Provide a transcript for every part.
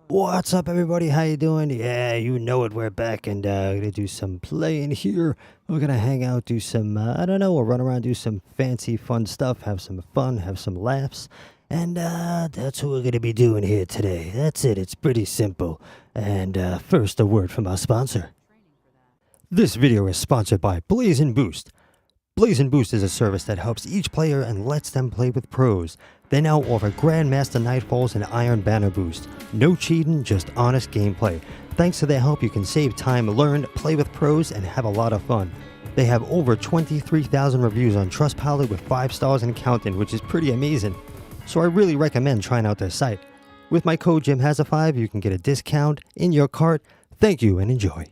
What's up, everybody? How you doing? Yeah, you know it. We're back, and gonna do some playing here. We're gonna hang out, do some I don't know. We'll run around, do some fancy, fun stuff, have some fun, have some laughs, and that's what we're gonna be doing here today. That's it. It's pretty simple. And first, a word from our sponsor. This video is sponsored by Blaze and Boost. Blaze and Boost is a service that helps each player and lets them play with pros. They now offer Grandmaster Nightfalls and Iron Banner Boost. No cheating, just honest gameplay. Thanks to their help, you can save time, learn, play with pros, and have a lot of fun. They have over 23,000 reviews on Trustpilot with 5 stars and counting, which is pretty amazing. So I really recommend trying out their site. With my code GymHasafit, you can get a discount in your cart. Thank you and enjoy.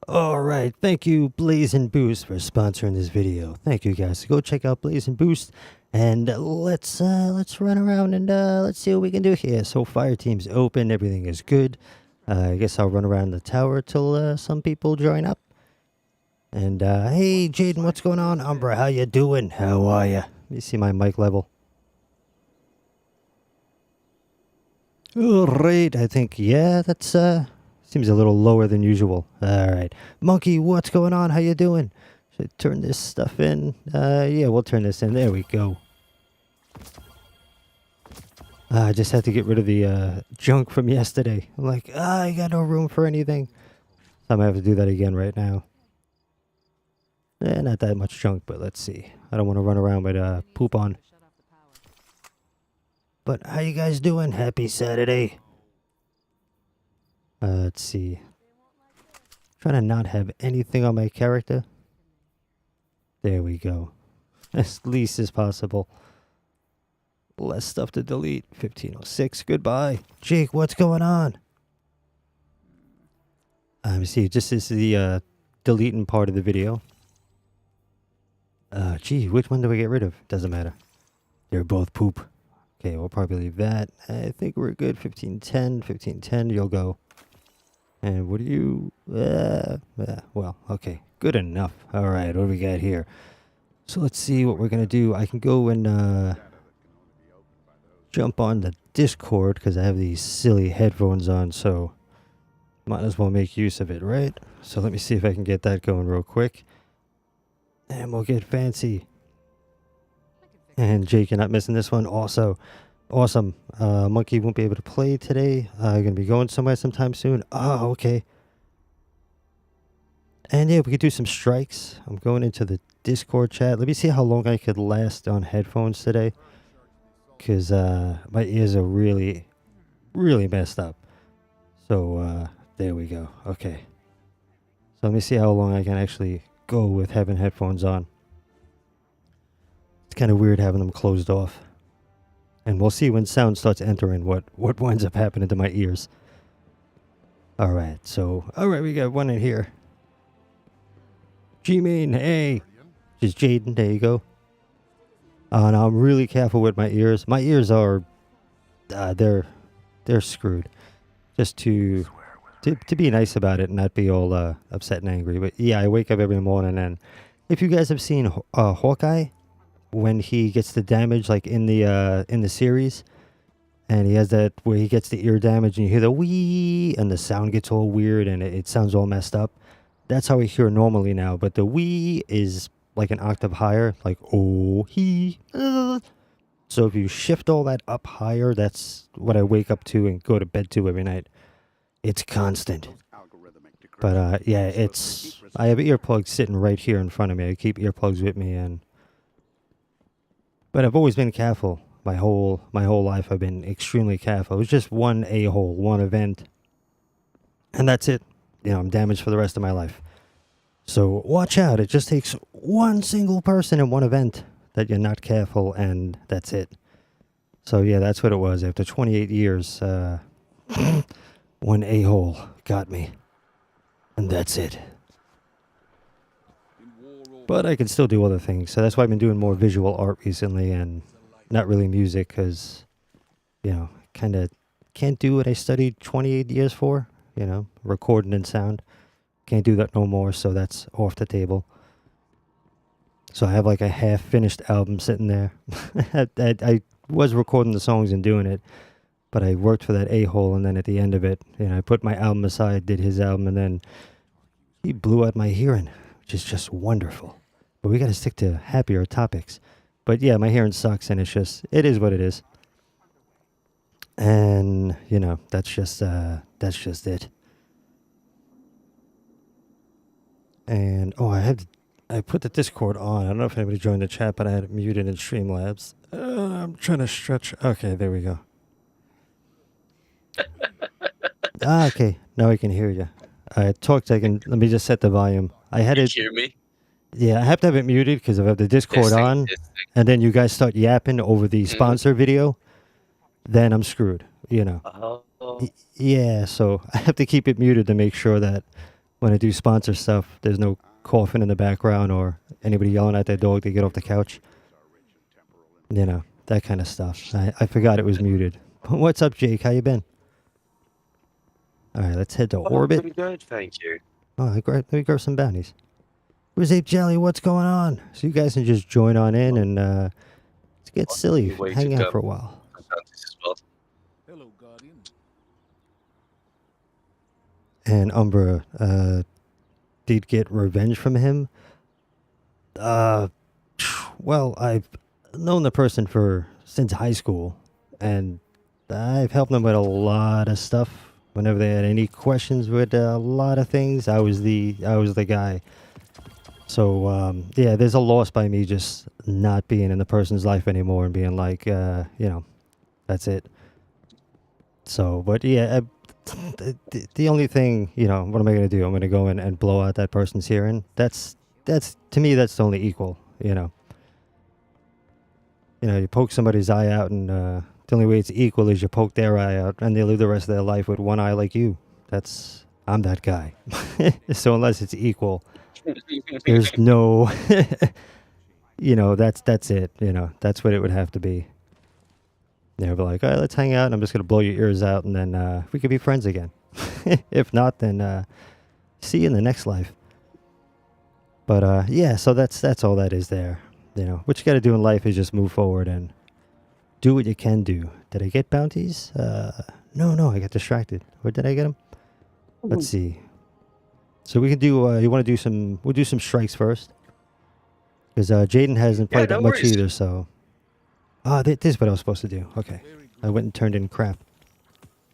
Alright, thank you Blaze and Boost for sponsoring this video. Thank you guys. So go check out Blaze and Boost and let's run around and let's see what we can do here. So fire team's open, everything is good. I guess I'll run around the tower till some people join up. And hey Jaden, what's going on? Umbra, how you doing? How are ya? Let me see my mic level. Alright, I think yeah, that's seems a little lower than usual. Alright. Monkey, what's going on? How you doing? Should I turn this stuff in? Yeah, we'll turn this in. There we go. I just had to get rid of the junk from yesterday. I'm like, I got no room for anything. So I'm going to have to do that again right now. Not that much junk, but let's see. I don't want to run around with poop on. But how you guys doing? Happy Saturday. Let's see. Trying to not have anything on my character. There we go. As least as possible. Less stuff to delete. 1506. Goodbye. Jake, what's going on? Let me see. This is the deleting part of the video. Gee, which one do we get rid of? Doesn't matter. They're both poop. Okay, we'll probably leave that. I think we're good. 1510. 1510. You'll go. And what do you... well, okay. Good enough. Alright, what do we got here? So let's see what we're going to do. I can go and jump on the Discord because I have these silly headphones on, so might as well make use of it, right? So let me see if I can get that going real quick. And we'll get fancy. And Jake, you're not missing this one. Also... Awesome. Monkey won't be able to play today. Going to be going somewhere sometime soon. Oh, okay. And yeah, we could do some strikes. I'm going into the Discord chat. Let me see how long I could last on headphones today. Because my ears are really, really messed up. So, there we go. Okay. So let me see how long I can actually go with having headphones on. It's kind of weird having them closed off. And we'll see when sound starts entering what winds up happening to my ears. Alright, so... Alright, we got one in here. G-Main, hey! Just Jaden, there you go. And I'm really careful with my ears. My ears are... they're screwed. Just to be nice about it and not be all upset and angry. But yeah, I wake up every morning and... If you guys have seen Hawkeye... when he gets the damage like in the series, and he has that where he gets the ear damage and you hear the wee and the sound gets all weird and it sounds all messed up. That's how I hear normally now, but the wee is like an octave higher, like oh he. So if you shift all that up higher, that's what I wake up to and go to bed to every night. It's constant. But yeah, it's I have earplugs sitting right here in front of me. I keep earplugs with me and. But I've always been careful. My whole life I've been extremely careful. It was just one a-hole, one event. And that's it. You know, I'm damaged for the rest of my life. So watch out. It just takes one single person in one event that you're not careful and that's it. So yeah, that's what it was. After 28 years, one a-hole got me. And that's it. But I can still do other things. So that's why I've been doing more visual art recently and not really music because, you know, kind of can't do what I studied 28 years for, you know, recording and sound. Can't do that no more, so that's off the table. So I have like a half-finished album sitting there. I was recording the songs and doing it, but I worked for that a-hole, and then at the end of it, I put my album aside, did his album, and then he blew out my hearing, which is just wonderful. But we got to stick to happier topics. But yeah, my hearing sucks, and it is what it is. And that's just it. And I put the Discord on. I don't know if anybody joined the chat, but I had it muted in Streamlabs. I'm trying to stretch. Okay, there we go. Okay. Now I can hear you. I talked. Let me just set the volume. I had it. Hear me? Yeah, I have to have it muted because I have the Discord on, and then you guys start yapping over the sponsor video. Then I'm screwed. Oh. Yeah, so I have to keep it muted to make sure that when I do sponsor stuff, there's no coughing in the background or anybody yelling at their dog to get off the couch. That kind of stuff. I forgot it was muted. What's up, Jake? How you been? All right, let's head to Orbit. Pretty good, thank you. Oh, let me grab some bounties. Where's Ape Jelly? What's going on? So you guys can just join on in and let's get silly, hang out for a while. Hello, Guardian. And Umbra did get revenge from him. Well, I've known the person since high school, and I've helped them with a lot of stuff. Whenever they had any questions with a lot of things, I was the guy. So yeah, there's a loss by me just not being in the person's life anymore and being like, that's it. So, but yeah, the only thing, what am I going to do? I'm going to go in and blow out that person's hearing. That's to me, that's only equal. You poke somebody's eye out, and the only way it's equal is you poke their eye out, and they live the rest of their life with one eye like you. I'm that guy. So unless it's equal, there's no, that's it. That's what it would have to be. They'll be like, all right, let's hang out, and I'm just going to blow your ears out, and then we could be friends again. If not, then see you in the next life. But yeah, so that's all that is there. What you got to do in life is just move forward and do what you can do. Did I get bounties? No, I got distracted. Where did I get them? Let's see. So we can do, you want to do we'll do some strikes first. Because Jaden hasn't played that much either, so. This is what I was supposed to do. Okay. I went and turned in crap.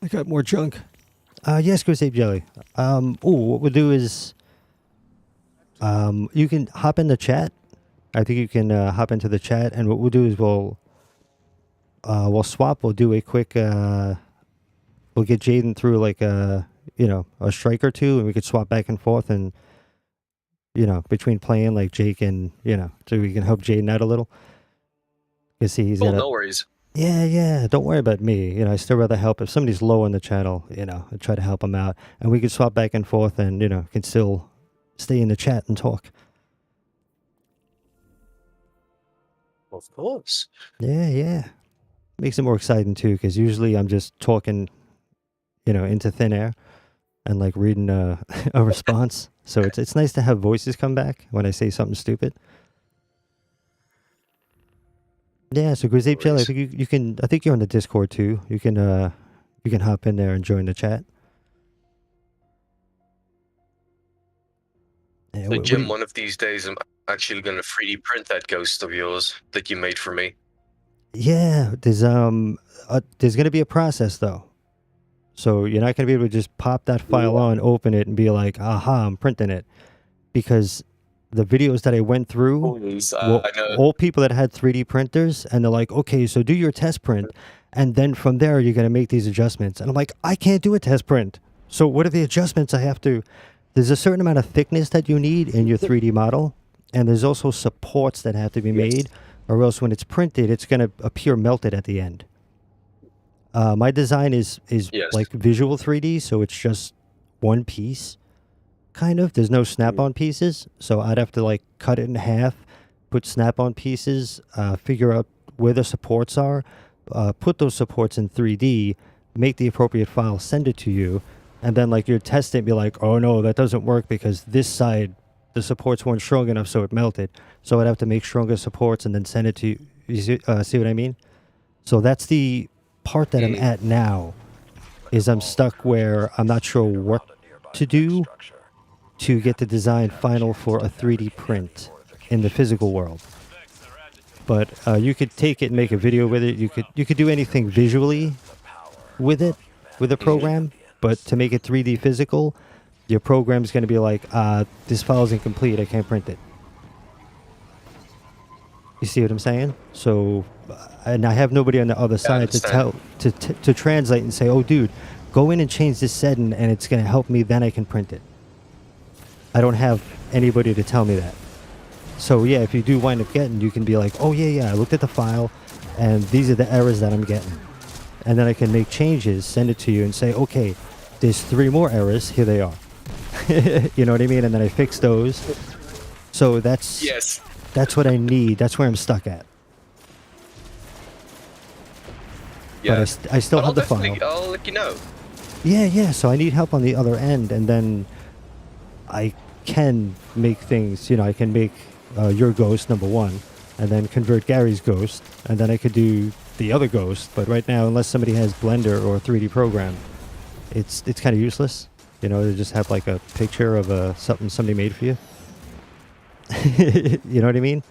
I got more junk. Yes, go save Jelly. What we'll do is, you can hop in the chat. I think you can hop into the chat, and what we'll do is we'll swap. We'll do a quick, we'll get Jaden through like a strike or two, and we could swap back and forth, and between playing like Jake and so we can help Jaden out a little. You see, he's no worries. Yeah. Don't worry about me. I still rather help if somebody's low in the channel. I try to help them out, and we can swap back and forth, and can still stay in the chat and talk. Of course. Yeah. Makes it more exciting too, because usually I'm just talking, into thin air, and like reading a response. So it's nice to have voices come back when I say something stupid. Yeah, so Grizape Jelly, I think you can. I think you're on the Discord too. You can hop in there and join the chat. Yeah, So Jim, one of these days I'm actually going to 3D print that ghost of yours that you made for me. Yeah, there's going to be a process though. So you're not going to be able to just pop that file on, open it, and be like, aha, I'm printing it. Because the videos that I went through, all people that had 3D printers, and they're like, okay, so do your test print, and then from there you're going to make these adjustments. And I'm like, I can't do a test print. So what are the adjustments I have to... There's a certain amount of thickness that you need in your 3D model, and there's also supports that have to be made, or else when it's printed, it's going to appear melted at the end. My design is like visual 3D, so it's just one piece. Kind of. There's no snap-on pieces, so I'd have to like cut it in half, put snap-on pieces, figure out where the supports are, put those supports in 3D, make the appropriate file, send it to you, and then like you'd test it and be like, oh no, that doesn't work because this side the supports weren't strong enough, so it melted. So I'd have to make stronger supports and then send it to you. See what I mean? So that's the part that I'm at now. Is I'm stuck where I'm not sure what to do to get the design final for a 3D print in the physical world. But you could take it and make a video with it. You could do anything visually with it, with the program. But to make it 3D physical, your program's going to be like, this file is incomplete. I can't print it. You see what I'm saying? So, and I have nobody on the other side to tell to translate and say, oh, dude, go in and change this setting, and it's going to help me. Then I can print it. I don't have anybody to tell me that. So yeah, if you do wind up getting, you can be like, oh yeah, I looked at the file, and these are the errors that I'm getting, and then I can make changes, send it to you, and say, okay, there's 3 more errors. Here they are. You know what I mean? And then I fix those. So that's what I need. That's where I'm stuck at. Yeah. But I still have the file. I'll let you know. Yeah. So I need help on the other end, and then I can make things. I can make your ghost number 1, and then convert Gary's ghost, and then I could do the other ghost. But right now, unless somebody has Blender or a 3D program, it's kind of useless. To just have like a picture of something somebody made for you. You know what I mean?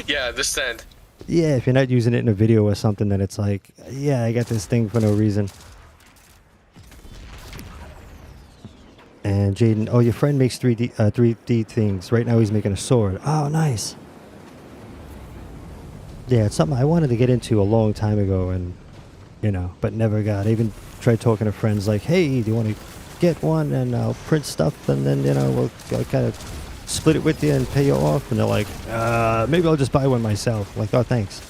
Yeah, I understand. Yeah, if you're not using it in a video or something, then it's like, yeah, I got this thing for no reason. And Jaden, oh, your friend makes 3D things. Right now he's making a sword. Oh, nice. Yeah, it's something I wanted to get into a long time ago, and but never got. I even tried talking to friends like, hey, do you want to get one, and I'll print stuff, and then we'll kind of split it with you and pay you off. And they're like, maybe I'll just buy one myself. I'm like, oh, thanks.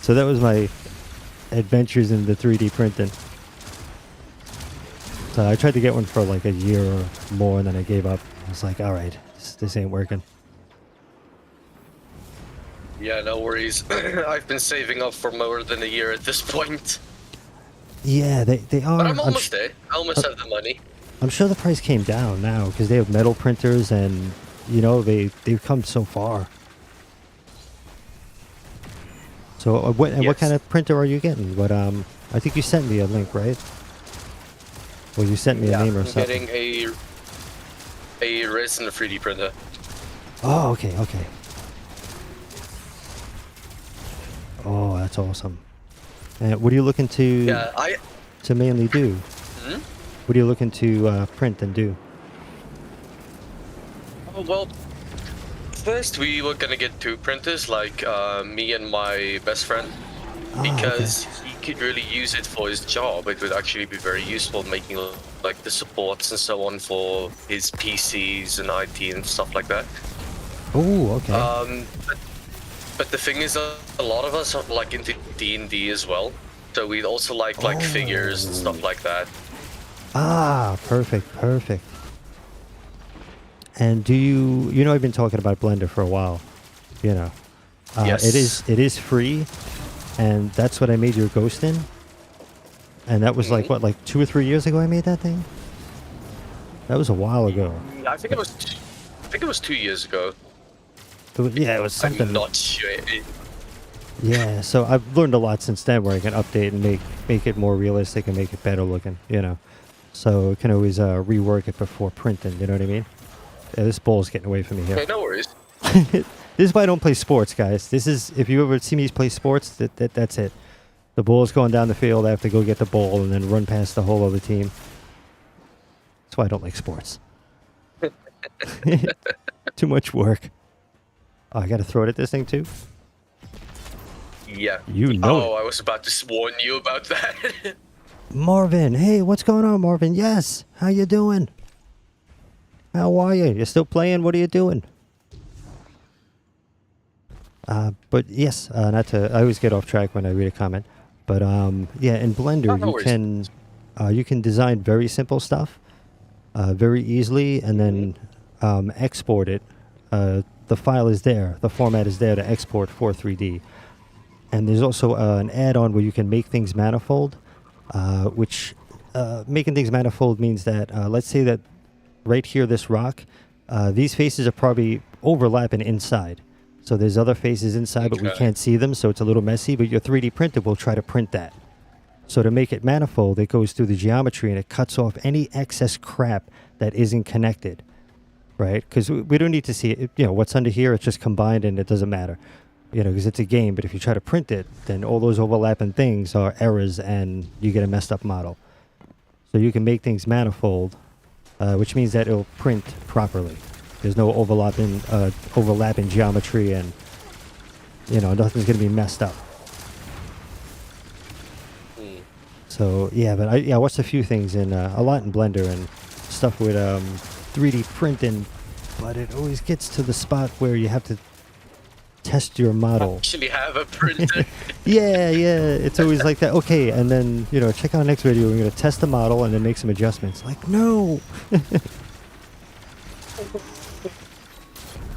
So that was my adventures in the 3D printing. So I tried to get one for like a year or more, and then I gave up. I was like, all right, this ain't working. Yeah, no worries. I've been saving up for more than a year at this point. Yeah, they are. But I'm almost there. I almost have the money. I'm sure the price came down now because they have metal printers, and they've come so far. So what kind of printer are you getting? But I think you sent me a link, right? Well, you sent me a name or something. I'm getting a resin 3D printer. Oh, okay. Oh, that's awesome. And what are you looking to to mainly do? What are you looking to print and do? Oh, well, first we were gonna get 2 printers, like me and my best friend, because he could really use it for his job. It would actually be very useful making like the supports and so on for his PCs and IT and stuff like that. Oh, okay. But the thing is, a lot of us are like into D&D as well, so we'd also like figures and stuff like that. Ah, perfect. And do you I've been talking about Blender for a while, Yes. It is free, and that's what I made your ghost in. And that was like 2 or 3 years ago I made that thing? That was a while ago. I think it was 2 years ago. It was something. I'm not sure. Yeah, so I've learned a lot since then where I can update and make it more realistic and make it better looking, So I can always rework it before printing, you know what I mean? Yeah, this ball's getting away from me here. Okay, no worries. This is why I don't play sports, guys. This is, if you ever see me play sports, that's it. The ball's going down the field, I have to go get the ball and then run past the whole other team. That's why I don't like sports. Too much work. Oh, I gotta throw it at this thing too? Yeah. Oh, I was about to warn you about that. Marvin, hey, what's going on, Marvin? Yes, how you doing? How are you? You still playing? What are you doing? But yes, I always get off track when I read a comment. But yeah, in Blender you can design very simple stuff very easily, and then export it. The file is there. The format is there to export for 3D. And there's also an add-on where you can make things manifold, which making things manifold means that let's say that right here, this rock, these faces are probably overlapping inside. So there's other faces inside, but we Okay. can't see them, so it's a little messy. But your 3D printer will try to print that. So to make it manifold, it goes through the geometry and it cuts off any excess crap that isn't connected, right? Because we don't need to see it. You know, what's under here, it's just combined and it doesn't matter, you know, because it's a game. But if you try to print it, then all those overlapping things are errors and you get a messed up model. So you can make things manifold, which means that it'll print properly. There's no overlapping geometry, and you know nothing's gonna be messed up. So yeah, but I watched a few things in a lot in Blender and stuff with 3D printing, but it always gets to the spot where you have to test your model. Actually have a printer. Yeah, it's always like that. Okay, and then you know, check out next video. We're gonna test the model and then make some adjustments. Like no.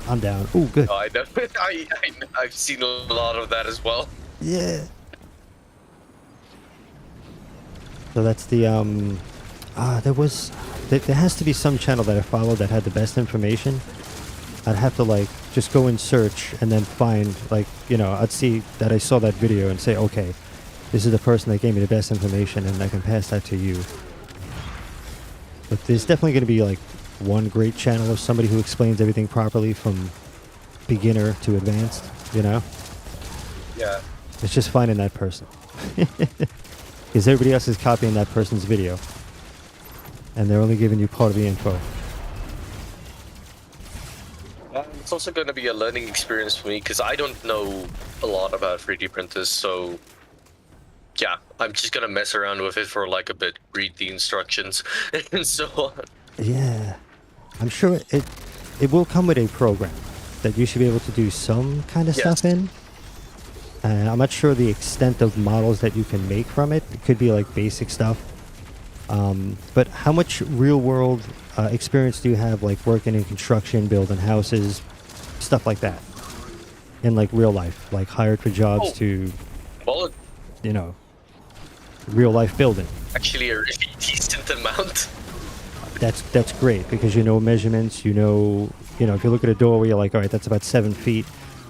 I'm down. Oh, good. Oh, I know. I've seen a lot of that as well. Yeah. So that's the there has to be some channel that I followed that had the best information. I'd have to like just go and search and then find, like, you know, I'd see that I saw that video and say, okay, this is the person that gave me the best information and I can pass that to you. But there's definitely going to be like one great channel of somebody who explains everything properly from beginner to advanced, you know? Yeah. It's just finding that person. Because everybody else is copying that person's video. And they're only giving you part of the info. It's also going to be a learning experience for me because I don't know a lot about 3D printers, so yeah, I'm just going to mess around with it for like a bit, read the instructions and so on. Yeah. I'm sure it will come with a program that you should be able to do some kind of stuff in. I'm not sure the extent of models that you can make from it. It could be like basic stuff. But how much real world experience do you have, like working in construction, building houses, stuff like that? In like real life, like hired for jobs to, Well, you know, real life building. actually a really decent amount. That's great because you know measurements, you know, if you look at a doorway, you're like, all right, that's about 7 feet.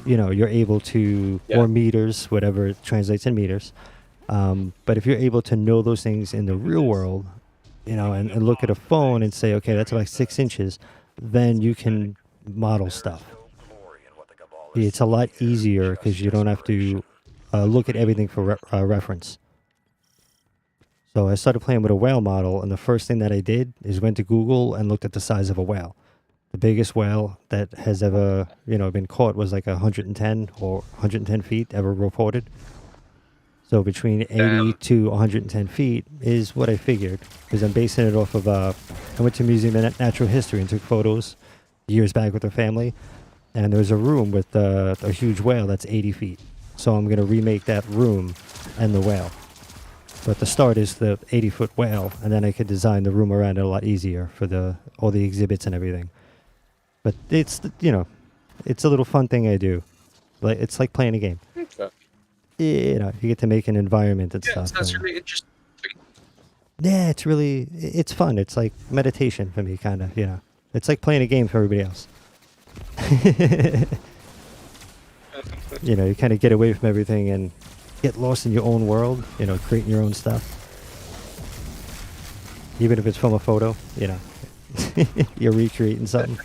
You know, you're able to, or meters, whatever it translates in meters. But if you're able to know those things in the real world, you know, and look at a phone and say, okay, that's like 6 inches, then you can model stuff. It's a lot easier because you don't have to look at everything for reference. So I started playing with a whale model, and the first thing that I did is went to Google and looked at the size of a whale. The biggest whale that has ever, you know, been caught was like 110 or 110 feet ever reported. So between 80 to 110 feet is what I figured, because I'm basing it off of, I went to Museum of Natural History and took photos years back with a family, and there's a room with a huge whale that's 80 feet. So I'm going to remake that room and the whale. But the start is the 80-foot whale, and then I could design the room around it a lot easier for all the exhibits and everything. But it's, you know, it's a little fun thing I do. Like, it's like playing a game. Okay. You know, you get to make an environment and Yeah, stuff. that's and really interesting. yeah, it's fun. It's like meditation for me, kind of, you know. It's like playing a game for everybody else. You know, you kind of get away from everything and get lost in your own world, you know, creating your own stuff. Even if it's from a photo, you know, you're recreating something.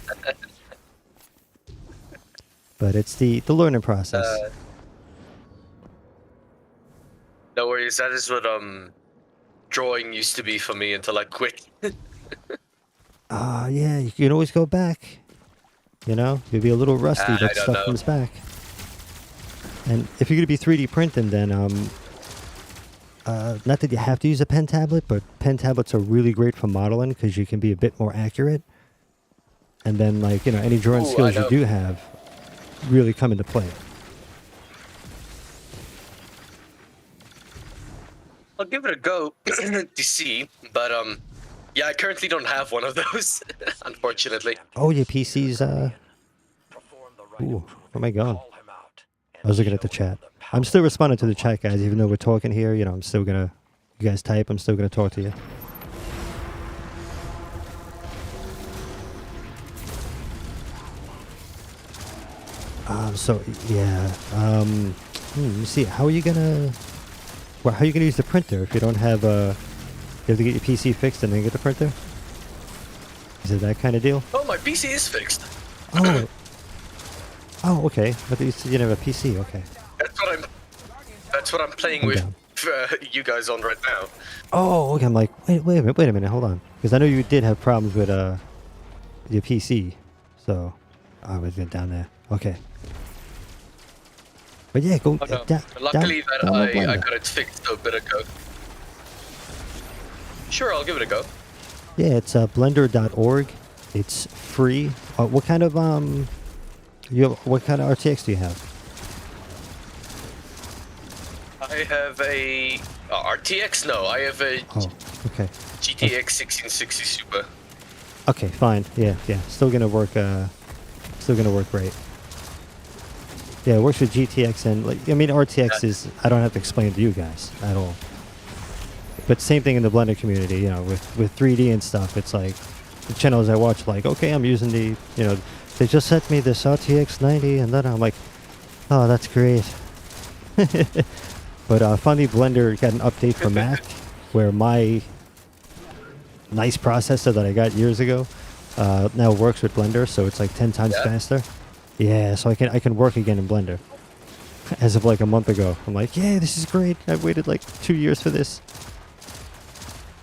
But it's the learning process. No worries, that is what drawing used to be for me until I quit. Yeah, you can always go back. You know, you'll be a little rusty, I but don't stuff know. comes back. And if you're going to be 3D printing, then, not that you have to use a pen tablet, but pen tablets are really great for modeling because you can be a bit more accurate. And then, like, you know, any drawing skills you do have really come into play. I'll give it a go to see, but yeah, I currently don't have one of those, unfortunately. Oh, your PC's, ooh, oh my god. I was looking at the chat. I'm still responding to the chat, guys, even though we're talking here. You know, I'm still gonna, you guys type, I'm still gonna talk to you. So yeah. Let me see. How are you gonna? Well, how are you gonna use the printer if you don't have you have to get your PC fixed and then get the printer? Is it that kind of deal? Oh, my PC is fixed. Oh. Oh, okay. But you said you didn't have a PC. Okay. That's what I'm playing I'm with down. you guys on right now. Oh, okay. I'm like, wait a minute. Hold on, because I know you did have problems with your PC. So I was good down there. Okay. But yeah, go Oh, no. down. Luckily that I Blender. got it fixed a bit ago. Sure, I'll give it a go. Yeah, it's blender.org. It's free. What kind of what kind of RTX do you have? I have a RTX. No, I have a Oh, okay. GTX 1660 Super. Okay, fine. Yeah. Still gonna work. Still gonna work great. Yeah, it works with GTX and like I mean RTX is I don't have to explain to you guys at all. But same thing in the Blender community, you know, with 3D and stuff. It's like the channels I watch, like okay, I'm using the they just sent me this RTX 90, and then I'm like, oh, that's great. But finally, Blender got an update for Mac, where my nice processor that I got years ago now works with Blender, so it's like 10 times faster. Yeah, so I can work again in Blender. As of like a month ago, I'm like, yeah, this is great. I've waited like 2 years for this.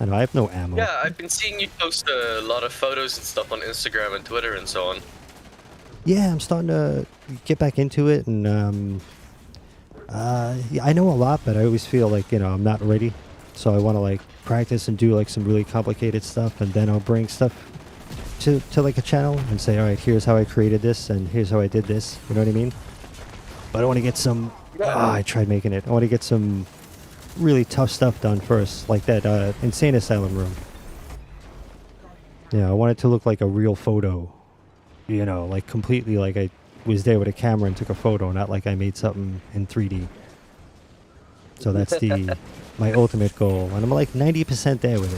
I know I have no ammo. Yeah, I've been seeing you post a lot of photos and stuff on Instagram and Twitter and so on. Yeah, I'm starting to get back into it, and yeah, I know a lot, but I always feel like I'm not ready. So I want to like practice and do like some really complicated stuff, and then I'll bring stuff to like a channel and say, all right, here's how I created this, and here's how I did this. You know what I mean? But I want to get some. I tried making it. I want to get some really tough stuff done first, like that insane asylum room. Yeah, I want it to look like a real photo. Like completely like I was there with a camera and took a photo, not like I made something in 3D. So that's my ultimate goal, and I'm like 90% there with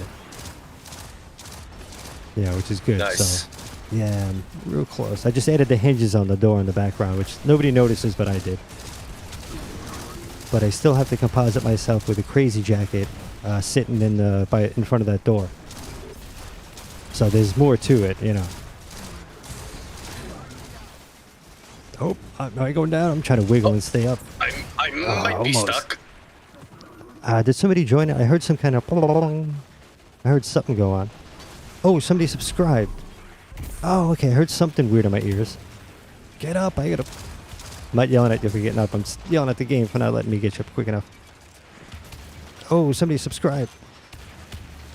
it. Yeah, which is good. Nice. So, yeah, I'm real close. I just added the hinges on the door in the background, which nobody notices, but I did. But I still have to composite myself with a crazy jacket sitting in front of that door. So there's more to it, Oh, am I going down? I'm trying to wiggle and stay up. I might be almost stuck. Did somebody join it? I heard some kind of... I heard something go on. Oh, somebody subscribed. Oh, okay. I heard something weird in my ears. Get up. I gotta... I'm not yelling at you for getting up. I'm yelling at the game for not letting me get you up quick enough. Oh, somebody subscribed.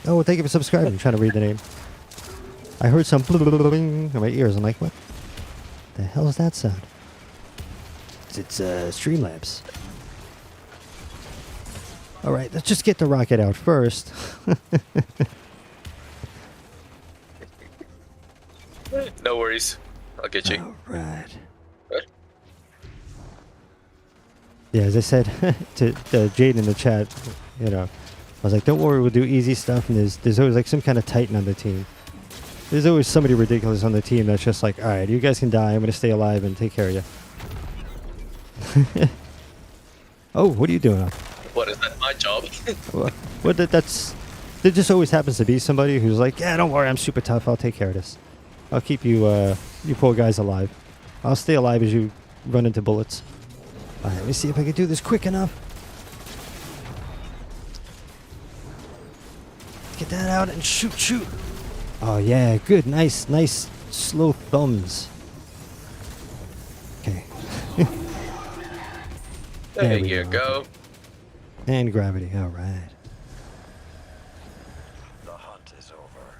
Oh, thank you for subscribing. I'm trying to read the name. I heard some in my ears. I'm like, what the hell is that sound? It's Streamlabs. All right, let's just get the rocket out first. No worries. I'll get you. All right. Yeah, as I said to Jaden in the chat, I was like, don't worry, we'll do easy stuff, and there's always like some kind of titan on the team. There's always somebody ridiculous on the team that's just like, all right, you guys can die, I'm going to stay alive and take care of you. Oh, what are you doing? What is that? My job? Well, there just always happens to be somebody who's like, yeah, don't worry, I'm super tough, I'll take care of this. I'll keep you poor guys alive. I'll stay alive as you run into bullets. All right, let me see if I can do this quick enough. Get that out and shoot. Oh yeah, good, nice, slow thumbs. Okay. There you go. And gravity, all right.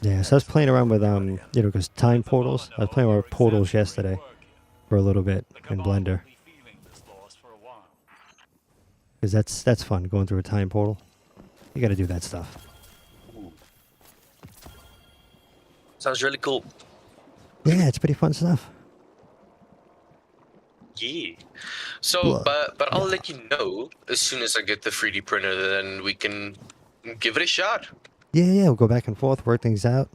Yeah, so I was playing around with because time portals. I was playing around with portals yesterday for a little bit in Blender. Because that's fun, going through a time portal. You got to do that stuff. Sounds really cool. Yeah, it's pretty fun stuff. Yeah. So, but I'll let you know as soon as I get the 3D printer, then we can give it a shot. Yeah, we'll go back and forth, work things out.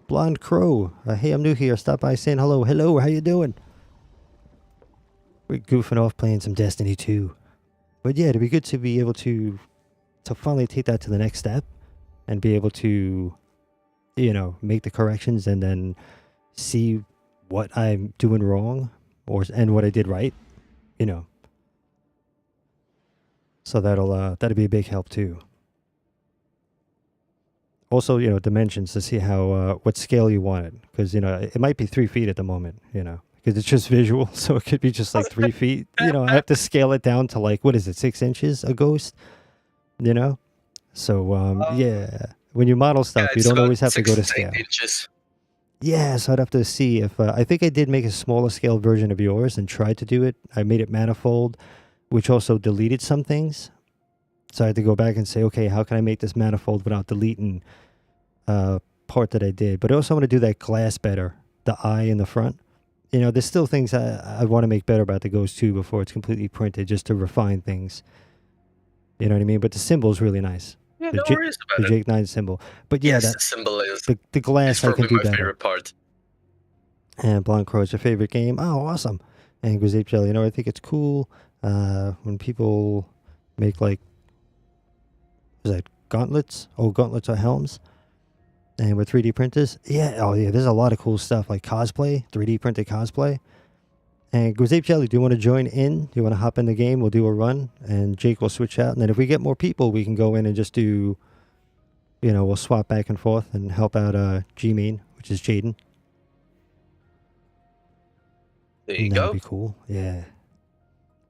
Blonde Crow. Hey, I'm new here. Stop by saying hello. Hello, how you doing? we're goofing off playing some Destiny 2. But yeah, it'd be good to be able to finally take that to the next step and be able to, you know, make the corrections and then see what I'm doing wrong and what I did right, you know. So that'll be a big help too. Also, you know, dimensions to see how what scale you want it, because you know it might be 3 feet at the moment, you know, because it's just visual, so it could be just like 3 feet. You know, I have to scale it down to like, what is it, 6 inches a ghost, you know. So yeah, when you model stuff, you don't always have to go to scale. 8 inches. Yeah, so I'd have to see if I think I did make a smaller scale version of yours and tried to do it. I made it manifold, which also deleted some things. So I had to go back and say, okay, how can I make this manifold without deleting part that I did? But I also want to do that glass better, the eye in the front. You know, there's still things I want to make better about the Ghost 2 before it's completely printed, just to refine things. You know what I mean? But the symbol's really nice. Yeah, no worries The about it. Jake 9 symbol. But yeah, Yes, the symbol is the glass I can do my better. favorite part. And Blonde Crow is your favorite game. Oh, awesome. And Grizape Jelly, you know, I think it's cool when people make like, is that gauntlets? Oh, gauntlets or helms. And with 3D printers. Yeah, oh yeah, there's a lot of cool stuff like cosplay, 3D printed cosplay. And Grizape Jelly, do you want to join in? Do you want to hop in the game? We'll do a run and Jake will switch out. And then if we get more people, we can go in and just do, you know, we'll swap back and forth and help out G-Main, which is Jaden. There you That'd go. be cool. Yeah.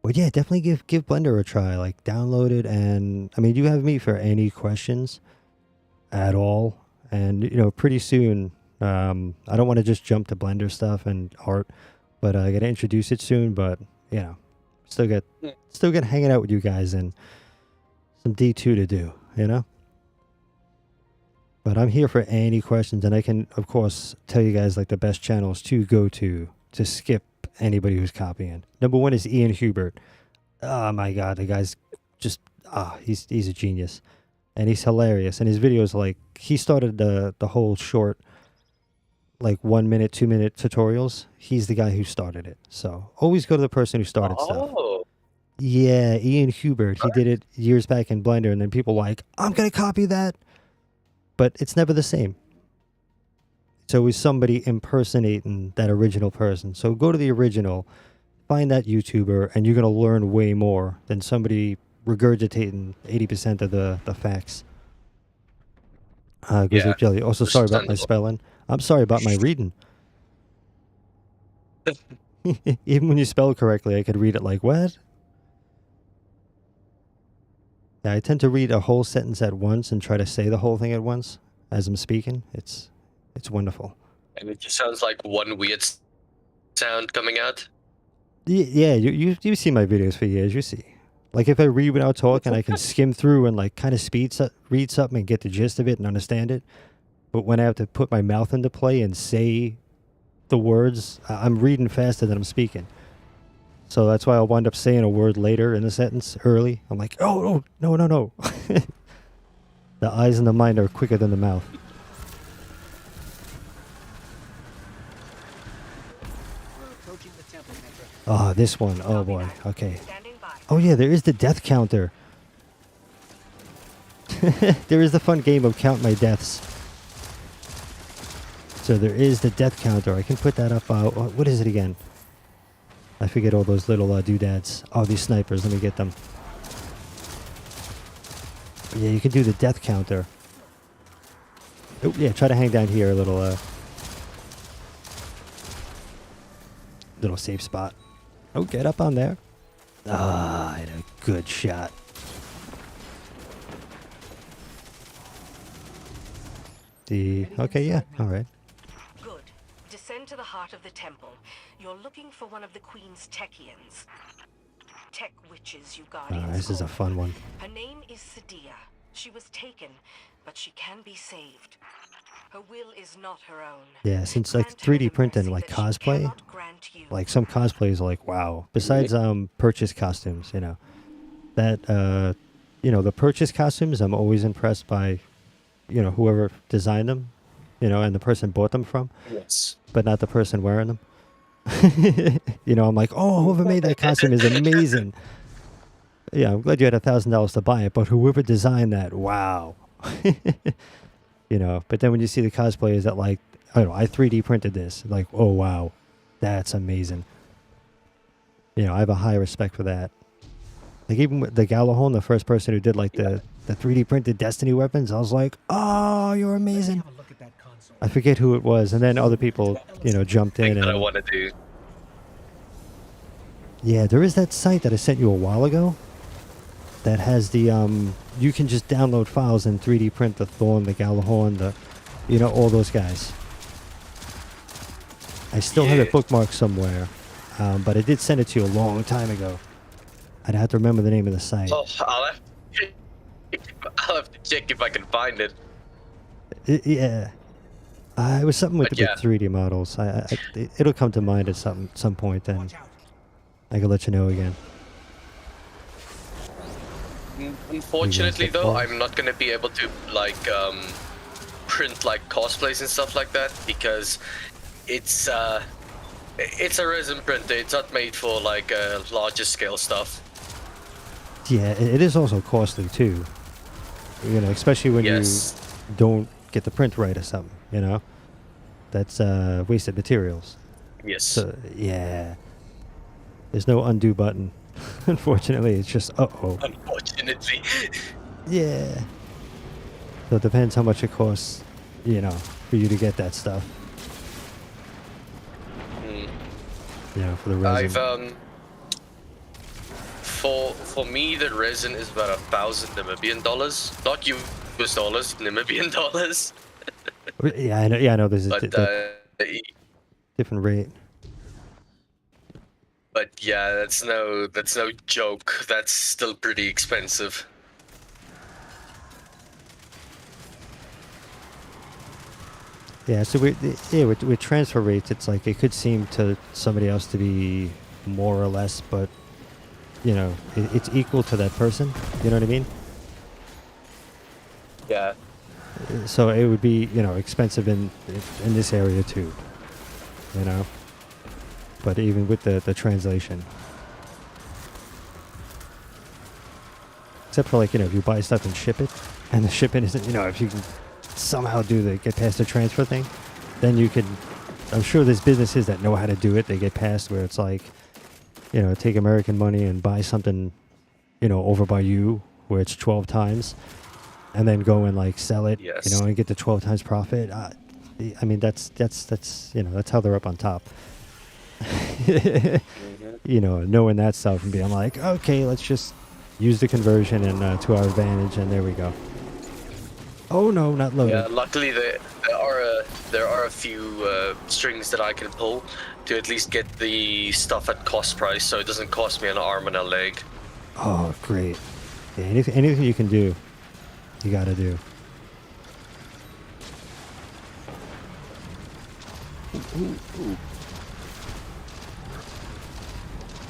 Well, yeah, definitely give Blender a try. Like, download it, and I mean, you have me for any questions at all. And you know, pretty soon, I don't want to just jump to Blender stuff and art, but I gotta introduce it soon. But you know, still get hanging out with you guys and some D2 to do. You know. But I'm here for any questions, and I can, of course, tell you guys like the best channels to go to skip anybody who's copying. Number 1 is Ian Hubert. Oh my god, the guy's just he's a genius, and he's hilarious. And his videos, like, he started the whole short, like 1 minute, 2 minute tutorials. He's the guy who started it. So always go to the person who started stuff. Yeah, Ian Hubert. He did it years back in Blender, and then people were like, I'm gonna copy that, but it's never the same. It's always somebody impersonating that original person. So go to the original, find that YouTuber, and you're going to learn way more than somebody regurgitating 80% of the facts. Grizzly Jelly. Also, sorry about my spelling. I'm sorry about my reading. Even when you spell correctly, I could read it like, what? Yeah, I tend to read a whole sentence at once and try to say the whole thing at once as I'm speaking. It's wonderful. And it just sounds like one weird sound coming out. Yeah, you see my videos for years. You see, like if I read without talking, I can skim through and like kind of read something and get the gist of it and understand it. But when I have to put my mouth into play and say the words, I'm reading faster than I'm speaking. So that's why I'll wind up saying a word later in the sentence early. I'm like, oh no. The eyes and the mind are quicker than the mouth. Oh, this one. Oh, boy. Okay. Oh, yeah, there is the death counter. There is the fun game of count my deaths. So there is the death counter. I can put that up. What is it again? I forget all those little doodads. Oh, these snipers. Let me get them. Yeah, you can do the death counter. Oh, yeah, try to hang down here a little safe spot. Oh, get up on there. Ah, I had a good shot. Okay, yeah, all right. Good. Descend to the heart of the temple. You're looking for one of the Queen's Techians. Tech witches, you guardians. This is a fun one. Her name is Sadia. She was taken, but she can be saved. Her will is not her own. Yeah, since like 3D printing, like cosplay, like some cosplays are like, wow. Besides purchase costumes, you know, that you know, the purchase costumes, I'm always impressed by, you know, whoever designed them, you know, and the person bought them from. Yes. But not the person wearing them. You know, I'm like, oh, whoever made that costume is amazing. Yeah, I'm glad you had $1,000 to buy it, but whoever designed that, wow. You know, but then when you see the cosplayers that like, I don't know, I 3D printed this, like, oh wow, that's amazing. You know, I have a high respect for that. Like even with the Galahorn, the first person who did like the 3D printed Destiny weapons, I was like, oh, you're amazing. I forget who it was, and then other people, you know, jumped Thing in that I and want to do. yeah, there is that site that I sent you a while ago that has the you can just download files and 3D print the Thorn, the Galahorn, the you know, all those guys. I still have it bookmarked somewhere, but I did send it to you a long time ago. I'd have to remember the name of the site. Oh, I'll have to check if I can find it. Yeah, it was something with, But with yeah. 3D models. It'll come to mind at some point, then I can let you know again. Unfortunately, get though, balls? I'm not gonna be able to like print like cosplays and stuff like that because it's a resin printer. It's not made for like larger scale stuff. Yeah, it is also costly too. You know, especially when Yes. you don't get the print right or something. You know, that's wasted materials. Yes. So yeah, there's no undo button. Unfortunately, it's just uh-oh. Unfortunately. Yeah. So it depends how much it costs, you know, for you to get that stuff. Mm. You know, for the resin. I've for me the resin is about 1,000 Namibian dollars, not US dollars, Namibian dollars. Yeah, I know. Yeah, I know. There's a But different rate. but yeah, that's no joke. That's still pretty expensive. Yeah. So with transfer rates, it's like it could seem to somebody else to be more or less, but you know, it's equal to that person. You know what I mean? Yeah. So it would be, you know, expensive in this area too. You know, but even with the translation, except for like, you know, if you buy stuff and ship it, and the shipping isn't, you know, if you can somehow get past the transfer thing, then you could. I'm sure there's businesses that know how to do it. They get past where it's like, you know, take American money and buy something, you know, over by you where it's 12 times, and then go and like sell it, Yes. you know, and get the 12 times profit. I mean, that's you know, that's how they're up on top. You know, knowing that stuff and being like, okay, let's just use the conversion and to our advantage, and there we go. Oh no, not loaded. Yeah, luckily there are a few strings that I can pull to at least get the stuff at cost price, so it doesn't cost me an arm and a leg. Oh, great. Yeah, anything you can do, you got to do.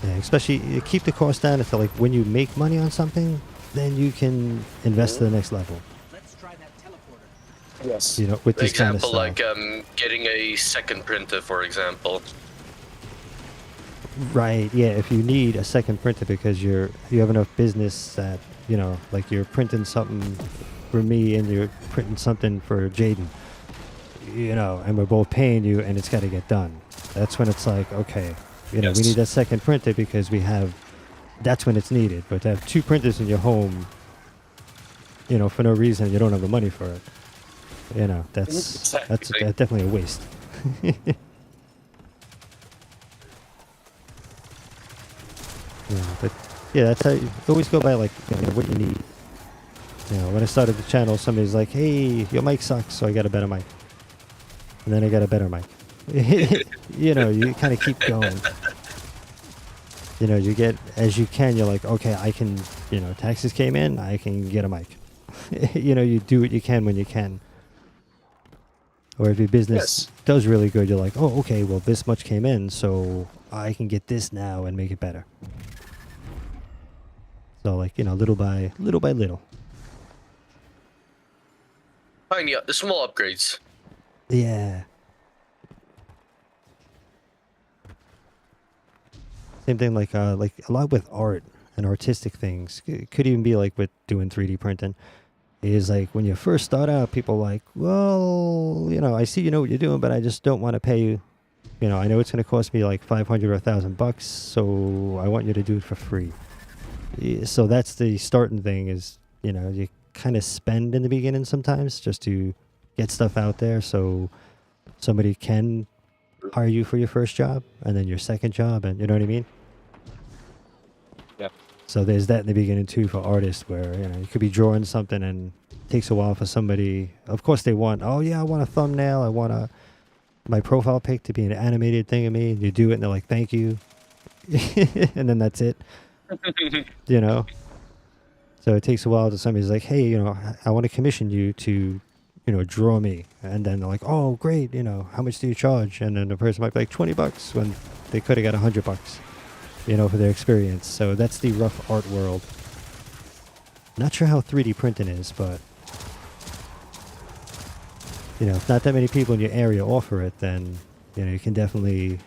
Yeah, especially you keep the cost down until like when you make money on something, then you can invest to the next level. Let's try that teleporter. Yes. You know, with For this kind of example, stuff. like getting a second printer, for example. Right. Yeah. If you need a second printer because you have enough business that, you know, like you're printing something for me and you're printing something for Jaden, you know, and we're both paying you and it's got to get done. That's when it's like, okay, you know, we need that second printer because that's when it's needed. But to have two printers in your home, you know, for no reason, you don't have the money for it. You know, that's definitely a waste. Yeah, but yeah, that's how you always go by, like, you know, what you need. You know, when I started the channel, somebody's like, "Hey, your mic sucks," so I got a better mic, and then I got a better mic. You know, you kind of keep going. You know, you get as you can. You're like, okay, I can. You know, taxes came in, I can get a mic. You know, you do what you can when you can. Or if your business does really good, you're like, oh, okay, well, this much came in, so I can get this now and make it better. So, like, you know, little by little. Tiny, the small upgrades. Yeah. Same thing like a lot with art and artistic things. It could even be like with doing 3D printing. Is like when you first start out, people like, well, I see you know what you're doing, but I just don't want to pay you. I know it's going to cost me like $500 or $1,000, so I want you to do it for free. So that's the starting thing. Is you kind of spend in the beginning sometimes just to get stuff out there, so somebody can hire you for your first job and then your second job, and you know what I mean. Yeah. So there's that in the beginning too for artists, where you could be drawing something and it takes a while for somebody. Of course, they want, oh yeah, I want a thumbnail, I want my profile pic to be an animated thing of me. And you do it, and they're like, thank you, and then that's it. So it takes a while to somebody's like, hey, I want to commission you to, draw me, and then they're like, oh great, how much do you charge? And then the person might be like $20 when they could have got $100. For their experience. So that's the rough art world. Not sure how 3D printing is, but if not that many people in your area offer it, then you can definitely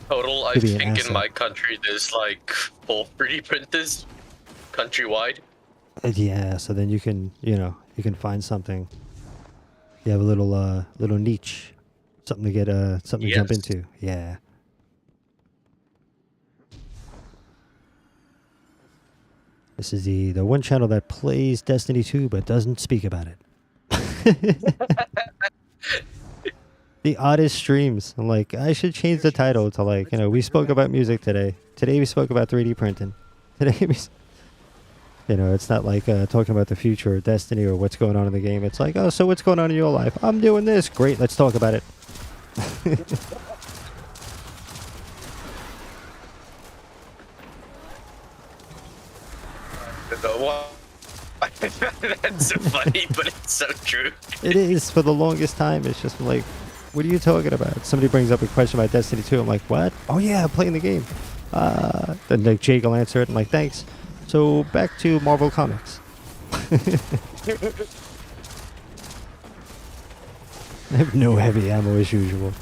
Total, I could be an think in asset. my country there's like 4 3D printers countrywide. Yeah, so then you can find something. You have a little niche, something to get something to jump Yes. into. Yeah. This is the one channel that plays Destiny 2 but doesn't speak about it. The oddest streams. I'm like, I should change the title to like, we spoke about music today. Today we spoke about 3D printing. Today we it's not like talking about the future or Destiny or what's going on in the game. It's like, oh, so what's going on in your life? I'm doing this. Great, let's talk about it. That's so funny, but it's so true. It is, for the longest time. It's just like, what are you talking about? Somebody brings up a question about Destiny 2. I'm like, what? Oh yeah, I'm playing the game. Then like Jake will answer it. I'm like, thanks. So back to Marvel Comics. I have no heavy ammo as usual.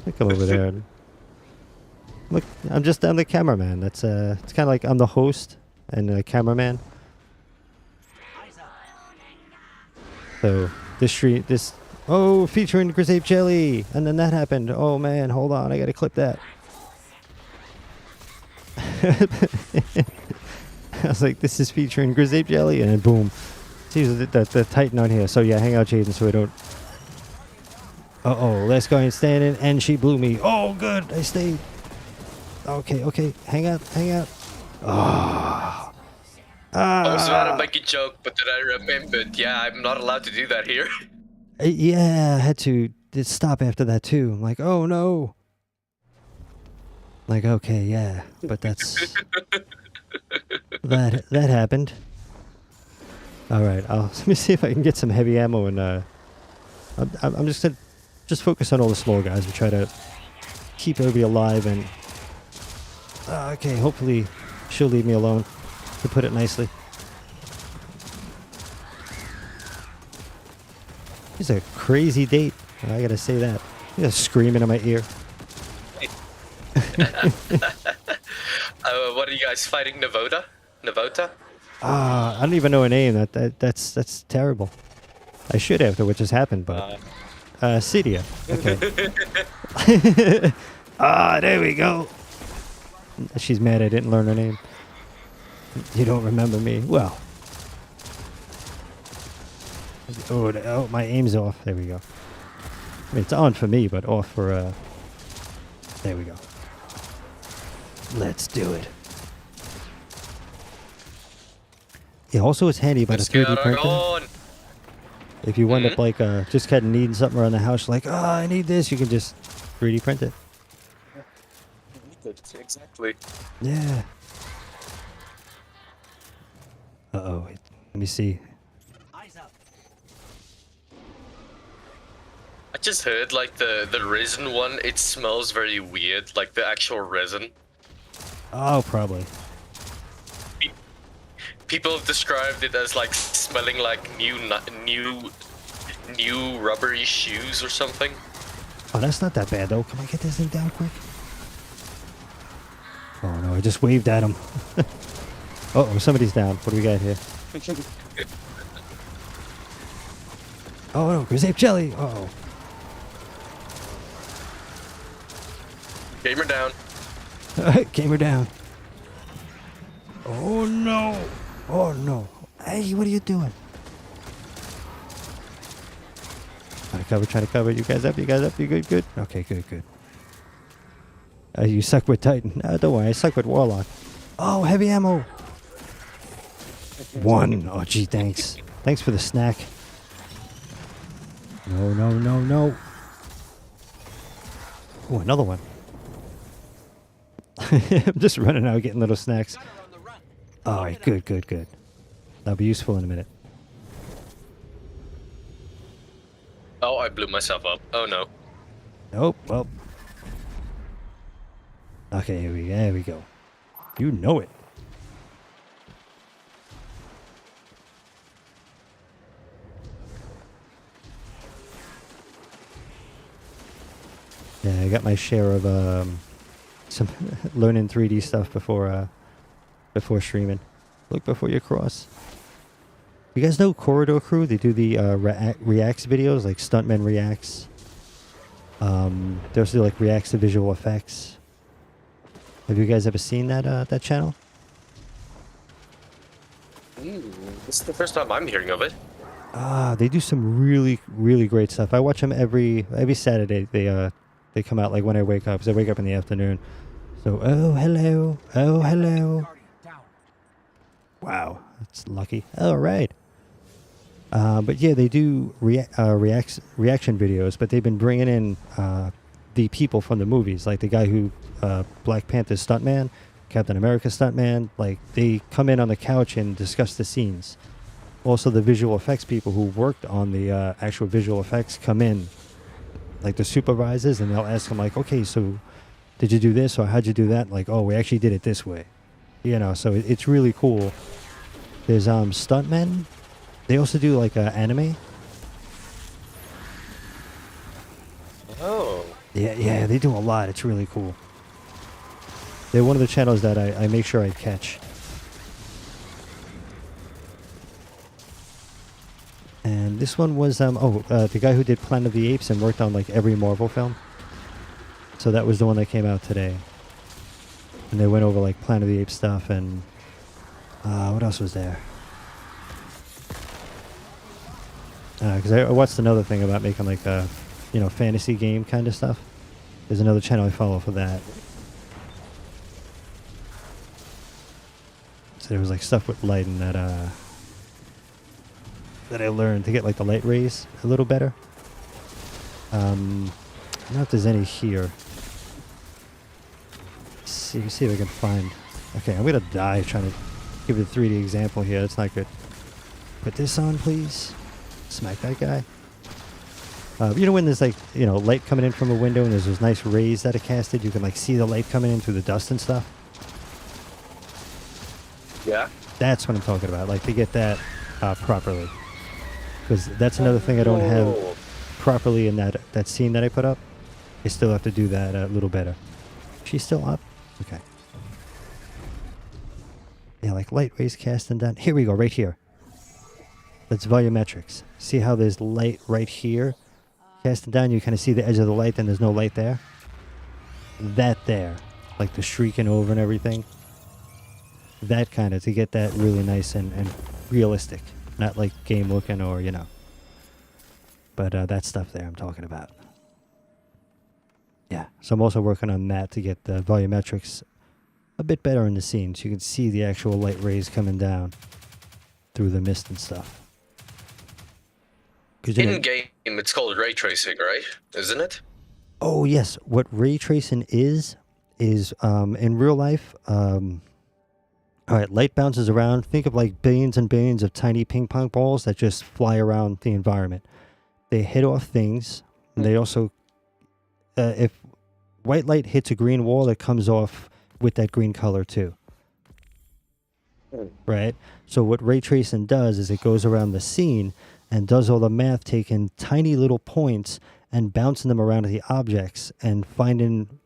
I come over there. And look, I'm the cameraman. That's it's kind of like I'm the host and the cameraman. So this featuring Grisape Jelly, and then that happened. Oh man, hold on, I gotta clip that. I was like, this is featuring Grisape Jelly, and then boom. See the Titan on here. So yeah, hang out, Jaden, so I don't. Last guy standing, and she blew me. Oh, good, I stayed. Okay, hang out. Oh. I was about to make a joke, but then I remembered, yeah, I'm not allowed to do that here. Yeah, I had to stop after that too. I'm like, oh no. Like, okay, yeah, but that's that happened. All right, let me see if I can get some heavy ammo, and I'm just gonna focus on all the small guys and try to keep everybody alive. And okay, hopefully she'll leave me alone, to put it nicely. It's a crazy date. I gotta say that. You're screaming in my ear. What are you guys fighting, Navota? I don't even know her name. That's terrible. I should after what just happened, but Cydia. Okay. There we go. She's mad I didn't learn her name. You don't remember me? Well. Oh, my aim's off. There we go. I mean, it's on for me, but off for there we go. Let's do it. Yeah, also it's handy about a 3D printer. If you wind up like just kind of needing something around the house, like, I need this, you can just 3D print it. Exactly. Yeah. Let me see. I just heard like the resin one, it smells very weird, like the actual resin. Oh, probably. People have described it as like smelling like new rubbery shoes or something. Oh, that's not that bad, though. Come on, get this thing down quick. Oh, no, I just waved at him. Uh-oh, somebody's down. What do we got here? Oh, no, Grape Jelly. Uh-oh. Gamer down. Gamer down. Oh, no. Oh, no. Hey, what are you doing? Trying to cover. You guys up? You good? Good? Okay, good. You suck with Titan. No, don't worry. I suck with Warlock. Oh, heavy ammo. One. Oh, gee, thanks. Thanks for the snack. No. Oh, another one. I'm just running out getting little snacks. All right, good. That'll be useful in a minute. Oh, I blew myself up. Oh no. Nope. Well. Okay, there we go. You know it. Yeah, I got my share of some learning 3D stuff before streaming. Look before you cross. You guys know Corridor Crew? They do the reacts videos, like Stuntman Reacts. They also do like reacts to visual effects. Have you guys ever seen that channel? This is the first time I'm hearing of it. They do some really, really great stuff. I watch them every Saturday. They come out like when I wake up, because I wake up in the afternoon. So, oh hello. Guardian, down. Wow, that's lucky. All right. But yeah, they do reaction videos, but they've been bringing in the people from the movies, like the guy who Black Panther's stuntman, Captain America's stuntman. Like, they come in on the couch and discuss the scenes. Also, the visual effects people who worked on the actual visual effects come in, like the supervisors, and they'll ask them like, okay, so did you do this or how'd you do that? Like, oh, we actually did it this way. You know, so it's really cool. There's stuntmen. They also do like anime. Oh. Yeah, they do a lot. It's really cool. They're one of the channels that I make sure I catch. And this one was the guy who did Planet of the Apes and worked on like every Marvel film. So that was the one that came out today. And they went over like Planet of the Apes stuff and what else was there? Because I watched another thing about making like a, fantasy game kind of stuff. There's another channel I follow for that. So there was like stuff with lighting that I learned to get like the light rays a little better. I don't know if there's any here. Let's see if I can find. Okay, I'm gonna die trying to give it a 3D example here. That's not good. Put this on, please. Smack that guy. When there's like, light coming in from a window and there's those nice rays that are casted, you can like see the light coming in through the dust and stuff. Yeah. That's what I'm talking about. Like, to get that properly. Because that's another thing I don't have properly in that scene that I put up. I still have to do that a little better. She's still up? Okay. Yeah, like light rays casting down. Here we go, right here. That's volumetrics. See how there's light right here? Casting down, you kind of see the edge of the light, then there's no light there. That there. Like the streaking over and everything. That kind of, to get that really nice and realistic. Not like game looking or, But that stuff there I'm talking about. Yeah, so I'm also working on that to get the volumetrics a bit better in the scene. So you can see the actual light rays coming down through the mist and stuff. In game, it's called ray tracing, right? Isn't it? Oh, yes. What ray tracing is in real life, all right, light bounces around. Think of like billions and billions of tiny ping pong balls that just fly around the environment. They hit off things, and they also, if white light hits a green wall, it comes off with that green color too. Right? So what ray tracing does is it goes around the scene and does all the math taking tiny little points and bouncing them around the objects and finding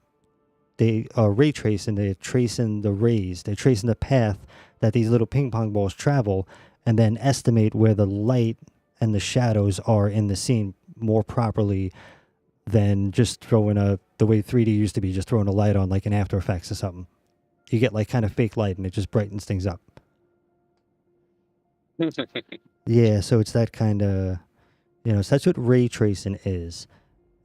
they are ray tracing. They're tracing the rays. They're tracing the path that these little ping pong balls travel, and then estimate where the light and the shadows are in the scene more properly than just throwing the way 3D used to be, just throwing a light on like in After Effects or something. You get like kind of fake light and it just brightens things up. Yeah, so it's that kind of, so that's what ray tracing is.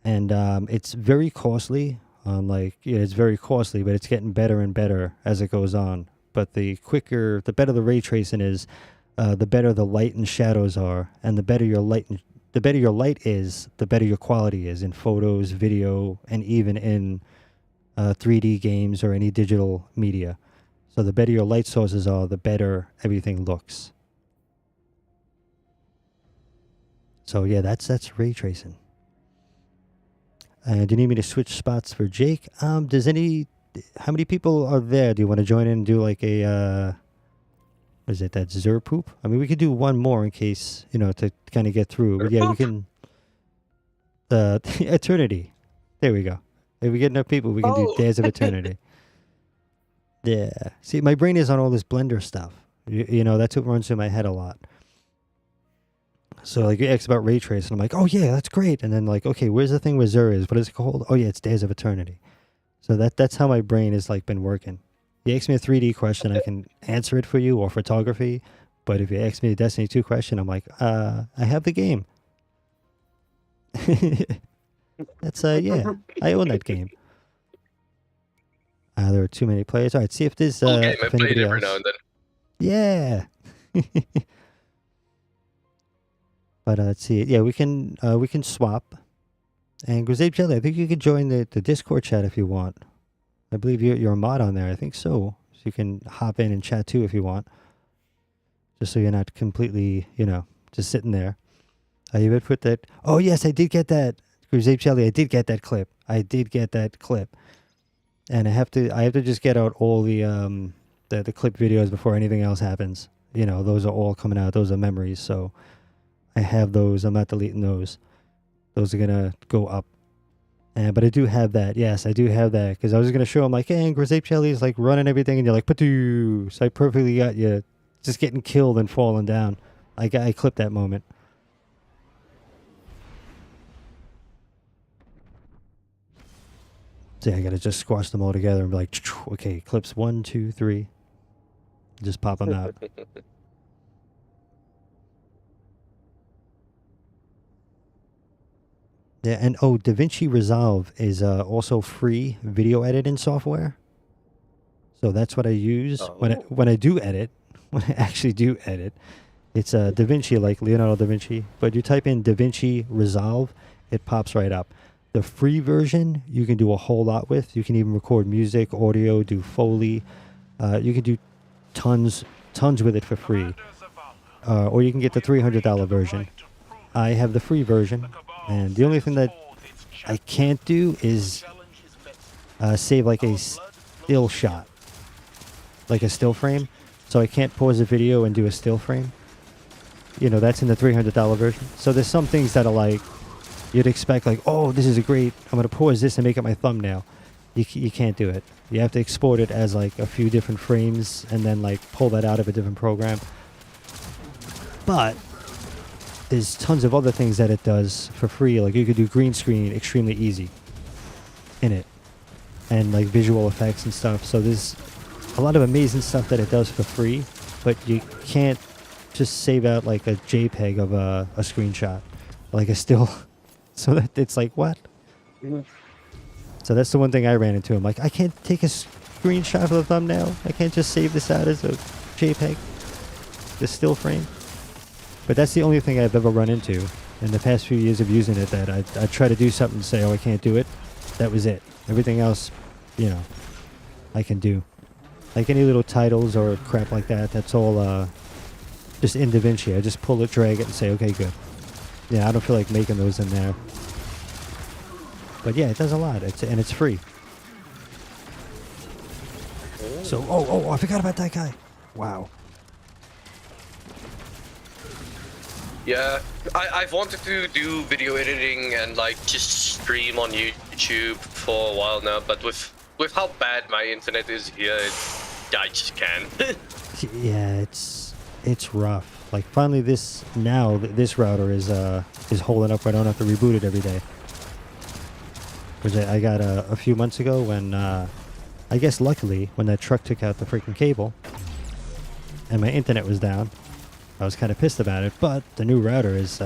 And it's very costly. It's very costly, but it's getting better and better as it goes on. But the better the ray tracing is, the better the light and shadows are, and the better your light is, the better your quality is in photos, video, and even in 3D games or any digital media. So the better your light sources are, the better everything looks. So yeah, that's ray tracing. Do you need me to switch spots for Jake? How many people are there? Do you want to join in and do like a, what is it, that Zer poop? I mean, we could do one more in case, to kind of get through. But yeah, we can, Eternity. There we go. If we get enough people, we can do Days of Eternity. Yeah. See, my brain is on all this Blender stuff. That's what runs through my head a lot. So like you asked about ray tracing, I'm like, oh yeah, that's great. And then like, okay, where's the thing where Zer is? What is it called? Oh yeah, it's Days of Eternity. So that's how my brain has like been working. You ask me a 3D question, I can answer it for you, or photography. But if you ask me a Destiny 2 question, I'm like, I have the game. That's yeah, I own that game. There are too many players. All right, see if there's Okay, I if play it anybody every else. now and then. Yeah. But let's see. Yeah, we can swap. And Grisape Jelly, I think you can join the Discord chat if you want. I believe you're a mod on there. I think so. So you can hop in and chat too if you want. Just so you're not completely, just sitting there. You ever put that? Oh yes, I did get that. Grisape Jelly, I did get that clip. And I have to just get out all the clip videos before anything else happens. Those are all coming out. Those are memories. So I have those. I'm not deleting those. Those are gonna go up. But I do have that. Yes, I do have that because I was gonna show him like, hey, and Grisape Jelly is like running everything, and you're like, "Patoo!" So I perfectly got you just getting killed and falling down. I clipped that moment. So yeah, I gotta just squash them all together and be like, okay, clips 1, 2, 3. Just pop them out. Yeah, and DaVinci Resolve is also free video editing software. So that's what I use when I do edit. When I actually do edit, it's DaVinci, like Leonardo da Vinci. But you type in DaVinci Resolve, it pops right up. The free version you can do a whole lot with. You can even record music, audio, do Foley. You can do tons with it for free. Or you can get the $300 version. I have the free version. And the only thing that I can't do is save like a still shot, like a still frame. So I can't pause a video and do a still frame. That's in the $300 version. So there's some things that are like, you'd expect like, oh, this is I'm going to pause this and make it my thumbnail. You can't do it. You have to export it as like a few different frames and then like pull that out of a different program. But there's tons of other things that it does for free. Like you could do green screen extremely easy in it, and like visual effects and stuff. So there's a lot of amazing stuff that it does for free, but you can't just save out like a JPEG of a screenshot, like a still. So that it's like, what? So that's the one thing I ran into. I'm like, I can't take a screenshot of the thumbnail. I can't just save this out as a JPEG, the still frame. But that's the only thing I've ever run into in the past few years of using it, that I try to do something and say, oh, I can't do it. That was it. Everything else, I can do. Like any little titles or crap like that, that's all just in DaVinci. I just pull it, drag it, and say, okay, good. Yeah, I don't feel like making those in there. But yeah, it does a lot, and it's free. So, I forgot about that guy. Wow. Yeah, I've wanted to do video editing and like just stream on YouTube for a while now, but with how bad my internet is here, I just can't. Yeah, it's rough. Like finally this router is holding up. I don't have to reboot it every day. Which I got a few months ago when I guess luckily when that truck took out the freaking cable and my internet was down. I was kind of pissed about it, but the new router is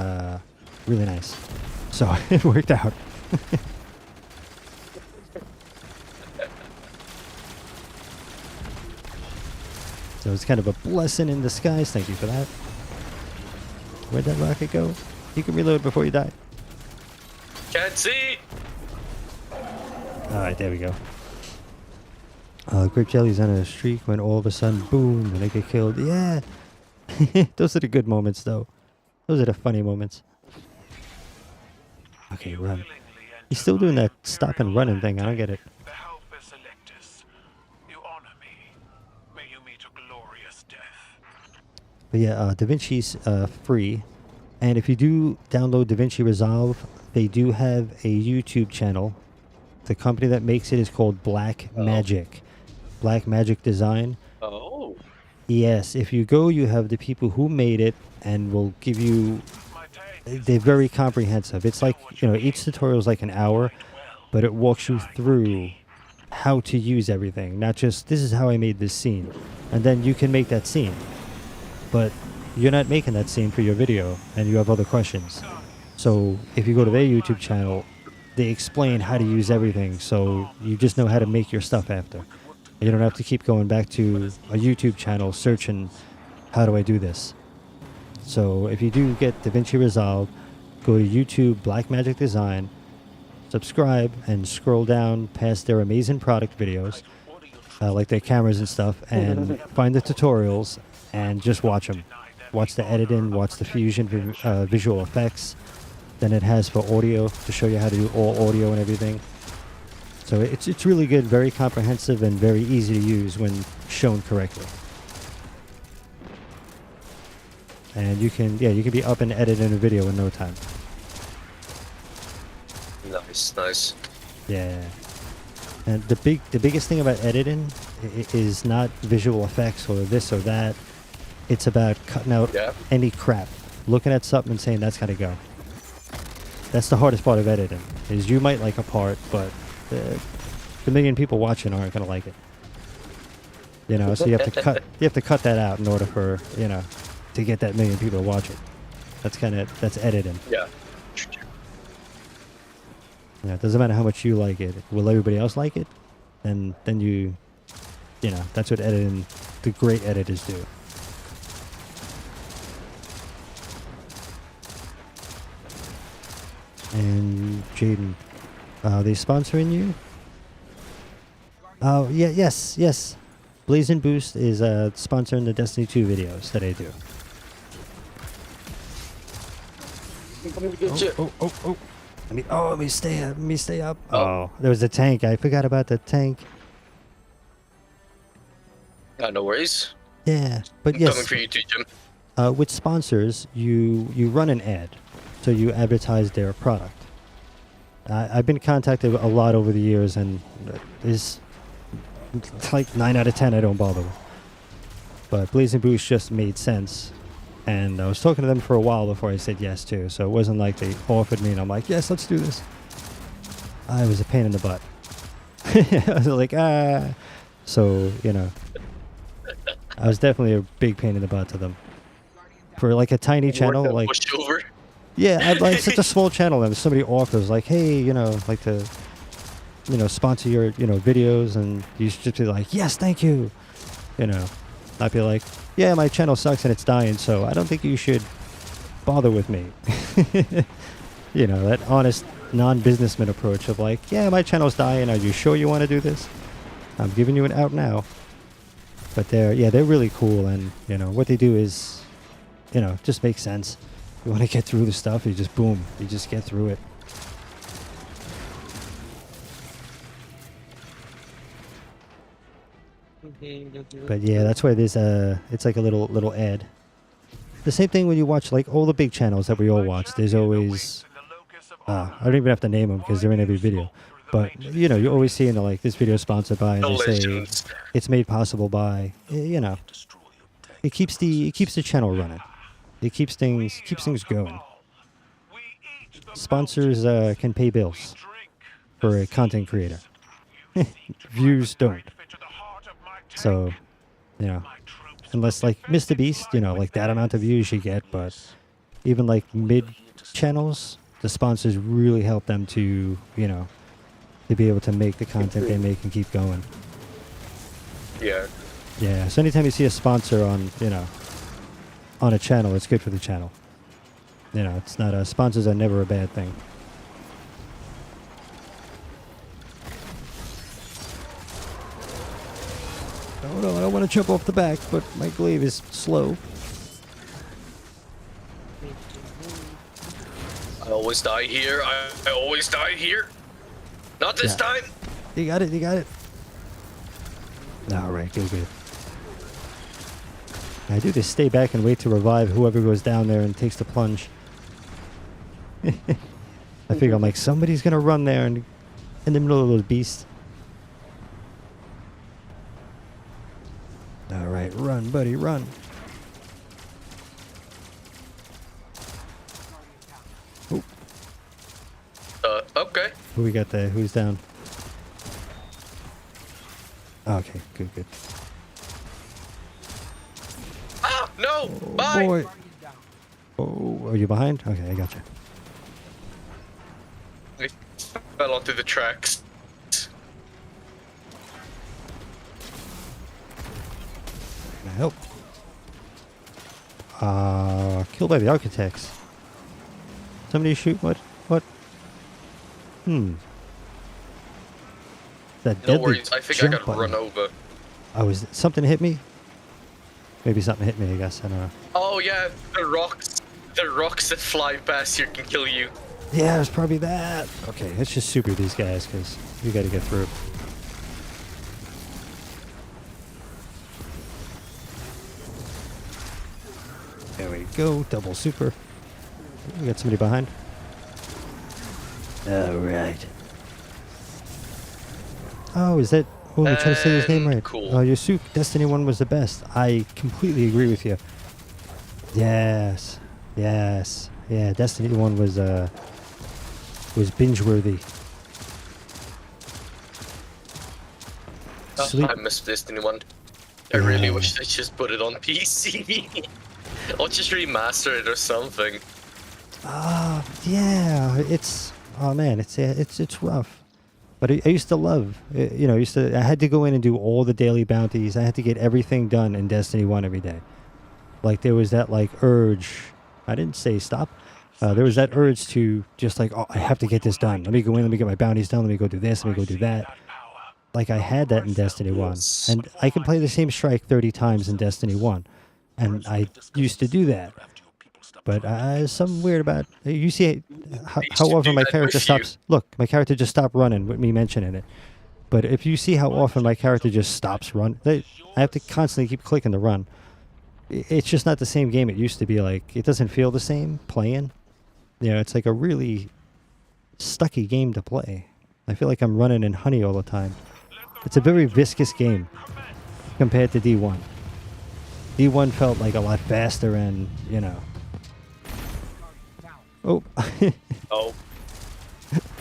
really nice. So it worked out. So it's kind of a blessing in disguise. Thank you for that. Where'd that rocket go? You can reload before you die. Can't see. Alright, there we go. Grape Jelly's on a streak when all of a sudden, boom, and they get killed. Yeah! Those are the good moments, though. Those are the funny moments. Okay, run. He's still doing that stop and running thing. I don't get it. The helper selectus. You honor me. May you meet a glorious death. But yeah, DaVinci's free. And if you do download DaVinci Resolve, they do have a YouTube channel. The company that makes it is called Black Magic. Black Magic Design. Oh. Yes, if you go, you have the people who made it and will give you... They're very comprehensive. It's like, you know, each tutorial is like an hour, but it walks you through how to use everything. Not just, this is how I made this scene. And then you can make that scene. But you're not making that scene for your video, and you have other questions. So if you go to their YouTube channel, they explain how to use everything, so you just know how to make your stuff after. You don't have to keep going back to a YouTube channel searching, how do I do this? So if you do get DaVinci Resolve, go to YouTube, Blackmagic Design, subscribe, and scroll down past their amazing product videos, like their cameras and stuff, and find the tutorials and just watch them. Watch the editing, watch the fusion visual effects. Then it has for audio to show you how to do all audio and everything. So it's really good, very comprehensive, and very easy to use when shown correctly. And you can be up and editing a video in no time. Nice, nice. Yeah. And the biggest thing about editing is not visual effects or this or that. It's about cutting out any crap. Looking at something and saying that's gotta go. That's the hardest part of editing. Is you might like a part, but the million people watching aren't gonna like it. You know, so you have to cut. You have to cut that out in order for to get that million people to watch it. That's editing. Yeah. Yeah, it doesn't matter how much you like it. Will everybody else like it? And then you know, that's what editing, the great editors do. And Jaden, are they sponsoring you? Oh, yeah, yes. Blazing Boost is sponsoring the Destiny 2 videos that I do. Oh. Let me stay up. Oh, there was a tank. I forgot about the tank. No worries. Yeah, but I'm yes. coming for you too, Jim. With sponsors, you run an ad, so you advertise their product. I've been contacted a lot over the years, and it's like 9 out of 10 I don't bother with. But Blazing Boost just made sense, and I was talking to them for a while before I said yes too. So it wasn't like they offered me and I'm like, yes, let's do this. I was a pain in the butt. I was like, So, I was definitely a big pain in the butt to them. For like a tiny channel, like... Pushed over. Yeah, I'd like such a small channel, and if somebody offers, like, hey, like to, sponsor your, videos, and you should just be like, yes, thank you. Not be like, yeah, my channel sucks and it's dying, so I don't think you should bother with me. That honest, non-businessman approach of like, yeah, my channel's dying, are you sure you want to do this? I'm giving you an out now. But they're really cool, and, what they do is, just makes sense. You want to get through the stuff, you just boom, you just get through it. But yeah, that's why there's it's like a little ad. the same thing when you watch like all the big channels that we all watch. There's always I don't even have to name them because they're in every video. But you know, you always see in the, like, this video is sponsored by, and The they say legends. it's made possible by. You know, it keeps the channel running. It keeps things going. Sponsors can pay bills for a content creator. Views don't. So, you know, unless like Mr. Beast, you know, like that amount of views you get, but even like mid channels, the sponsors really help them to, you know, to be able to make the content they make and keep going. Yeah. Yeah, so anytime you see a sponsor on, you know, on a channel, it's good for the channel. You know, it's not sponsors are never a bad thing. Oh no, I don't want to jump off the back, but my glaive is slow. I always die here. I always die here. Not this Yeah. time. You got it, you got it. Alright, good. I do just stay back and wait to revive whoever goes down there and takes the plunge. I figure I'm like, somebody's gonna run there and in the middle of those beasts. Alright, run, buddy, run. Oh, Okay. who we got there? Who's down? Okay, good. Ah, no. Oh, Bye. boy. Oh, are you behind? Okay, I got you. I fell onto the tracks. Can I help? Killed by the architects. Somebody shoot what? That No deadly worries. I think I jump got button. run over. Oh, is something hit me? Maybe something hit me, I guess. I don't know. Oh yeah, the rocks that fly past here can kill you. Yeah, it was probably that. Okay, let's just super these guys, because we got to get through. There we go, double super. We got somebody behind. Alright. Oh, is that... Oh, we're trying to say his name right. Cool. Oh, Yasuke, Destiny 1 was the best. I completely agree with you. Yes. Yeah, Destiny 1 was binge-worthy. Sleep. I missed Destiny 1. I really Yeah. wish they just put it on PC. Or just remaster it or something. Yeah, it's... Oh, man, it's rough. But I used to love... You know, I had to go in and do all the daily bounties. I had to get everything done in Destiny 1 every day. Like, there was that, like, urge... I didn't say stop. There was that urge to just like, oh, I have to get this done. Let me go in, let me get my bounties done, let me go do this, let me go do that. Like, I had that in Destiny 1. And I can play the same strike 30 times in Destiny 1. And I used to do that. But something weird about... You see how often my character stops... Look, my character just stopped running with me mentioning it. But if you see how often my character just stops running... I have to constantly keep clicking to run. It's just not the same game it used to be. Like, it doesn't feel the same playing. You know, it's like a really stucky game to play. I feel like I'm running in honey all the time. It's a very viscous game compared to D1. D1 felt like a lot faster and, you know... Oh. Oh,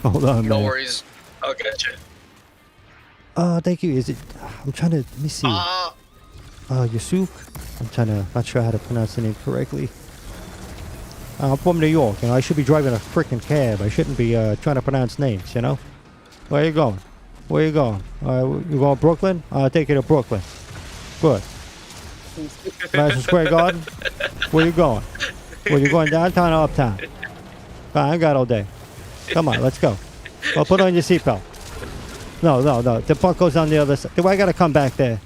Hold on, no man. worries. I'll get you. Oh, thank you. Is it... I'm trying to... Let me see. Yasuke. Not sure how to pronounce the name correctly. I'm from New York, you know, I should be driving a freaking cab. I shouldn't be trying to pronounce names, you know? Where you going? Where you going? You going to Brooklyn? I'll take you to Brooklyn. Good. Madison Square Garden? Where you going? Where you going, downtown or uptown? I ain't got all day. Come on, let's go. Well, put on your seatbelt. No. The park goes on the other side. Why I gotta come back there?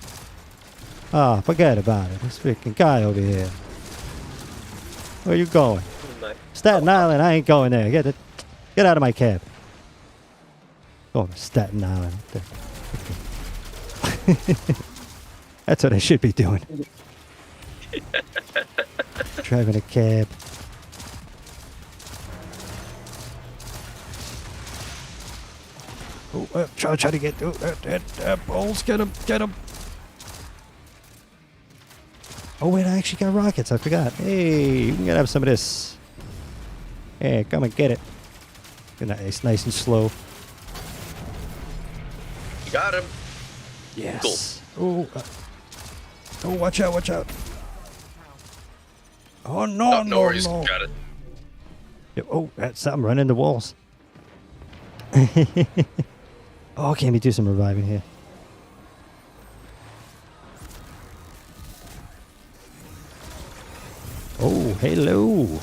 Ah, forget about it. This freaking guy over here. Where you going? Staten Island, I ain't going there. Get out of my cab. Going to Staten Island. That's what I should be doing. driving a cab. Oh, try to get through. Balls, get him. Oh, wait, I actually got rockets. I forgot. Hey, you can have some of this. Hey, come and get it. Nice and slow. You got him. Yes. Cool. Oh, watch out. Oh, no. Worries. Got it. Oh, that's something running the walls. Oh, can we do some reviving here? Oh, hello.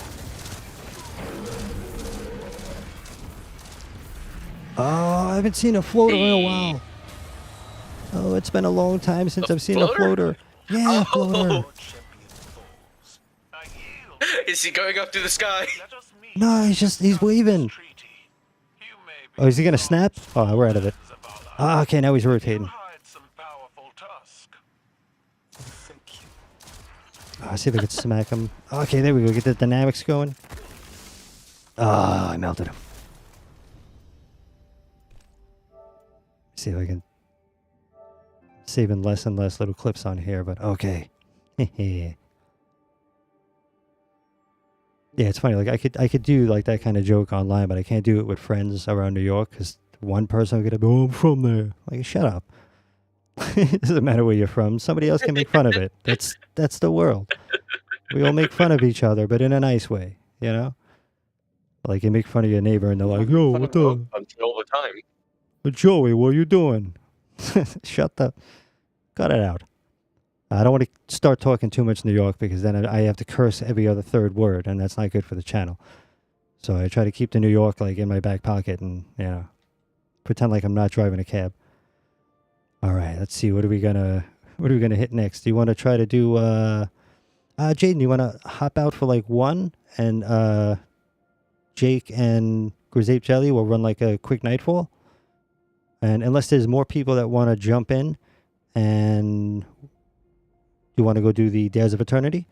Oh, I haven't seen a floater in a while. Oh, it's been a long time since I've seen a floater. Yeah, floater. Is he going up to the sky? No, he's waving. Oh, is he gonna snap? Oh, we're out of it. Ah, okay, now he's rotating. Oh, see if I can smack him. Okay, there we go. Get the dynamics going. Ah, I melted him. See if I can. Saving less and less little clips on here, but okay. Yeah, it's funny. Like I could do like that kind of joke online, but I can't do it with friends around New York because one person will get, oh, I'm from there. Like, shut up. It doesn't matter where you're from. Somebody else can make fun of it. That's the world. We all make fun of each other, but in a nice way, you know? Like, you make fun of your neighbor and they're like, yo, what the? All the time. Joey, what are you doing? Cut it out. I don't want to start talking too much New York because then I have to curse every other third word, and that's not good for the channel. So I try to keep the New York like in my back pocket and, you know, pretend like I'm not driving a cab. All right, let's see. What are we gonna hit next? Do you want to try to do Jaden, you want to hop out for like one, and Jake and Grizape Jelly will run like a quick nightfall? And unless there's more people that want to jump in, and you want to go do the Dares of Eternity?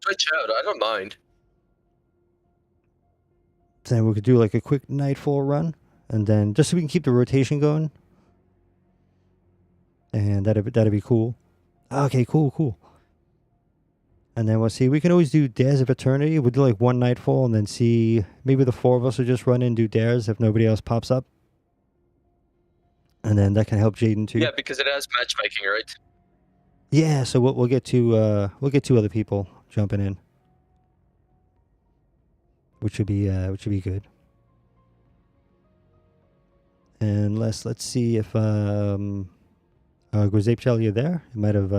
Switch out. I don't mind. Then we could do like a quick nightfall run, and then just so we can keep the rotation going. And that'd be cool. Okay, cool. And then we'll see. We can always do Dares of Eternity. We'll do like one nightfall, and then see. Maybe the four of us will just run in and do Dares if nobody else pops up. And then that can help Jaden too. Yeah, because it has matchmaking, right? Yeah, so we'll get two other people jumping in, which would be good. And let's see if Grizape Jelly, you there? You might have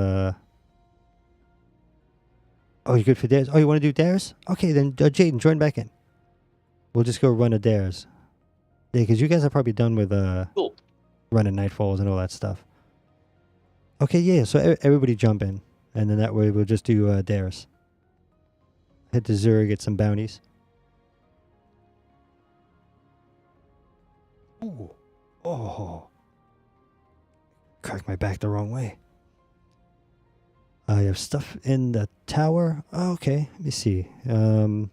Oh, you're good for Dares? Oh, you want to do Dares? Okay, then Jaden, join back in. We'll just go run a Dares. Yeah, because you guys are probably done with Cool. running Nightfalls and all that stuff. Okay, yeah, so everybody jump in. And then that way we'll just do Dares. Head to Zura, get some bounties. Ooh. Oh. Cracked my back the wrong way. I have stuff in the tower. Oh, okay, let me see. You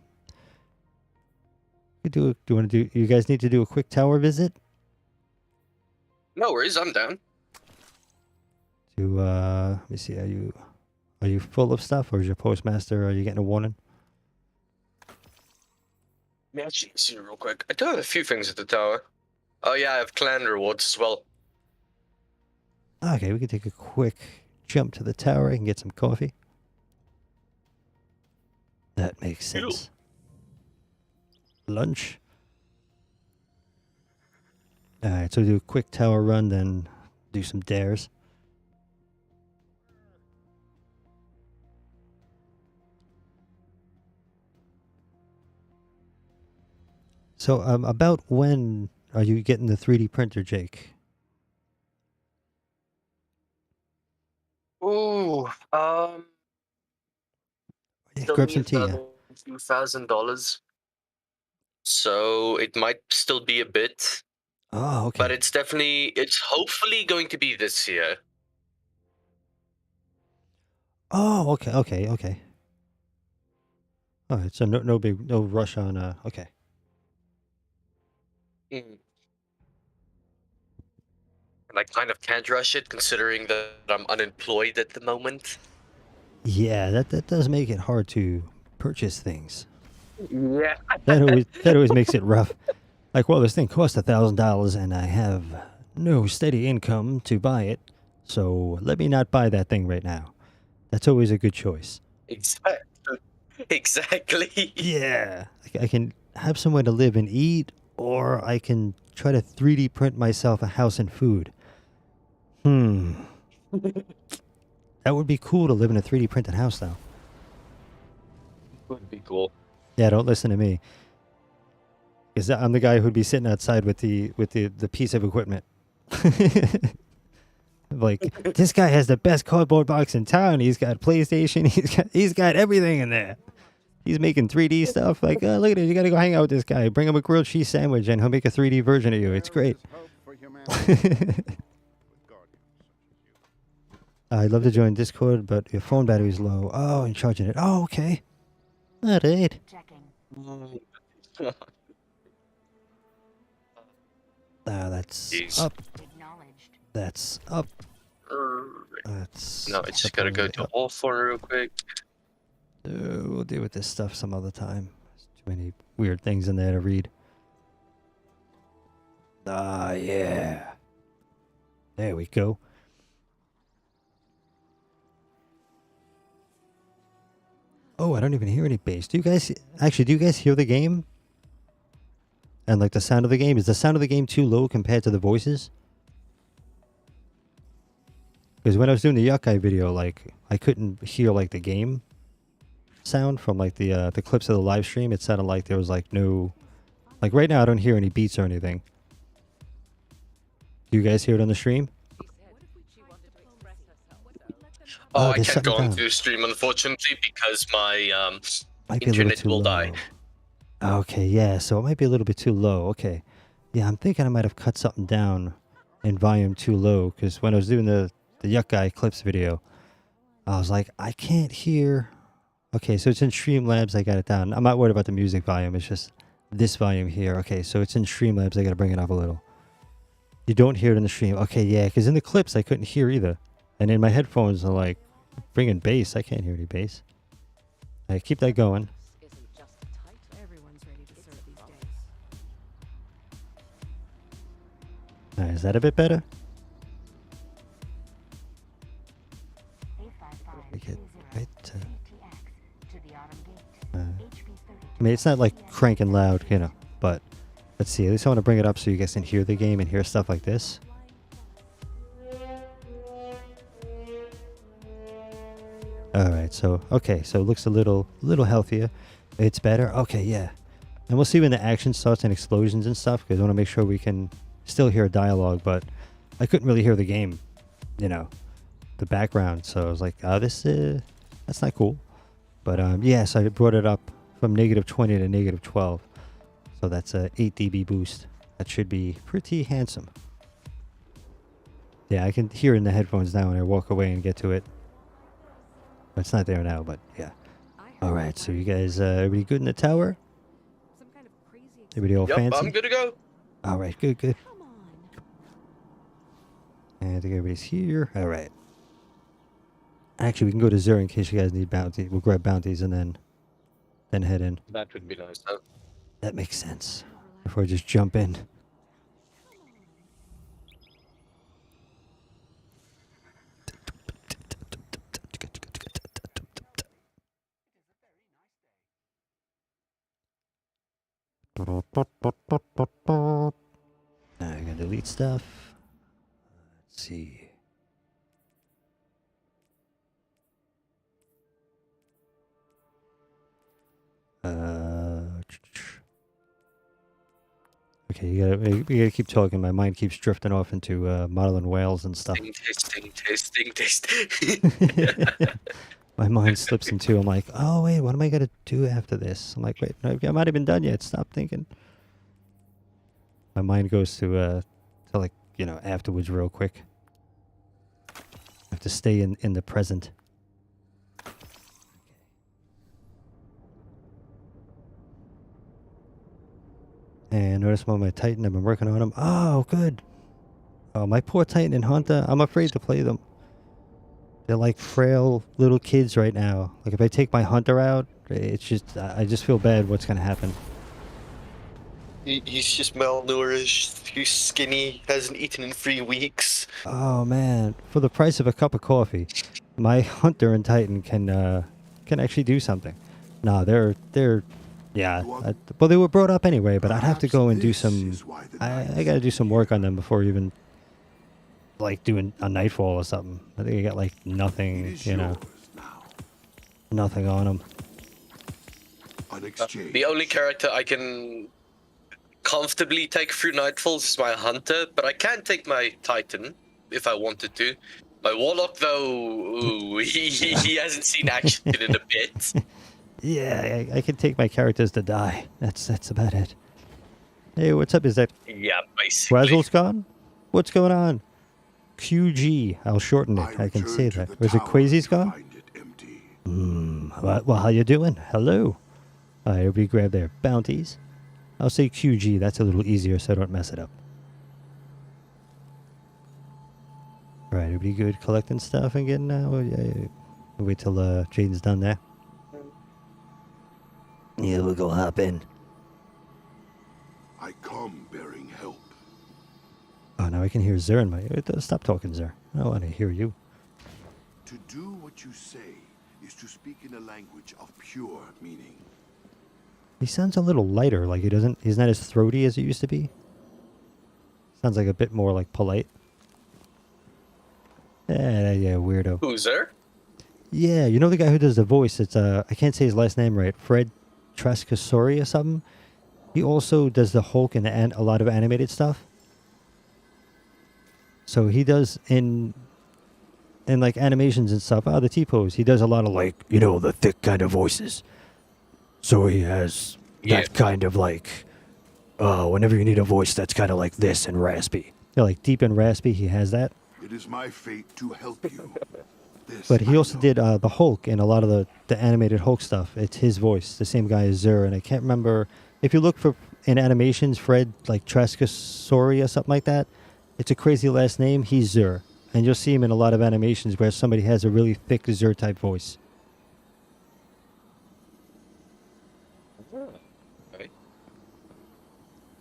guys need to do a quick tower visit? No worries, I'm down. Let me see. Are you full of stuff, or is your postmaster? Are you getting a warning? Let me actually see real quick. I do have a few things at the tower. Oh yeah, I have clan rewards as well. Okay, we can take a quick jump to the tower and get some coffee. That makes sense. Lunch. Alright, so do a quick tower run, then do some dares. So, about when are you getting the 3D printer, Jake? Ooh, Yeah, still grab some need tea. a few $1,000. So it might still be a bit. Oh, okay. But it's hopefully going to be this year. Oh, okay. All right, so no rush on. Okay. Mm. And I kind of can't rush it, considering that I'm unemployed at the moment. Yeah, that does make it hard to purchase things. Yeah. That always makes it rough. Like, well, this thing costs $1,000, and I have no steady income to buy it, so let me not buy that thing right now. That's always a good choice. Exactly. Exactly. Yeah, I can have somewhere to live and eat, or I can try to 3D print myself a house and food. That would be cool to live in a 3D printed house, though. Would be cool. Yeah, don't listen to me, because I'm the guy who'd be sitting outside with the piece of equipment. Like, this guy has the best cardboard box in town. He's got PlayStation. He's got everything in there. He's making 3D stuff. Like, look at it. You got to go hang out with this guy. Bring him a grilled cheese sandwich, and he'll make a 3D version of you. It's great. I'd love to join Discord, but your phone battery's low. Oh, and charging it. Oh, okay. All right. That's Jeez. up. That's up. That's No, I just gotta go to all four real quick. We'll deal with this stuff some other time. There's too many weird things in there to read. Ah, yeah. There we go. Oh, I don't even hear any bass. Do you guys hear the game? And like the sound of the game? Is the sound of the game too low compared to the voices? Because when I was doing the Yuck Guy video, like, I couldn't hear like the game sound from like the clips of the live stream. It sounded like there was like no, like right now I don't hear any beats or anything. Do you guys hear it on the stream? Oh, I there's can't go something on down. to stream unfortunately because my Might be a little internet too will low. die. Okay, yeah, so it might be a little bit too low. Okay. Yeah, I'm thinking I might have cut something down in volume too low, because when I was doing the Yuck Guy clips video, I was like, I can't hear. Okay, so it's in Streamlabs, I got it down. I'm not worried about the music volume, it's just this volume here. Okay, so it's in Streamlabs, I gotta bring it up a little. You don't hear it in the stream. Okay, yeah, because in the clips I couldn't hear either. And in my headphones are like bringing bass. I can't hear any bass. All right, keep that going. All right, is that a bit better? Right, I mean, it's not like cranking loud, you know, but let's see. At least I want to bring it up so you guys can hear the game and hear stuff like this. All right, so okay, so it looks a little healthier. It's better. Okay, yeah. And we'll see when the action starts and explosions and stuff, because I want to make sure we can still hear dialogue, but I couldn't really hear the game, you know, the background. So I was like, oh, that's not cool. But yes, I brought it up from -20 to -12. So that's a 8 dB boost. That should be pretty handsome. Yeah, I can hear it in the headphones now when I walk away and get to it. It's not there now, but yeah. All right, so you guys, everybody good in the tower? Everybody all Yep, fancy? I'm good to go. All right, good. And I think everybody's here. All right. Actually, we can go to Zero in case you guys need bounty. We'll grab bounties and then head in. That would be nice. Huh? That makes sense. Before I just jump in. I gotta delete stuff. Let's see. Okay, you gotta keep talking. My mind keeps drifting off into modeling whales and stuff. Tasting. My mind slips into. I'm like, oh wait, what am I gonna do after this? I'm like, wait, no, I'm not even done yet. Stop thinking. My mind goes to like, you know, afterwards real quick. I have to stay in the present. And notice I'm on my Titan. I've been working on them. Oh, good. Oh, my poor Titan and Hunter. I'm afraid to play them. They're like frail little kids right now. Like if I take my Hunter out, it's just I just feel bad what's gonna happen. He's just malnourished. He's skinny. Hasn't eaten in 3 weeks. Oh man, for the price of a cup of coffee, my Hunter and Titan can actually do something. Nah, they're yeah. Well, they were brought up anyway, but I'd have to go and do some. I got to do some work on them before even like doing a Nightfall or something. I think I got like nothing, you know, nothing on them. The only character I can comfortably take through Nightfalls is my Hunter, but I can take my Titan if I wanted to. My Warlock, though, ooh, he hasn't seen action in a bit. Yeah, I can take my characters to die. That's about it. Hey, what's up? Is that Yeah, basically. Razzle's gone? What's going on? QG. I'll shorten it. I can say that. Was it Quasi's gone? Well, how you doing? Hello. Alright, we grab their bounties. I'll say QG. That's a little easier so I don't mess it up. Alright, everybody good collecting stuff and getting out? Yeah. We'll wait till Jaden's done there. Yeah, we'll go hop in. I come bearing help. Oh, now I can hear Zer in my... Stop talking, Zer. I don't want to hear you. To do what you say is to speak in a language of pure meaning. He sounds a little lighter, like he's not as throaty as he used to be. Sounds like a bit more like polite. Yeah, weirdo. Who's there? Yeah, you know the guy who does the voice? It's I can't say his last name right. Fred Trescasori or something. He also does the Hulk and a lot of animated stuff. So he does in like animations and stuff. The T-pose. He does a lot of like, you know, the thick kind of voices. So he has that kind of like, whenever you need a voice that's kind of like this and raspy. Yeah, like deep and raspy, he has that. It is my fate to help you. But he also did the Hulk and a lot of the animated Hulk stuff. It's his voice, the same guy as Zer. And I can't remember, if you look for in animations, Fred like Trescasori or something like that, it's a crazy last name. He's Zer. And you'll see him in a lot of animations where somebody has a really thick Zer type voice.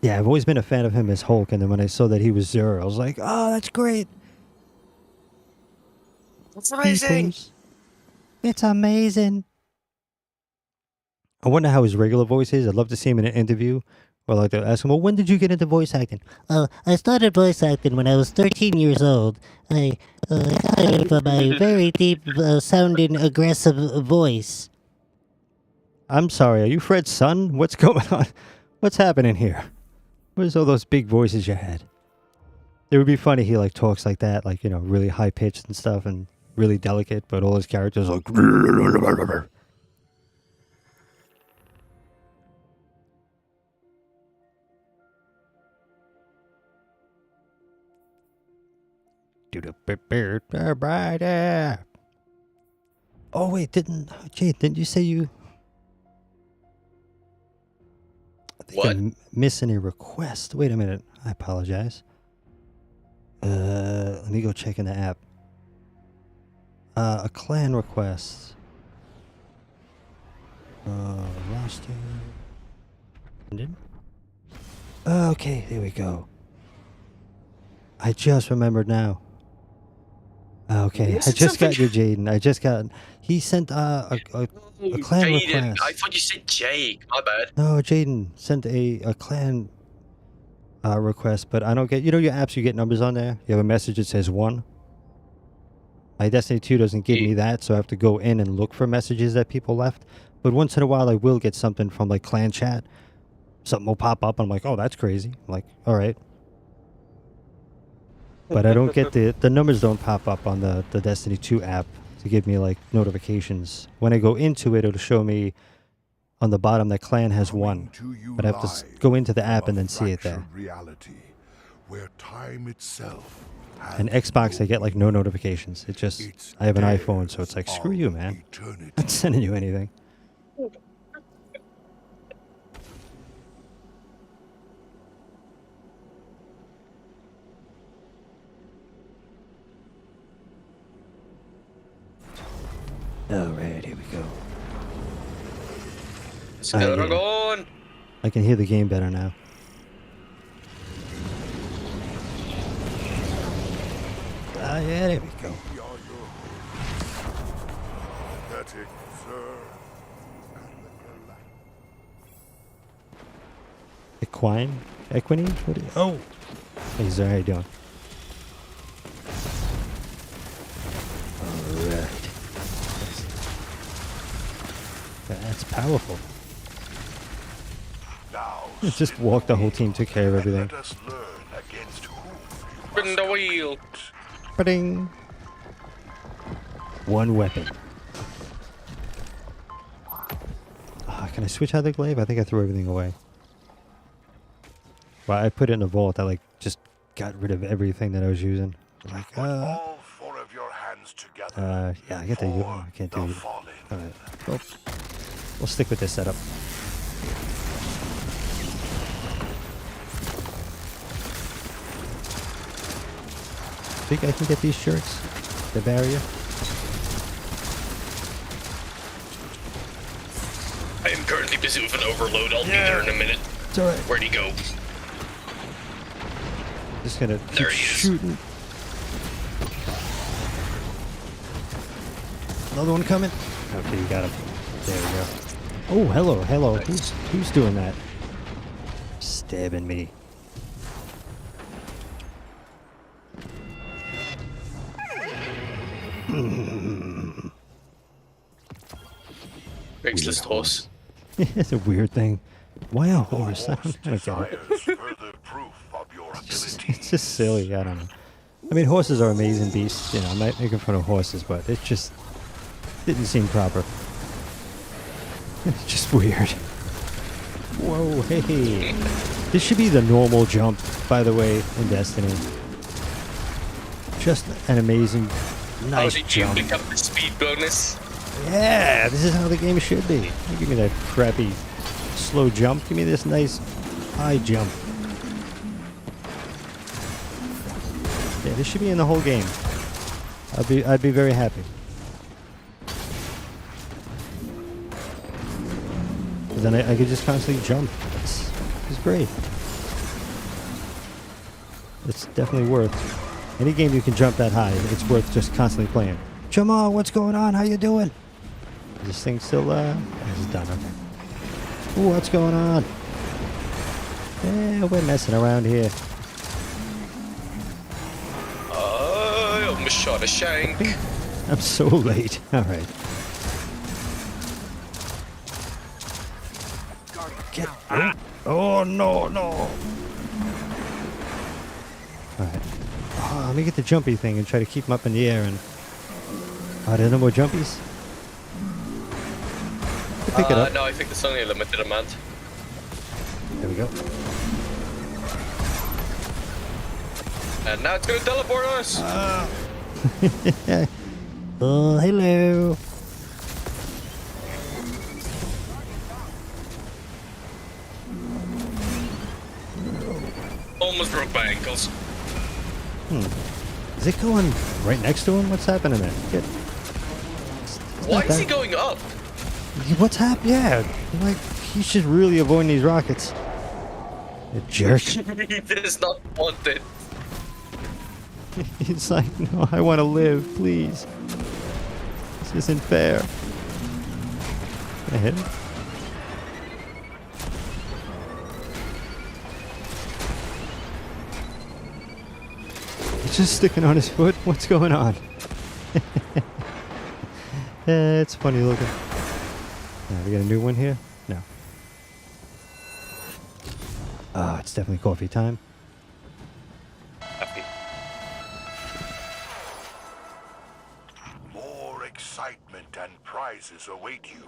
Yeah, I've always been a fan of him as Hulk, and then when I saw that he was Zer, I was like, oh, that's great. That's amazing. It's amazing. I wonder how his regular voice is. I'd love to see him in an interview. Or like they'll ask him, well, when did you get into voice acting? I started voice acting when I was 13 years old. I started from a very deep sounding aggressive voice. I'm sorry, are you Fred's son? What's going on? What's happening here? Where's all those big voices you had? It would be funny he like talks like that, like, you know, really high pitched and stuff and really delicate, but all his characters are like Oh wait, didn't you say you What? I'm missing a request. Wait a minute. I apologize. Let me go check in the app. A clan request. Roster. Okay, there we go. I just remembered now. Okay, I just got you, Jaden. I just got... He sent a clan Jaden. request. I thought you said Jake. My bad. No, Jaden sent a clan request, but I don't get... You know your apps, you get numbers on there? You have a message that says 1. My Destiny 2 doesn't give me that, so I have to go in and look for messages that people left. But once in a while, I will get something from, like, clan chat. Something will pop up, and I'm like, oh, that's crazy. I'm like, all right. But I don't get the numbers don't pop up on the Destiny 2 app to give me, like, notifications. When I go into it, it'll show me on the bottom that clan has 1. But I have to go into the app and then see it there. Reality, where time itself And Xbox, I get, like, no notifications. It just... I have an iPhone, so it's like, screw you, man. I'm not sending you anything. Alright, here we go. Let's Ah, get yeah. her going. I can hear the game better now. Ah, yeah, there we go. Pathetic, sir. Equine? Equine? What is, oh! Hey, sir, how you doing? Alright. That's powerful. Now, It just walked the whole team, took care of everything. let us learn against whom you Spin the wheel. Ba-ding! One weapon. Ah, can I switch out the glaive? I think I threw everything away. Well, I put it in a vault. I just got rid of everything that I was using. Like, all four of your hands together. yeah, I get the. I can't do the it. fallen. Alright. Well, we'll stick with this setup. Think I can get these shirts? The barrier? I am currently busy with an overload. I'll be there in a minute. It's alright. Where'd he go? Just gonna keep There he is. shooting. Another one coming. Okay, you got him. There we go. Oh, hello, hello. Who's doing that? Stabbing me. Craigslist horse. It's a weird thing. Why a horse? I don't get it. Desires further proof of your ability. It's just silly. I don't know. I mean, horses are amazing beasts. You know, I'm not making fun of horses, but it just didn't seem proper. It's just weird. Whoa, hey. This should be the normal jump, by the way, in Destiny. Just an amazing, How nice did you jump. pick up the speed bonus? Yeah, this is how the game should be. Don't give me that crappy slow jump. Give me this nice high jump. Yeah, this should be in the whole game. I'd be very happy. 'Cause then I could just constantly jump. It's great. It's definitely worth any game you can jump that high. It's worth just constantly playing. Jamal, what's going on? How you doing? Is this thing still it's done. Okay. Ooh, what's going on? Yeah, we're messing around here. I almost shot a shank. I'm so late. All right. Get. Oh no, no. All right. Oh, let me get the jumpy thing and try to keep him up in the air. And are there no more jumpies? Pick it up. No, I think there's only a limited amount. There we go. And now it's gonna teleport us. Oh, hello. Almost broke my ankles. Is it going right next to him? What's happening there? Why not is he that- going up? What's happening? Yeah, like he's just really avoiding these rockets. A jerk. He does not want it. He's like, no, I want to live, please. This isn't fair. Can I hit him? He's just sticking on his foot. What's going on? It's funny looking. We got a new one here? No. Ah, it's definitely coffee time. Happy. More excitement and prizes await you.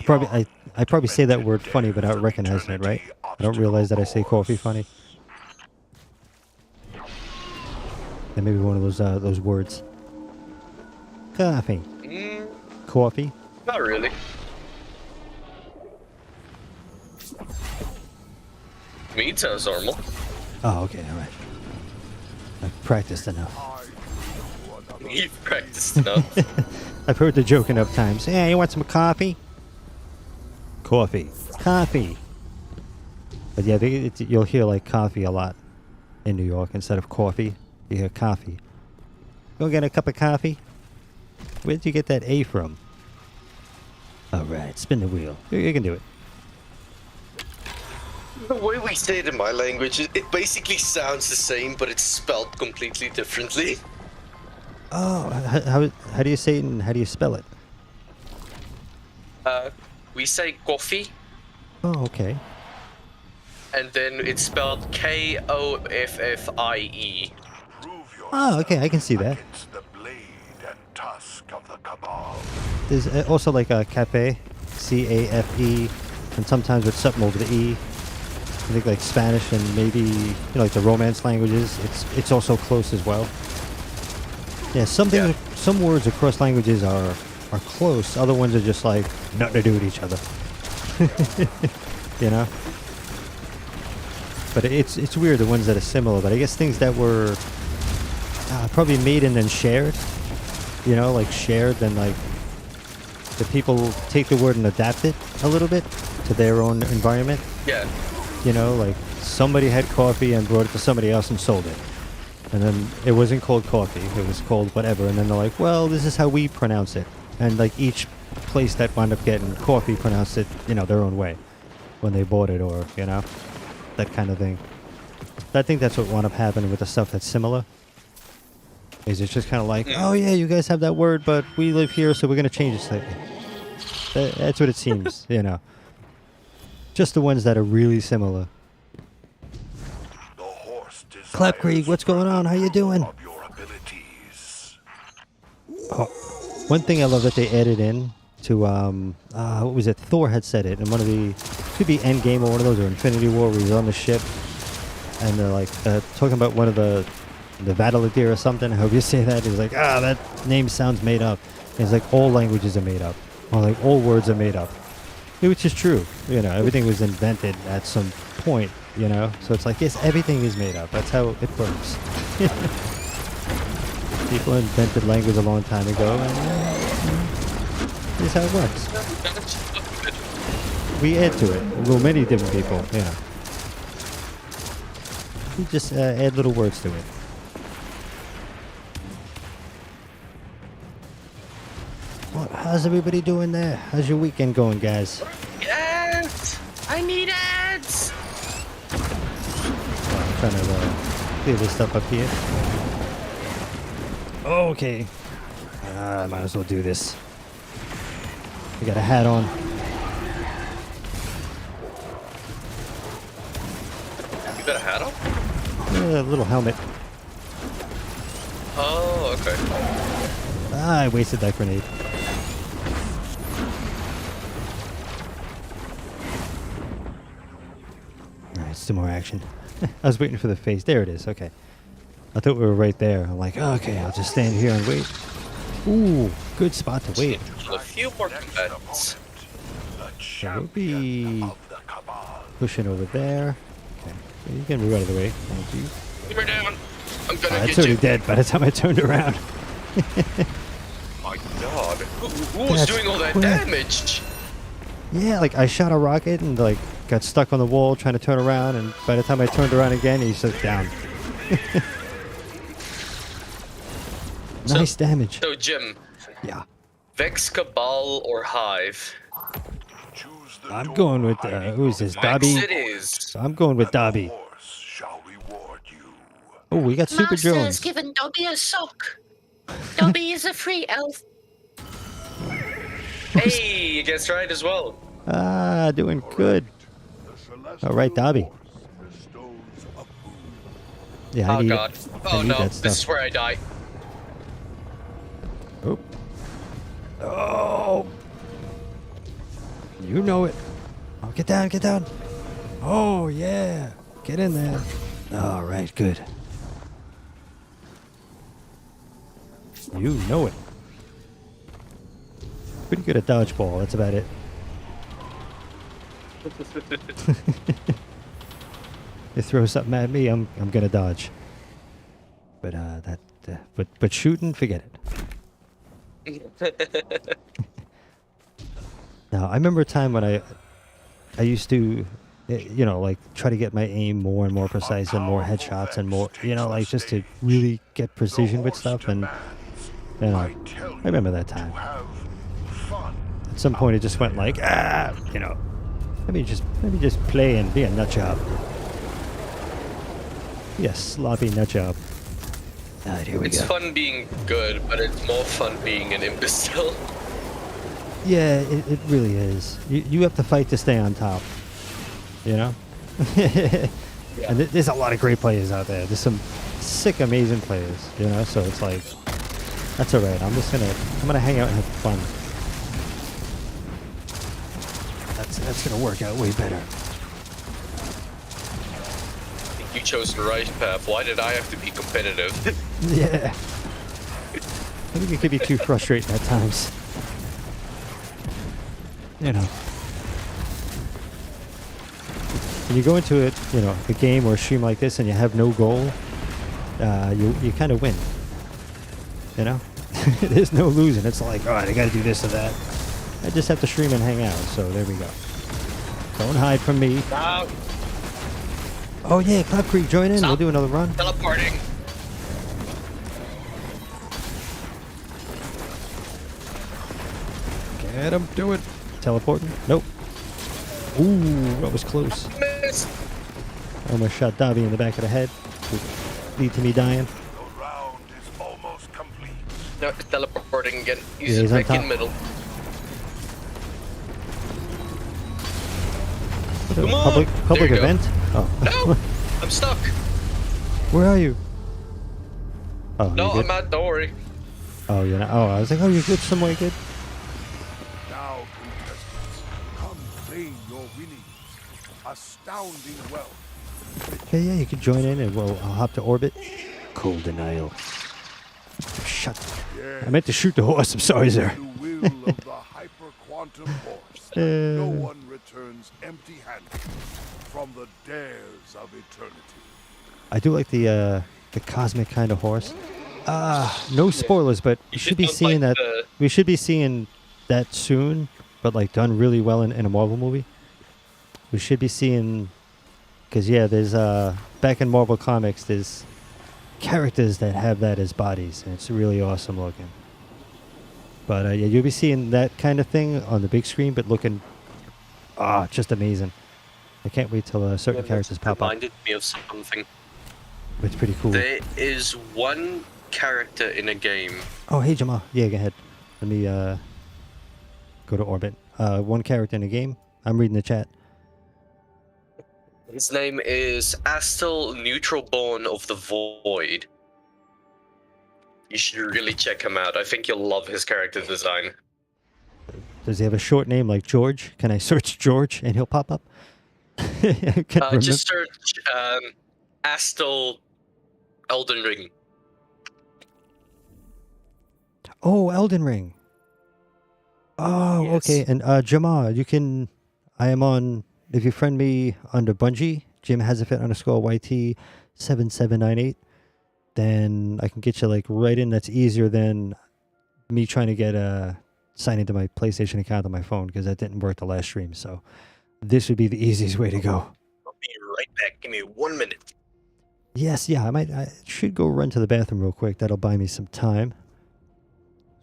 Probably, I probably say that word funny without recognizing it, right? I don't realize that I say coffee funny. That may be one of those words. Coffee. Coffee. Not really. Me, it sounds normal. Oh, okay, all right. I've practiced enough. You've practiced enough. I've heard the joke enough times. Hey, you want some coffee? Coffee. Coffee. But yeah, you'll hear like coffee a lot in New York instead of coffee. You hear coffee. Go get a cup of coffee? Where'd you get that A from? Alright, spin the wheel. You can do it. The way we say it in my language, it basically sounds the same, but it's spelled completely differently. Oh, how do you say it and how do you spell it? We say coffee, Oh, okay. and then it's spelled Koffie. Prove yourself Oh, okay, I can see that. against the blade and tusk of the Cabal. There's also like a cafe, C-A-F-E, and sometimes with something over the E. I think like Spanish and maybe, you know, like the Romance languages. It's also close as well. Yeah, some words across languages are close. Other ones are just like nothing to do with each other. You know. But it's weird the ones that are similar. But I guess things that were probably made and then shared. You know, like shared, then like the people take the word and adapt it a little bit to their own environment. Yeah. You know, like somebody had coffee and brought it to somebody else and sold it. And then it wasn't called coffee, it was called whatever. And then they're like, well, this is how we pronounce it. And like each place that wound up getting coffee pronounced it, you know, their own way when they bought it, or, you know, that kind of thing. I think that's what wound up happening with the stuff that's similar. Is it's just kind of like, oh yeah, you guys have that word, but we live here, so we're going to change it slightly. That's what it seems, you know. Just the ones that are really similar. The horse Clap Creek, desires what's going on? How you doing? of your abilities. Oh, one thing I love that they added in to, what was it? Thor had said it in one of the, could be Endgame or one of those, or Infinity War, where he's on the ship, and they're like, talking about one of the Vadaladir or something, however you say that. He's like, that name sounds made up. And he's like, all languages are made up. Or like, all words are made up. Which is true. You know, everything was invented at some point, you know? So it's like, yes, everything is made up. That's how it works. People invented language a long time ago, and this is how it works. We add to it. Well, many different people, you know. We just add little words to it. Well, how's everybody doing there? How's your weekend going, guys? Ads! I need ads! Oh, I'm trying to clear this stuff up here. Okay. I might as well do this. I got a hat on. You got a hat on? A little helmet. Oh, okay. I wasted that grenade. Alright, still more action. I was waiting for the face. There it is. Okay. I thought we were right there. I'm like, okay, I'll just stand here and wait. Ooh, good spot to wait. A few more combatants. So we'll be pushing over there. Okay. You can move out of the way. Thank you. Keep her down. I'm gonna It's get already you. dead by the time I turned around. My god. Who was That's doing all that quick. damage? Yeah, like I shot a rocket and like got stuck on the wall trying to turn around, and by the time I turned around again, he's just down. Nice damage. So, Jim, Yeah. Vex, Cabal, or Hive? Choose the I'm door going with, hiding who is this, from Dobby? Vex it is. I'm going with Dobby. the horse shall reward you. Oh, we got Super Master has Jones. given Dobby a sock. Dobby is a free elf. Hey, you guessed right as well. Ah, doing good. All right, Dobby. Yeah, I Oh need, god. I Oh need no, that this stuff. is where I die. Oh. Oh. You know it. Oh, get down, get down. Oh, yeah. Get in there. All right, good. You know it. Pretty good at dodgeball. That's about it. You throw something at me, I'm gonna dodge. But but shooting, forget it. Now, I remember a time when I used to, like try to get my aim more and more precise and more headshots and more, like just to really get precision with stuff. And, I tell I remember that to time. have fun. At some point, it just went like, let me just play and be a nut job. Be a sloppy nut job. Alright, here we It's go. fun being good, but it's more fun being an imbecile. Yeah, it really is. You have to fight to stay on top. You know? And there's a lot of great players out there. There's some sick, amazing players, so it's like, that's alright. I'm gonna hang out and have fun. That's gonna work out way better. You chose the right path. Why did I have to be competitive? Yeah. I think it could be too frustrating at times. When you go into it, a game or a stream like this and you have no goal, you kind of win. There's no losing. It's like, alright, I gotta do this or that. I just have to stream and hang out, so there we go. Don't hide from me. Stop. Oh yeah, Cloud Creek, join in. Stop. We'll do another run. Teleporting. Get him, do it. Teleporting? Nope. Ooh, that was close. Miss. Almost shot Davi in the back of the head. Would lead to me dying. The round is almost complete. No, teleporting again. Yeah, He's he's on back top. in middle. What a Come on. public There you go. event? Oh. No, I'm stuck. Where are you? Oh, No, you good? I'm not. Don't worry. Oh, you're not. Oh, I was like, oh, you're good. Some way good. Now, contestants, come claim your winnings. Astounding wealth. Yeah, you can join in and I'll hop to orbit. Cold denial. Shut. I meant to shoot the horse. I'm sorry, sir. The will of the hyper-quantum horse. No one returns empty-handed from the dares of eternity. I do like the cosmic kind of horse. No spoilers, but we You should be don't seeing like that. We should be seeing that soon, but like done really well in a Marvel movie. We should be seeing, because there's back in Marvel Comics, there's characters that have that as bodies, and it's really awesome looking. But you'll be seeing that kind of thing on the big screen, but looking just amazing. I can't wait till certain characters pop up. Reminded me of something. It's pretty cool. There is one character in a game. Oh, hey, Jamal. Yeah, go ahead. Let me go to orbit. One character in the game. I'm reading the chat. His name is Astel Neutral Born of the Void. You should really check him out. I think you'll love his character design. Does he have a short name like George? Can I search George and he'll pop up? I can't remember. Just search Astel Elden Ring. Oh, Elden Ring. Oh, Yes. okay. And Jamal, I am on, if you friend me under Bungie, GymHasafit _YT 7798, then I can get you like right in. That's easier than me trying to get sign into my PlayStation account on my phone, because that didn't work the last stream. So this would be the easiest way to go. I'll be right back. Give me 1 minute. Yes, yeah, I should go run to the bathroom real quick. That'll buy me some time.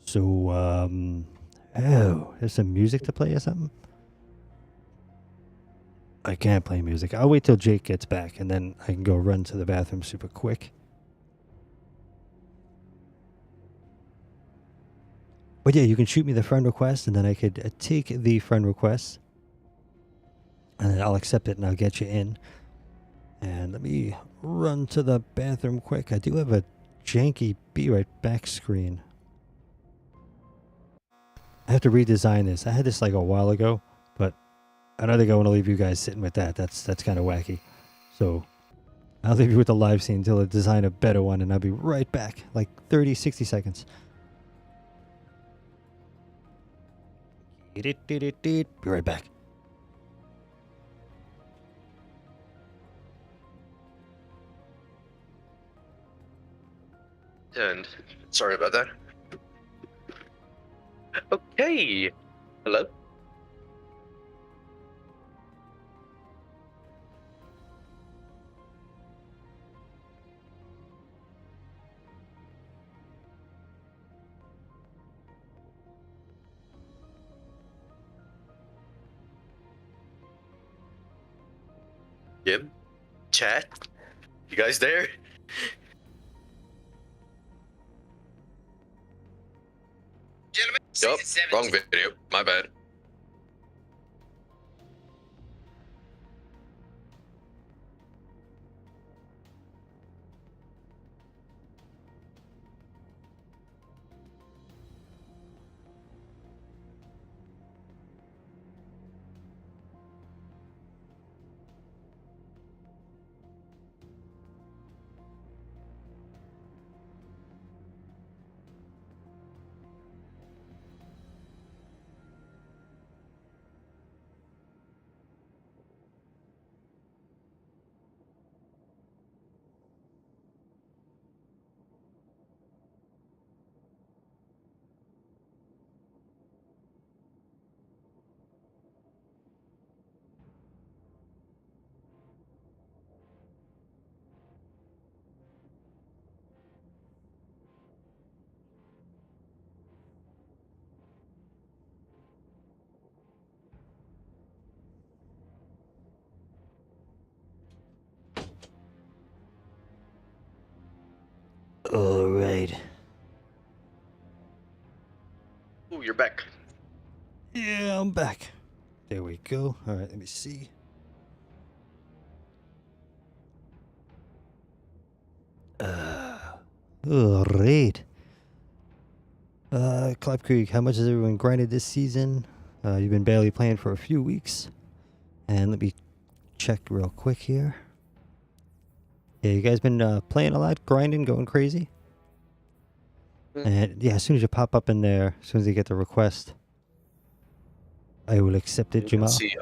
So, there's some music to play or something? I can't play music. I'll wait till Jake gets back, and then I can go run to the bathroom super quick. But yeah, you can shoot me the friend request, and then I could take the friend request, and then I'll accept it, and I'll get you in. And let me run to the bathroom quick. I do have a janky Be Right Back screen. I have to redesign this. I had this like a while ago, but I don't think I want to leave you guys sitting with that. That's kind of wacky. So I'll leave you with the live scene until I design a better one, and I'll be right back. Like 30, 60 seconds. Be right back. And sorry about that. Hey, hello. Jim, chat, you guys there? Gentlemen, Yup, season 17. wrong video. My bad. All right. Ooh, you're back. Yeah, I'm back. There we go. All right, let me see. All right. Club Creek, how much has everyone grinded this season? You've been barely playing for a few weeks. And let me check real quick here. Yeah, you guys been playing a lot, grinding, going crazy? And yeah, as soon as you pop up in there, as soon as you get the request, I will accept it, You can Jamal. see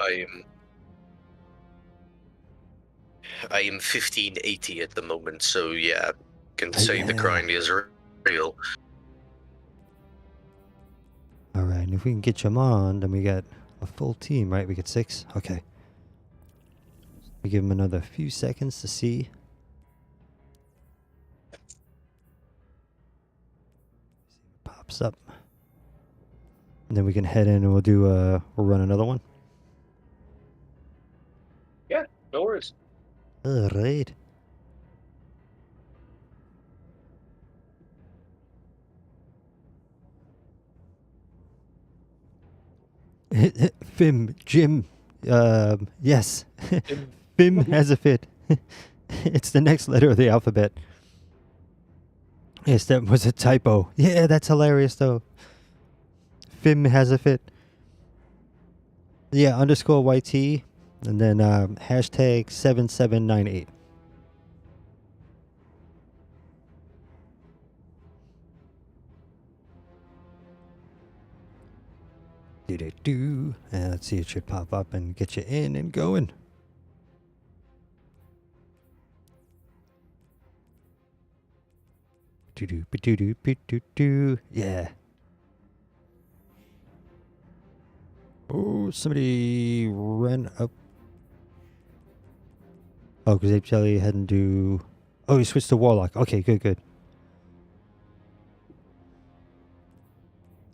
I am 1580 at the moment, so yeah, can say the yeah. grind is real. All right, and if we can get you on, then we got a full team, right? We get 6? Okay. We give him another few seconds to see. Pops up. And then we can head in and we'll run another one. Yeah, no worries. All right. Jim. Yes. GymHasafit. It's the next letter of the alphabet. Yes, that was a typo. Yeah, that's hilarious though. GymHasafit. Yeah, underscore YT. And then hashtag 7798. Do. And let's see, it should pop up and get you in and going. Do. Yeah. Oh, somebody ran up. Oh, because Ape Jelly hadn't do. Oh, he switched to Warlock. Okay, good.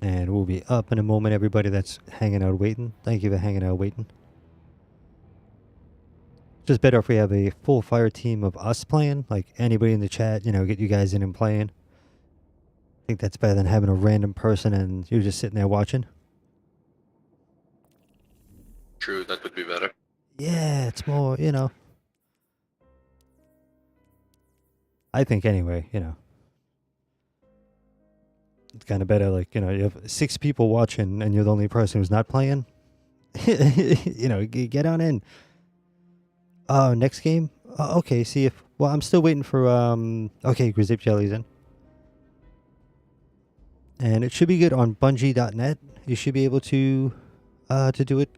And we'll be up in a moment, everybody that's hanging out waiting. Thank you for hanging out waiting. Just better if we have a full fire team of us playing, like anybody in the chat, get you guys in and playing. I think that's better than having a random person and you're just sitting there watching. True, that would be better. Yeah, it's more, I think anyway, It's kind of better, like, you have 6 people watching and you're the only person who's not playing. Get on in. Oh, next game? Okay, see if... Well, I'm still waiting for... Okay, Grizzip Jelly's in. And it should be good on Bungie.net. You should be able to do it.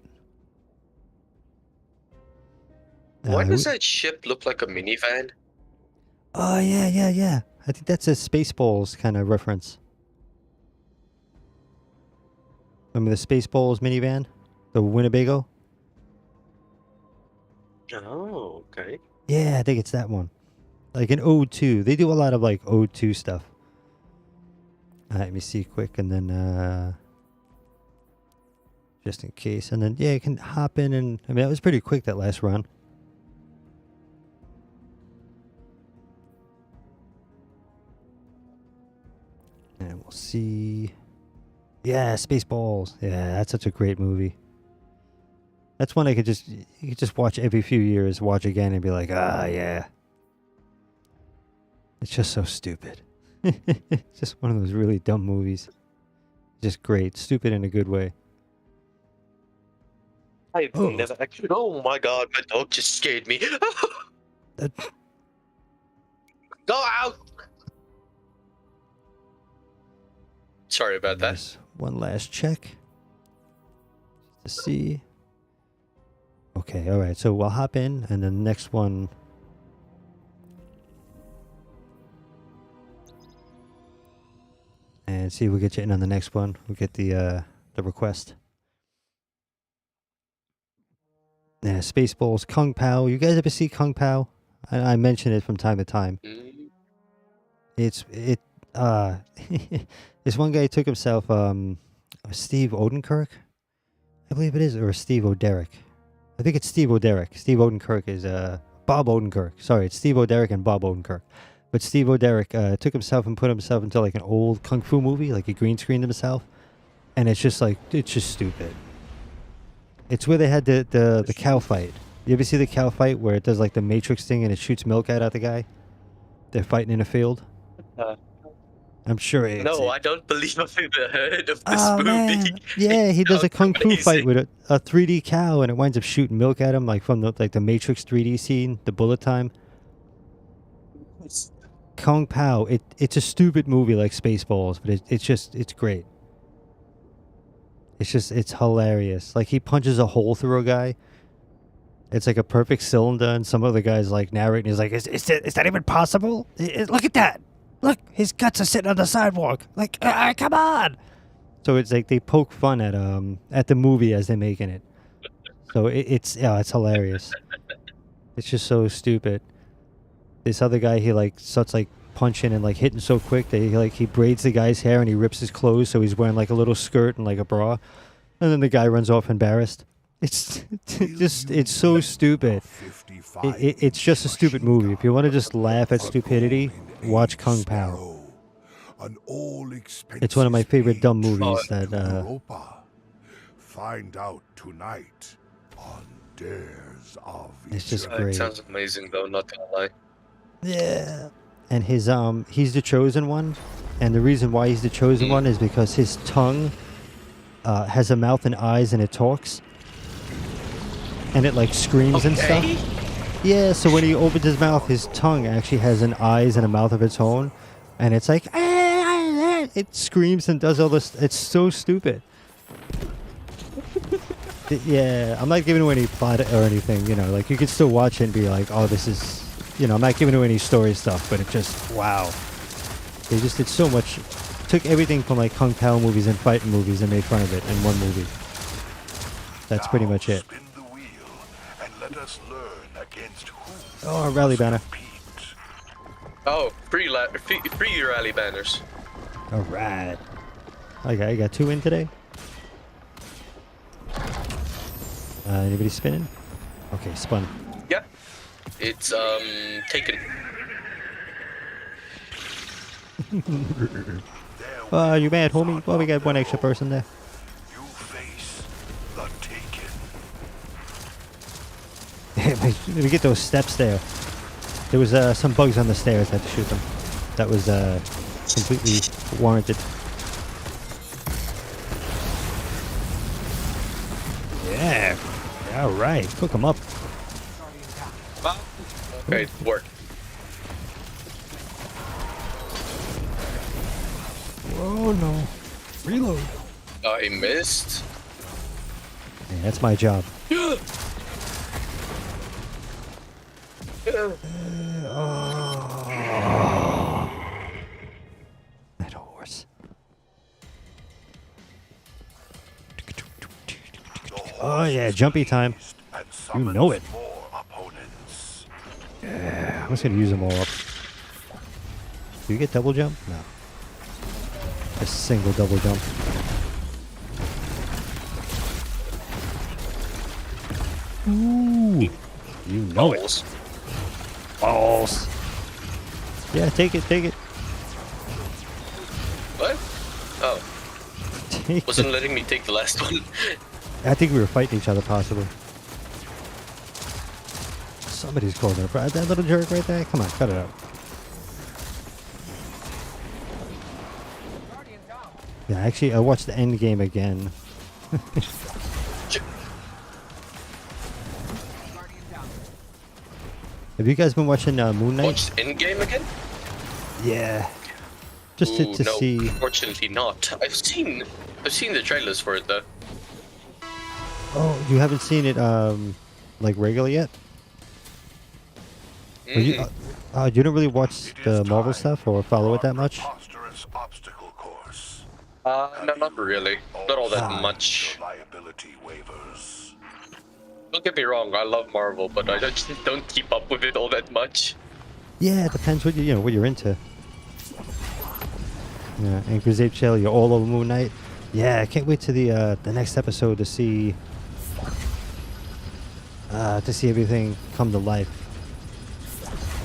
Why does that ship look like a minivan? Oh, yeah. I think that's a Spaceballs kind of reference. Remember the Spaceballs minivan? The Winnebago? Oh, okay. Yeah, I think it's that one. Like an Ode 2. They do a lot of like Ode 2 stuff. Let me see quick and then just in case. And then yeah, you can hop in and I mean that was pretty quick that last run. And we'll see. Yeah, Spaceballs. Yeah, that's such a great movie. That's one you could just watch every few years, watch again and be like, ah, yeah. It's just so stupid. It's just one of those really dumb movies. Just great. Stupid in a good way. I've never actually. Oh my god, my dog just scared me. That- Go out! Sorry about that. There's one last check. To see. Okay, alright. So we'll hop in and then the next one. And see if we get you in on the next one. We'll get the request. Yeah, Spaceballs, Kung Pao. You guys ever see Kung Pao? I mention it from time to time. It's this one guy took himself Steve Odenkirk, I believe it is, or Steve O'Derrick. I think it's Steve O'Derrick. Steve Odenkirk is Bob Odenkirk. Sorry, it's Steve O'Derrick and Bob Odenkirk. But Steve O'Derrick took himself and put himself into like an old kung fu movie, like he green screened himself, and it's just stupid. It's where they had the cow fight. You ever see the cow fight where it does like the Matrix thing and it shoots milk out at the guy? They're fighting in a field. I'm sure it's... No, I don't believe I've ever heard of this movie. Man. Yeah, he does a kung fu fight with a 3D cow and it winds up shooting milk at him like from the Matrix 3D scene, the bullet time. Kung Pao, it's a stupid movie like Spaceballs, but it's great. It's hilarious. Like he punches a hole through a guy. It's like a perfect cylinder, and some other guy's like narrating. He's like, "Is that even possible? Look at that! Look, his guts are sitting on the sidewalk. Like, come on!" So it's like they poke fun at the movie as they're making it. So it's hilarious. It's just so stupid. This other guy, he like starts like punching and like hitting so quick that he braids the guy's hair and he rips his clothes, so he's wearing like a little skirt and like a bra, and then the guy runs off embarrassed. It's so stupid. It's just a stupid movie. If you want to just laugh at stupidity, watch Kung Pao. It's one of my favorite dumb movies that Find out tonight on Dares of it's just It great. sounds amazing though, not gonna lie. Yeah. And he's the chosen one, and the reason why he's the chosen one is because his tongue has a mouth and eyes and it talks. And it like screams and stuff. Yeah, so when he opens his mouth, his tongue actually has an eyes and a mouth of its own, and it's like it screams and does all this. It's so stupid. Yeah, I'm not giving away any plot or anything, you know, like you could still watch it and be like, oh, this is, you know, I'm not giving away any story stuff, but it just, wow. They just did so much, took everything from like Kung Pao movies and fighting movies and made fun of it in one movie. That's pretty much it. Spin the wheel and let us learn against who Oh, a rally banner. compete. Oh, free rally banners. Alright. Okay, I got 2 in today. Anybody spinning? Okay, spun. Yeah. It's taken. You mad, homie? Well, we got 1 extra person there. You face the taken. Let me get those steps there. There was some bugs on the stairs. I had to shoot them. That was completely warranted. Yeah. All right. Cook them up. Okay, it worked. Oh no. Reload. I missed. Yeah, that's my job. That horse. yeah, jumpy time. And You know it. summons more opponents. Yeah, I'm just gonna use them all up. Do you get double jump? No. Just single double jump. Ooh, you know it. Balls. Balls. Yeah, take it, take it. What? Oh, Take wasn't it. letting me take the last one. I think we were fighting each other, possibly. Somebody's called her. That little jerk right there? Come on, cut it out. Yeah, actually, I watched the end game again. Have you guys been watching Moon Knight? Watched Endgame again? Yeah. Just to no, see. Fortunately not. I've seen the trailers for it though. Oh, you haven't seen it like regularly yet? Or you don't really watch the Marvel stuff or follow it that much? Preposterous obstacle course. No, not really. Not all that Ah. much. Liability waivers. Don't get me wrong, I love Marvel, but I just don't keep up with it all that much. Yeah, it depends what what you're into. Yeah, and Crusade Shell, you're all over Moon Knight. Yeah, I can't wait to the next episode to see everything come to life.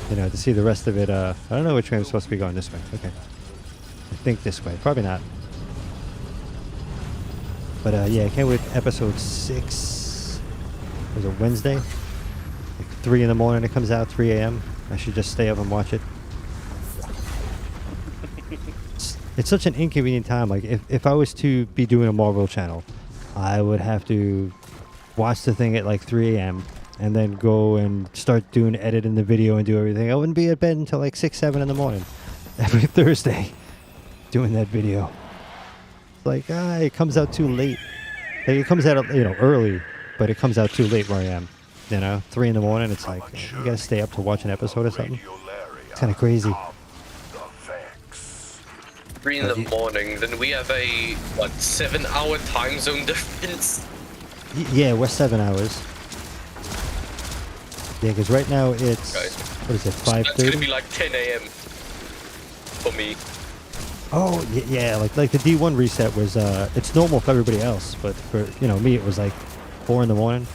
You know, to see the rest of it. I don't know which way I'm supposed to be going. This way. Okay. I think this way. Probably not. But yeah, I can't wait. Episode 6. Was it Wednesday? Like 3 in the morning. It comes out 3 a.m. I should just stay up and watch it. It's such an inconvenient time. Like if I was to be doing a Marvel channel, I would have to watch the thing at like 3 a.m. and then go and start doing editing the video and do everything. I wouldn't be at bed until like 6, 7 in the morning every Thursday doing that video. It's like it comes out too late. Like it comes out early, but it comes out too late where I am. 3 in the morning. It's like you gotta stay up to watch an episode or something. It's kind of crazy. 3 in the morning, then we have a 7-hour time zone difference. Yeah, we're 7 hours. Yeah, because right now it's Okay. what is it, So that's gonna 5:30? be like 10 a.m. for me. Oh yeah, like the D1 reset was it's normal for everybody else, but for me it was like 4 in the morning,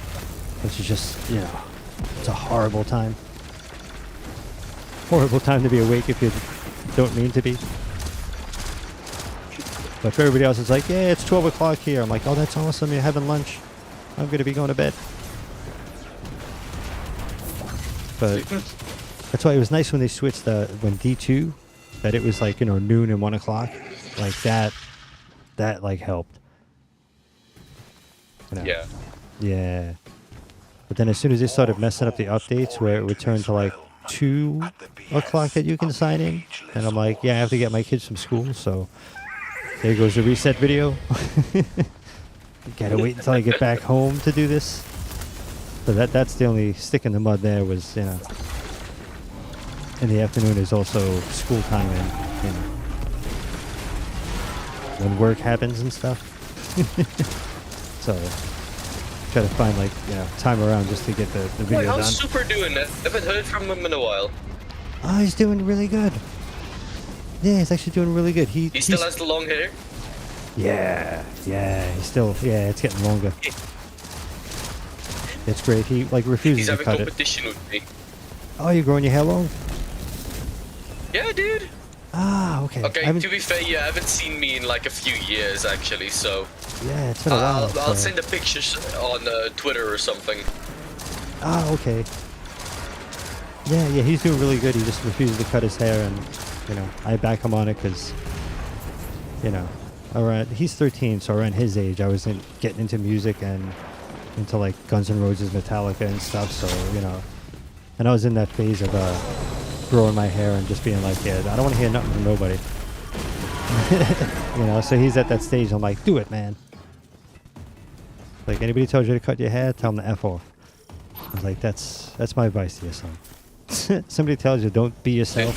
which is just it's a horrible time. Horrible time to be awake if you don't mean to be. But for everybody else, it's like, yeah, it's 12 o'clock here. I'm like, oh, that's awesome. You're having lunch. I'm gonna be going to bed. But that's why it was nice when they switched when D2, that it was like noon and 1 o'clock, like that like helped. Yeah. Yeah. But then as soon as they started messing up the updates, where it would turn to like 2 o'clock that you can sign in, and I'm like, yeah, I have to get my kids from school, so there goes the reset video. Gotta wait until I get back home to do this. So that's the only stick in the mud there was, in the afternoon is also school time and when work happens and stuff. So try to find time around just to get the video done. How's Super doing? I haven't heard from him in a while. Oh, he's doing really good. Yeah, he's actually doing really good. He still has the long hair? Yeah, he's still, it's getting longer. It's great. He refuses He's to having cut it. competition with me. Oh, you're growing your hair long? Yeah, dude. Ah, okay. Okay, to be fair, you haven't seen me in like a few years actually, so Yeah, it's been a while. I'll so- send the pictures on Twitter or something. Ah, okay. Yeah, he's doing really good. He just refuses to cut his hair, and I back him on it because, around he's 13, so around his age, I was getting into music and into like Guns N' Roses, Metallica, and stuff. So and I was in that phase of growing my hair and just being like, yeah, I don't want to hear nothing from nobody. So he's at that stage. I'm like, do it, man. Like, anybody tells you to cut your hair, tell them to F off. I was like, that's my advice to your son. Somebody tells you don't be yourself,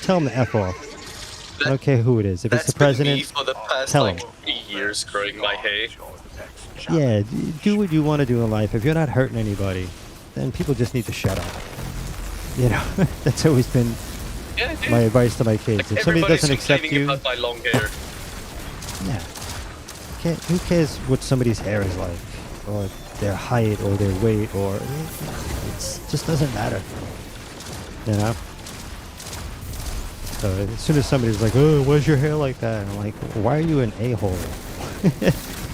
tell them to F off. I don't care who it is. If it's the president, been me for the past tell like him. 3 years growing my hair. Yeah, do what you want to do in life. If you're not hurting anybody, then people just need to shut up. You know, that's always been Yeah, dude. my advice to my kids. Like, If somebody everybody's doesn't accept complaining you, about my long hair. yeah. Who cares what somebody's hair is like, or their height, or their weight, or it just doesn't matter. You know. So as soon as somebody's like, "Oh, why's your hair like that?" I'm like, "Why are you an a-hole?"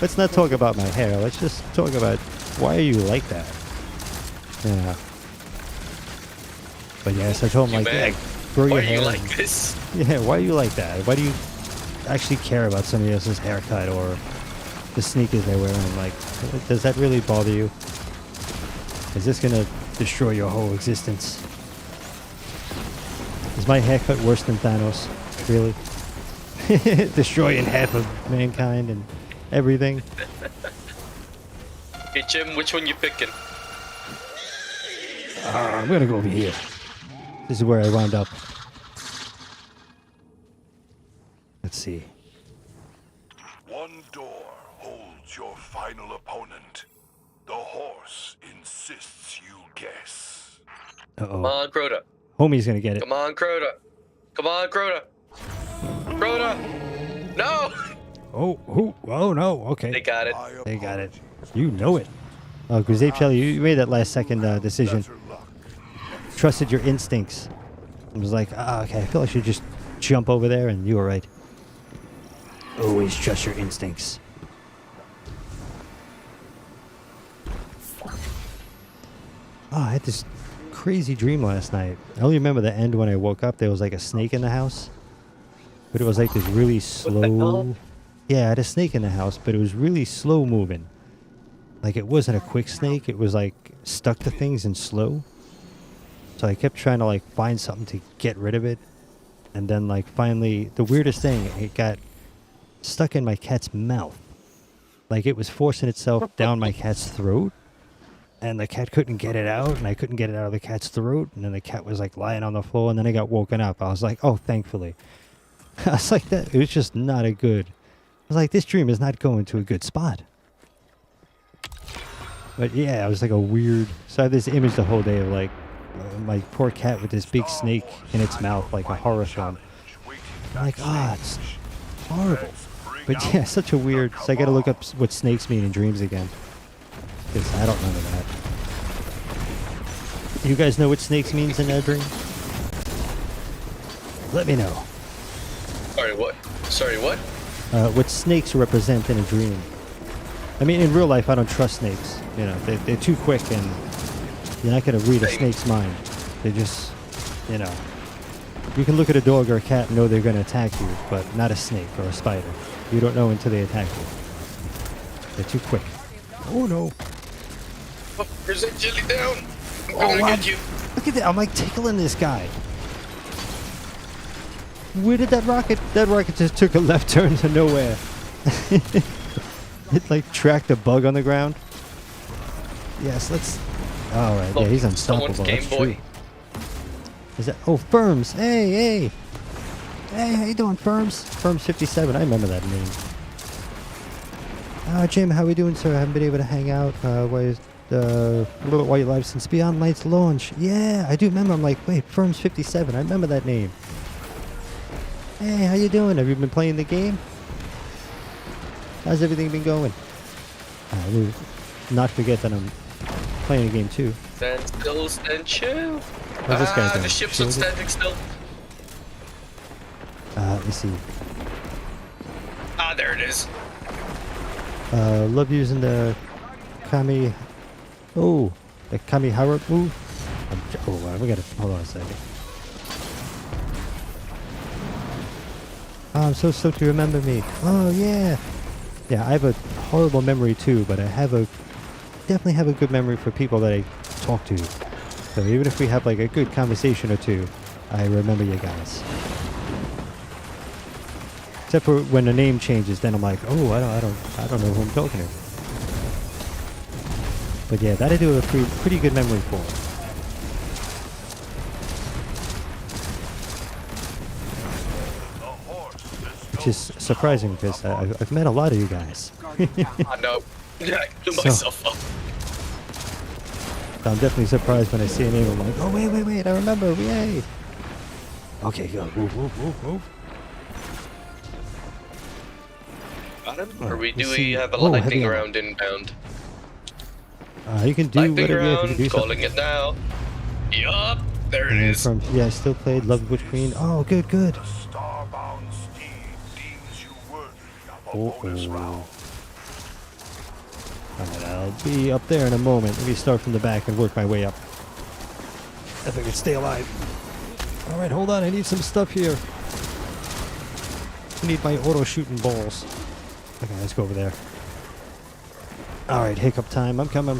Let's not talk about my hair. Let's just talk about why are you like that. Yeah. But yes, I told him like, Man, yeah, grow your why are hair. you like this? Yeah, why are you like that? Why do you actually care about somebody else's haircut or the sneakers they're wearing? Like, does that really bother you? Is this gonna destroy your whole existence? Is my haircut worse than Thanos? Really? Destroying half of mankind and everything? Hey Jim, which one you picking? I'm gonna go over here. This is where I wound up. Let's see. One door holds your final opponent. The horse insists you guess. Come Uh-oh. on, Crota. Homie's gonna get it. Come on, Crota. Come on, Crota. Crota! No! Oh no, okay. They got it. My They got it. apologies. You know it. Oh, because Ape Shelly, you made that last second decision. Better luck. Trusted your instincts. It was like, okay, I feel I should just jump over there, and you were right. Always trust your instincts. Oh, I had this crazy dream last night. I only remember the end when I woke up. There was like a snake in the house. But it was like this really slow... Yeah, I had a snake in the house, but it was really slow moving. Like, it wasn't a quick snake. It was like stuck to things and slow. So I kept trying to like find something to get rid of it. And then like finally, the weirdest thing, it got stuck in my cat's mouth. Like it was forcing itself down my cat's throat. And the cat couldn't get it out, and I couldn't get it out of the cat's throat. And then the cat was like lying on the floor, and then I got woken up. I was like, oh, thankfully. I was like, that. It was just not a good. I was like, this dream is not going to a good spot. But yeah, it was like a weird. So I had this image the whole day of like my poor cat with this big snake in its mouth, like a horror film. I'm like, it's horrible. But yeah, such a weird. So I got to look up what snakes mean in dreams again. Because I don't remember that. You guys know what snakes means in a dream? Let me know. Sorry, what? Sorry, what? What snakes represent in a dream. I mean, in real life, I don't trust snakes. You know, they're too quick, and you're not going to read a snake's mind. They just, you know. You can look at a dog or a cat and know they're going to attack you, but not a snake or a spider. You don't know until they attack you. They're too quick. Oh, no. Oh, there's that jelly down. I'm gonna get you. Look at that. I'm like tickling this guy. Where did that rocket? That rocket just took a left turn to nowhere. It like tracked a bug on the ground. Yes, let's. All right. Yeah, he's unstoppable. Someone's Game That's Boy. true. Is that? Oh, Firms. Hey. Hey, how you doing, Firms? Firms 57. I remember that name. Jim, how we doing, sir? I haven't been able to hang out. Why is a little bit while you live since Beyond Light's launch. Yeah, I do remember. I'm like, wait, Firms 57. I remember that name. Hey, how you doing? Have you been playing the game? How's everything been going? We'll not forget that I'm playing a game too. Stand still, stand chill. How's this guy doing? The ship's not Shielded? standing still. Let me see. There it is. Love using the Kami. Oh, the Kamihara move. We gotta hold on a second. Oh, I'm so stoked you remember me. Oh yeah. Yeah, I have a horrible memory too, but I definitely have a good memory for people that I talk to. So even if we have like a good conversation or two, I remember you guys. Except for when the name changes, then I'm like, oh, I don't know who I'm talking to. But yeah, that I do have a pretty good memory for. Which is surprising because I've met a lot of you guys. No. Yeah, I blew So- myself up. I'm definitely surprised when I see a name. I'm like, oh wait, I remember. Yay! Okay, go. Move. Got him? Alright, Or let's do we see. have a Oh, lightning heavy ammo. round inbound? You can do Lightning whatever. Yeah, if you can round, do calling something. it now. Yup, there it And is. from I still played Love the Witch Queen. Oh, good. The starbound steed deems you worthy of a bonus round. Alright, I'll be up there in a moment. Let me start from the back and work my way up. If I can stay alive. Alright, hold on. I need some stuff here. I need my auto shooting balls. Okay, let's go over there. Alright, hiccup time. I'm coming.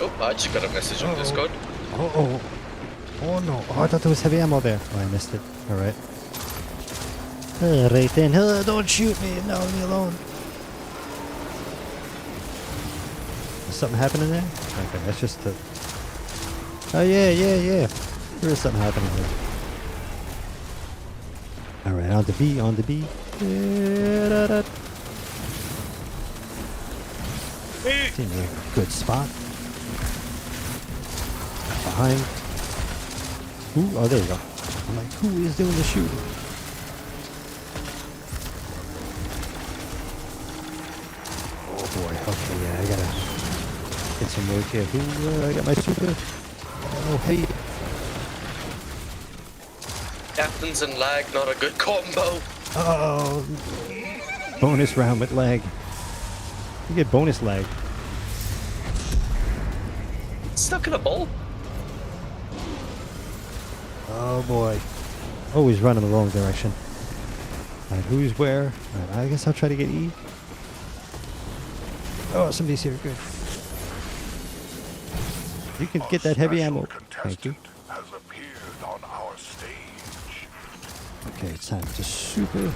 Oh, I just got a message on Discord. Oh no. Oh, I thought there was heavy ammo there. Oh, I missed it. Alright. Right then. Don't shoot me. No, leave me alone. Is something happening there? Okay, that's just the... Oh, yeah. There is something happening there. Alright, on the B. Seems like a good spot. Behind. Who? Oh, there you go. I'm like, who is doing the shooting? Oh boy. Okay, yeah, I gotta get some work here. Who? I got my super. Oh, hey. Captains and lag, not a good combo. Oh. Bonus round with lag. You get bonus lag. Stuck in a ball. Oh boy. Always running the wrong direction. Alright, who's where? Alright, I guess I'll try to get E. Oh, somebody's here. Good. You can get that heavy ammo. Thank you. Has appeared on our stage. Okay, it's time to super.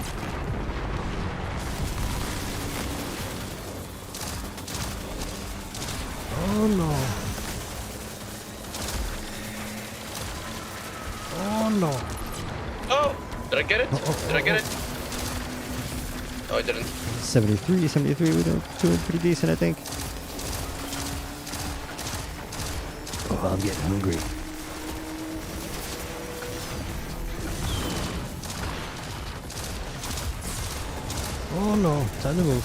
Oh no. Oh no. Oh, did I get it? Did I get it? No, I didn't. 73, we're doing pretty decent, I think. Oh, I'm getting hungry. Oh no, time to move.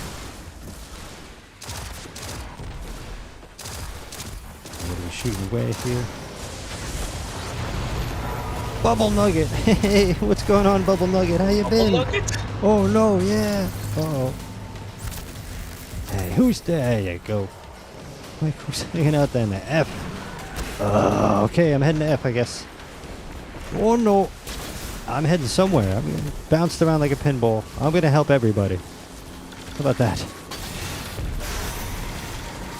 What are we shooting away here? Bubble Nugget! Hey, what's going on, Bubble Nugget? How you been? Look it. Oh no, yeah. Uh-oh. Hey, who's there? There you go. Like, who's hanging out there in the F? Okay, I'm heading to F, I guess. Oh no. I'm heading somewhere. I'm getting bounced around like a pinball. I'm gonna help everybody. How about that?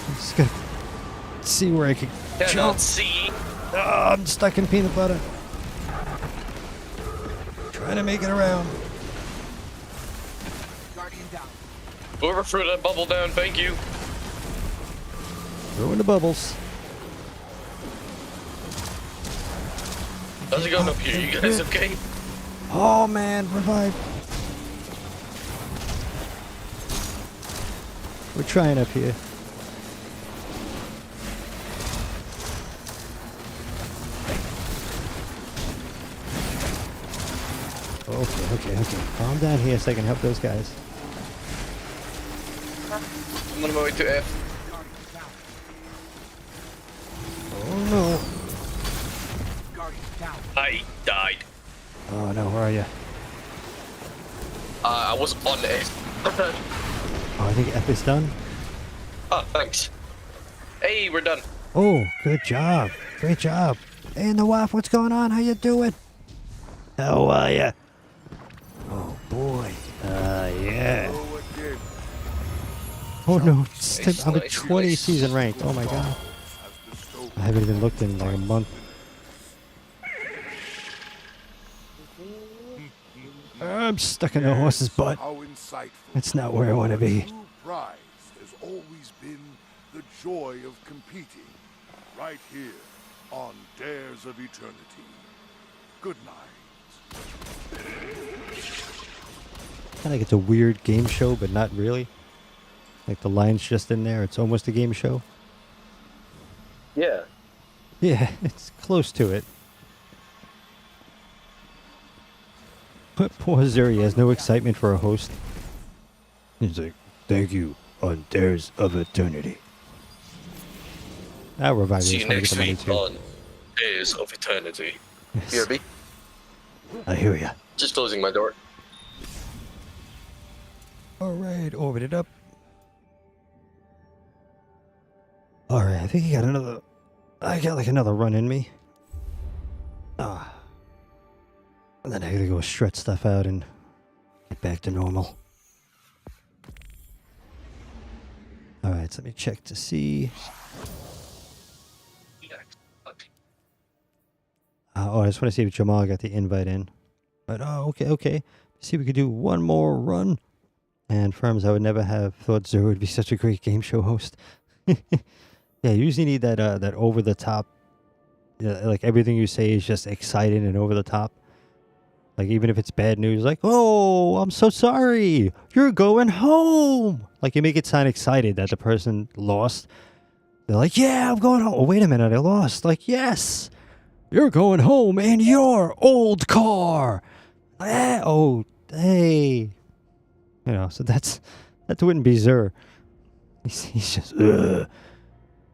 I'm just gonna see where I can Cannot jump. see. I'm stuck in peanut butter. Trying to make it around. Whoever threw that bubble down, thank you. Throwing the bubbles. How's it going up here? You guys okay? Oh man, revive. We're trying up here. Okay. Calm down here so I can help those guys. I'm on my way to F. Oh no. I died. Oh no, where are you? I was on F. Oh, I think F is done. Ah, thanks. Hey, we're done. Oh, good job. Great job. Hey, Nawaf, what's going on? How you doing? How are ya? Oh boy. Yeah. Go again. Oh no, Nice, I'm at nice, 20 nice. season ranked. Oh my god. Has bestowed I haven't even looked in like a month. I'm stuck in the horse's butt. how insightful. That's not where I want to be. True prize has always been the joy of competing. Right here on Dares of Eternity. Good night. Kind of like it's a weird game show, but not really. Like the line's just in there. It's almost a game show. Yeah. Yeah, it's close to it. But poor Zuri has no excitement for a host. He's like, thank you on Dares of Eternity. I'll revive See it. you next week on Days of Eternity. Yes. Hear me? I hear ya. Just closing my door. Alright, orbit it up. Alright, I think I got like another run in me. And then I gotta go stretch stuff out and get back to normal. Alright, so let me check to see. I just want to see if Jamal got the invite in. But, okay. See if we could do one more run. And Firms, I would never have thought Zero would be such a great game show host. Yeah, you usually need that that over the top. Like everything you say is just exciting and over the top. Like even if it's bad news, like, oh, I'm so sorry, you're going home. Like you make it sound excited that the person lost. They're like, yeah, I'm going home. Oh, wait a minute, I lost. Like, yes, you're going home in your old car. Oh, hey. You know, so that wouldn't be Zur. He's just,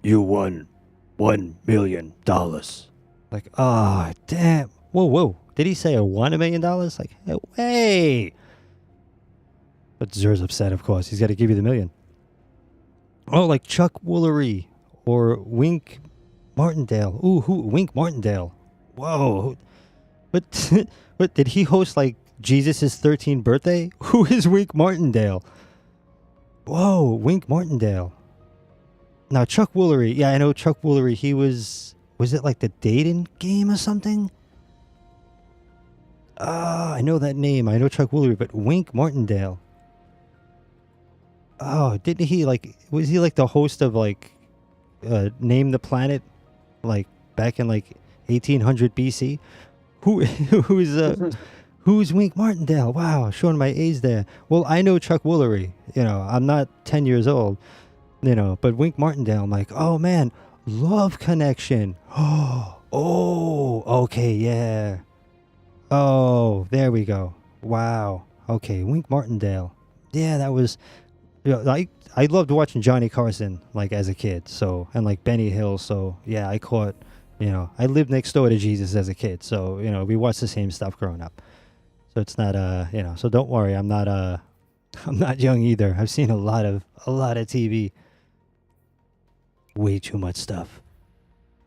you won $1 million. Like, ah, oh, damn. Whoa. Did he say I won $1 million? Like, hey. But Zur's upset, of course. He's got to give you the million. Oh, like Chuck Woolery or Wink Martindale. Ooh, who? Wink Martindale. Whoa. But did he host like Jesus' 13th birthday? Who is Wink Martindale? Whoa, Wink Martindale. Now, Chuck Woolery. Yeah, I know Chuck Woolery. He was it like the dating game or something? I know that name. I know Chuck Woolery, but Wink Martindale. Oh, didn't he was he like the host of like Name the Planet? Like back in like 1800 BC? Who's Wink Martindale? Wow, showing my age there. Well, I know Chuck Woolery. You know, I'm not 10 years old. You know, but Wink Martindale, I'm like, oh man, Love Connection. Oh, okay, yeah. Oh, there we go. Wow. Okay, Wink Martindale. Yeah, that was. You know, I loved watching Johnny Carson like as a kid. So and like Benny Hill. So yeah, I caught. You know, I lived next door to Jesus as a kid. So you know, we watched the same stuff growing up. So it's not you know. So don't worry, I'm not young either. I've seen a lot of TV. Way too much stuff.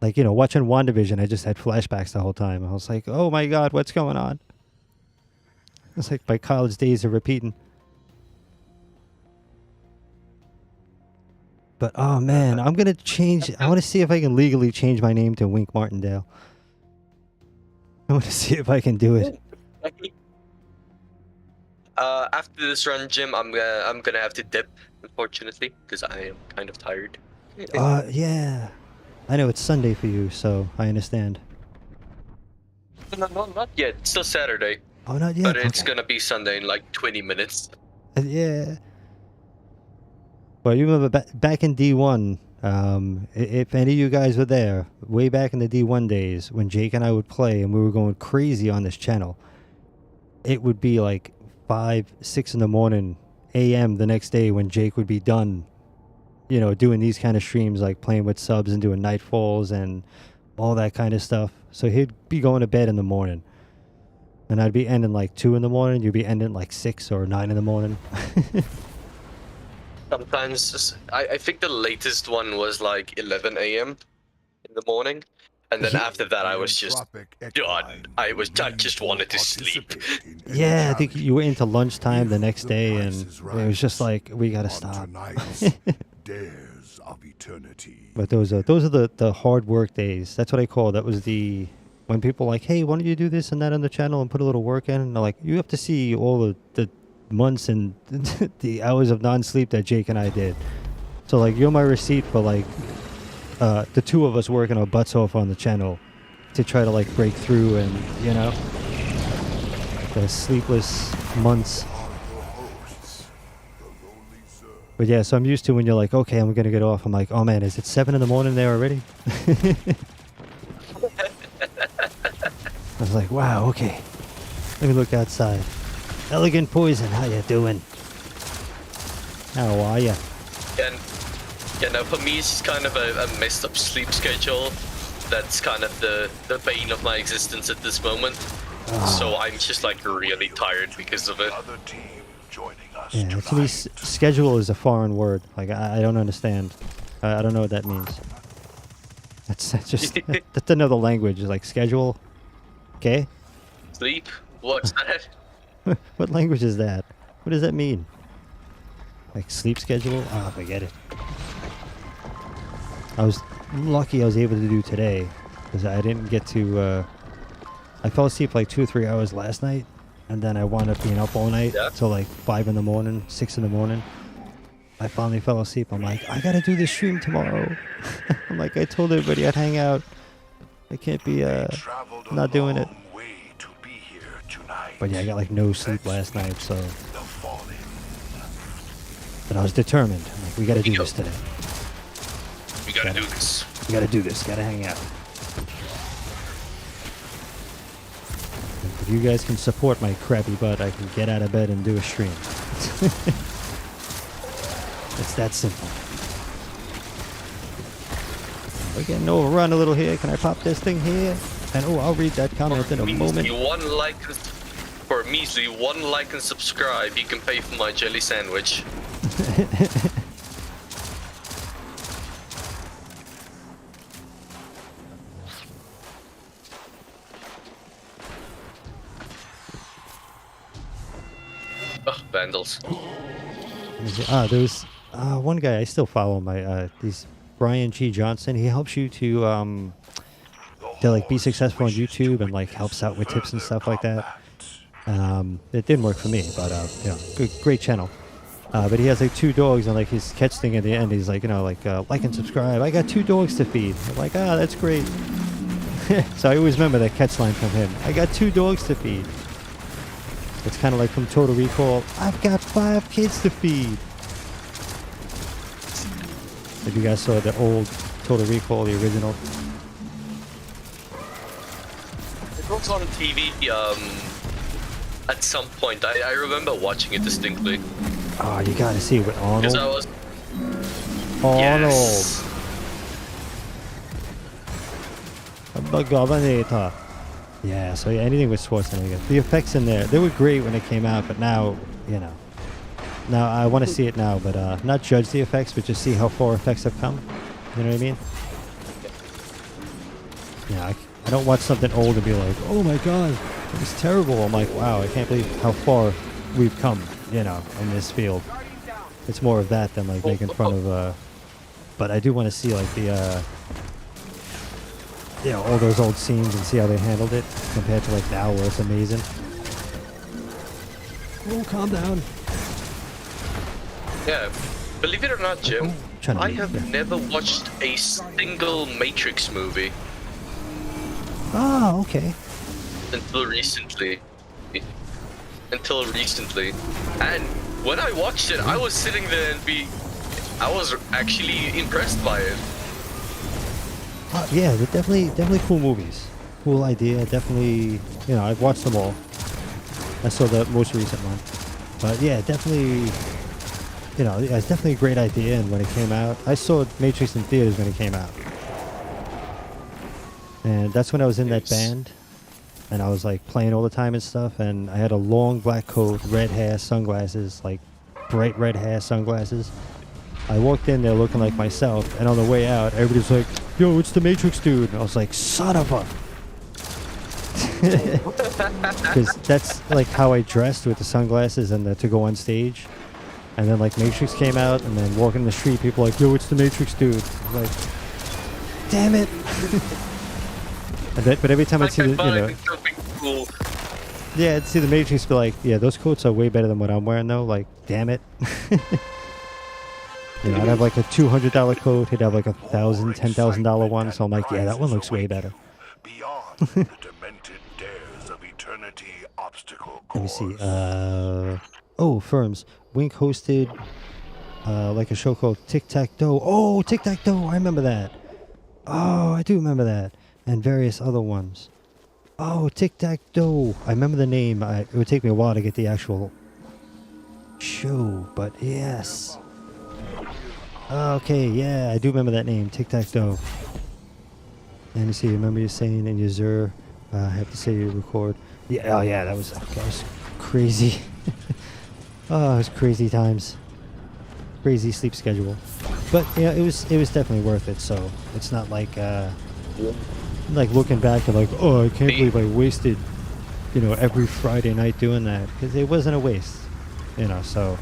Like, you know, watching WandaVision, I just had flashbacks the whole time. I was like, oh my God, what's going on? It's like my college days are repeating. But, oh man, I'm going to change. I want to see if I can legally change my name to Wink Martindale. I want to see if I can do it. After this run, Jim, I'm gonna have to dip, unfortunately, because I am kind of tired. Yeah. I know it's Sunday for you, so I understand. No, not yet. It's still Saturday. Oh, not yet. But it's Okay. gonna be Sunday in like 20 minutes. Yeah. Well, you remember back in D1, if any of you guys were there, way back in the D1 days, when Jake and I would play and we were going crazy on this channel, it would be like 5, 6 in the morning, AM the next day when Jake would be done, you know, doing these kind of streams, like playing with subs and doing nightfalls and all that kind of stuff. So he'd be going to bed in the morning. And I'd be ending like 2 in the morning. You'd be ending like 6 or 9 in the morning. Sometimes, I think the latest one was like 11 a.m. in the morning. And then after that, I was just done. I just wanted to sleep. Yeah, I think you went into lunchtime the next day, and it was just like, we gotta stop. Dares of Eternity. But those are the hard work days. That's what I call. That was when people are like, hey, why don't you do this and that on the channel and put a little work in? And they're like, you have to see all the months and the hours of non-sleep that Jake and I did. So like, you're my receipt for like the two of us working our butts off on the channel to try to like break through, and you know, the sleepless months. But yeah, so I'm used to when you're like, okay, I'm gonna get off. I'm like, oh man, is it 7 in the morning there already? I was like, wow, okay. Let me look outside. Elegant Poison, how you doing? How are ya? And yeah, no, for me it's kind of a messed up sleep schedule. That's kind of the bane of my existence at this moment. So I'm just like really tired because of it. Other team joining us Yeah, to me, tonight. schedule is a foreign word. Like, I don't understand. I don't know what that means. That's just, that's another language, like schedule. Okay? Sleep? What's that? What language is that? What does that mean? Like sleep schedule? Oh, forget it. I was lucky I was able to do today, because I didn't get to, I fell asleep like 2 or 3 hours last night, and then I wound up being up all night till like 5 in the morning, 6 in the morning. I finally fell asleep. I'm like, I gotta do this stream tomorrow. I'm like, I told everybody I'd hang out. I can't be, Traveled a not doing it. long way to be here tonight. But yeah, I got like no sleep last night, so. The fallen. But I was determined. I'm like, we gotta do go. this today. We gotta do this. We gotta do this. Gotta hang out. If you guys can support my crappy butt, I can get out of bed and do a stream. It's that simple. We're getting overrun a little here. Can I pop this thing here? And oh, I'll read that comment in a moment. For a measly 1 like and subscribe, you can pay for my jelly sandwich. Ugh, vandals. There's one guy I still follow. My these Brian G. Johnson. He helps you to like be successful on YouTube and like helps out with tips and stuff like that. It didn't work for me, but you know, great channel. But he has like 2 dogs, and like his catch thing at the end, he's like, you know, like and subscribe. I got 2 dogs to feed. I'm like, that's great. So I always remember that catch line from him. I got 2 dogs to feed. It's kind of like from Total Recall. I've got 5 kids to feed. If you guys saw the old Total Recall, the original. It was on TV at some point. I remember watching it distinctly. Oh, you gotta see it with Arnold. Because I was... Arnold. Yes. The Governator. Yeah, so yeah, anything with Schwarzenegger. The effects in there, they were great when it came out, but now, you know. Now, I want to see it now, but not judge the effects, but just see how far effects have come. You know what I mean? Yeah, I don't watch something old and be like, oh my god, it was terrible. I'm like, wow, I can't believe how far we've come, you know, in this field. It's more of that than like making fun of, but I do want to see like the, you know, all those old scenes and see how they handled it compared to like now where it's amazing. Oh, calm down. Yeah, believe it or not, Jim, I have never watched a single Matrix movie Oh, okay. until recently. And when I watched it, I was sitting there and I was actually impressed by it. Yeah, they're definitely cool movies. Cool idea, definitely, you know, I've watched them all. I saw the most recent one. But yeah, definitely, you know, it's definitely a great idea, and when it came out, I saw Matrix in theaters when it came out. And that's when I was in that band, and I was like playing all the time and stuff, and I had a long black coat, red hair, sunglasses, like bright red hair, sunglasses. I walked in there looking like myself, and on the way out, everybody's like, yo, it's the Matrix dude. And I was like, son of a... Because that's like how I dressed with the sunglasses and to go on stage. And then like Matrix came out, and then walking the street, people were like, yo, it's the Matrix dude. I was like, damn it. But every time I see the, you know... Cool. Yeah, I'd see the Matrix be like, yeah, those coats are way better than what I'm wearing though. Like, damn it. You know, I'd have like a $200 coat. He'd have like $1,000, $10,000 one. So I'm like, yeah, that one looks way better. Beyond the demented dares of eternity obstacle Let me see. course. Oh, firms. Wink hosted like a show called Tic Tac Toe. Oh, Tic Tac Toe. I remember that. Oh, I do remember that. And various other ones. Oh, Tic Tac Toe. I remember the name. It would take me a while to get the actual show, but yes. Okay, yeah, I do remember that name, Tic Tac Toe. And you see, remember you saying in your Zur, I have to say you record. Yeah, oh yeah, that was crazy. Oh, it was crazy times. Crazy sleep schedule. But yeah, it was definitely worth it. So it's not like looking back and like, oh, I can't believe I wasted, you know, every Friday night doing that, because it wasn't a waste. You know, so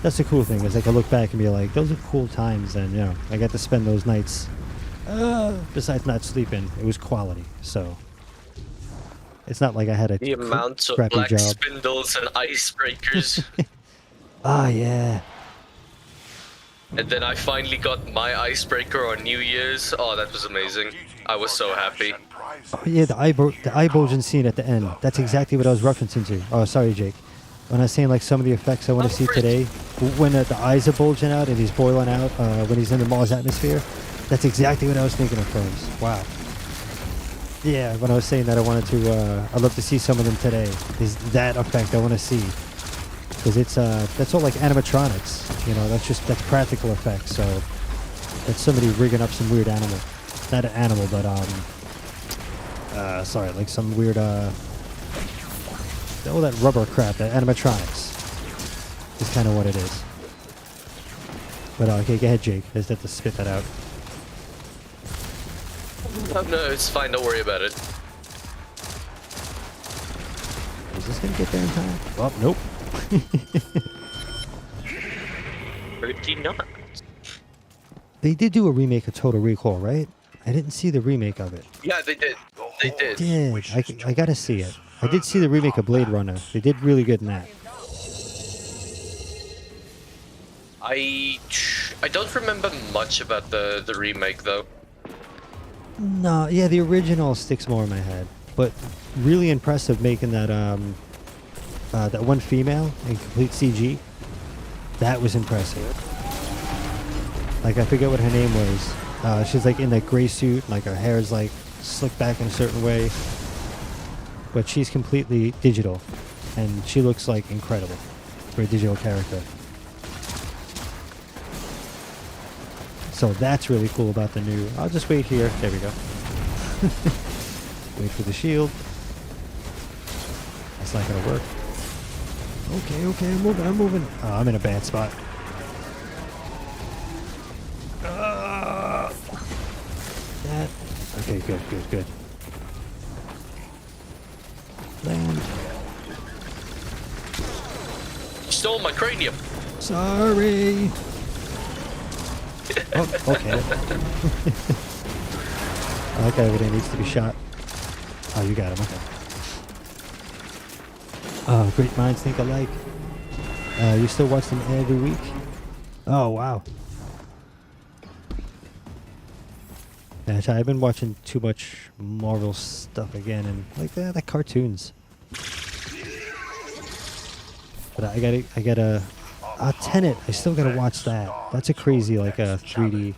that's the cool thing is I can look back and be like, those are cool times, and you know, I got to spend those nights. Besides not sleeping, it was quality. So it's not like I had a The amounts of crappy black job. spindles and icebreakers. Ah, yeah. And then I finally got my icebreaker on New Year's. Oh, that was amazing. I was so happy. Oh, yeah, the eye bulging scene at the end. That's exactly what I was referencing to. Oh, sorry, Jake. When I was saying like some of the effects I want to see today, when the eyes are bulging out and he's boiling out when he's in the Mars atmosphere, that's exactly what I was thinking of films. Wow. Yeah, when I was saying that I wanted to, I'd love to see some of them today. Is that effect I want to see. Because it's, that's all like animatronics. You know, that's practical effects. So that's somebody rigging up some weird animal. Not an animal, but, sorry, like some weird, all that rubber crap, that animatronics is kind of what it is. But okay, go ahead, Jake. I just have to spit that out. Oh, no, it's fine. Don't worry about it. Is this gonna get there in time? Oh, nope. Pretty not. They did do a remake of Total Recall, right? I didn't see the remake of it. Yeah, they did. They did. I gotta see it. I did see the remake of Blade Runner. They did really good in that. I don't remember much about the remake though. No, yeah, the original sticks more in my head. But really impressive making that that one female in complete CG. That was impressive. Like, I forget what her name was. She's like in that gray suit, like her hair is like slicked back in a certain way. But she's completely digital, and she looks like incredible for a digital character. So that's really cool about the new. I'll just wait here. There we go. Wait for the shield. That's not gonna work. Okay, I'm moving. Oh, I'm in a bad spot. That. Okay, good. Land. Stole my cranium. Sorry. Oh, okay. I like how everything needs to be shot. Oh, you got him. Okay. Oh, great minds think alike. You still watch them every week? Oh, wow. Yeah, I've been watching too much Marvel stuff again, and like the cartoons. But I gotta Tenet. I still gotta watch that. That's a crazy, like a 3D,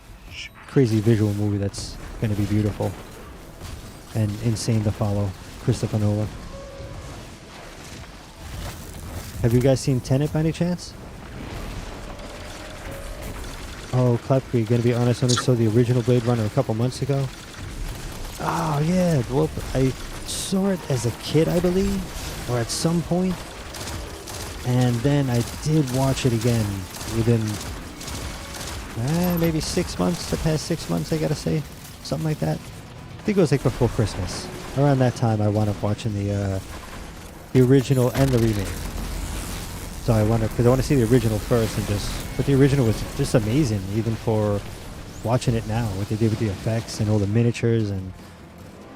crazy visual movie that's gonna be beautiful and insane to follow. Christopher Nolan. Have you guys seen Tenet by any chance? Oh, Claptree, gonna be honest, I only saw the original Blade Runner a couple months ago. Oh yeah, well, I saw it as a kid, I believe, or at some point. And then I did watch it again within maybe 6 months, the past 6 months, I gotta say. Something like that. I think it was like before Christmas. Around that time I wound up watching the original and the remake. So I wonder, because I want to see the original first and but the original was just amazing, even for watching it now, what they did with the effects and all the miniatures, and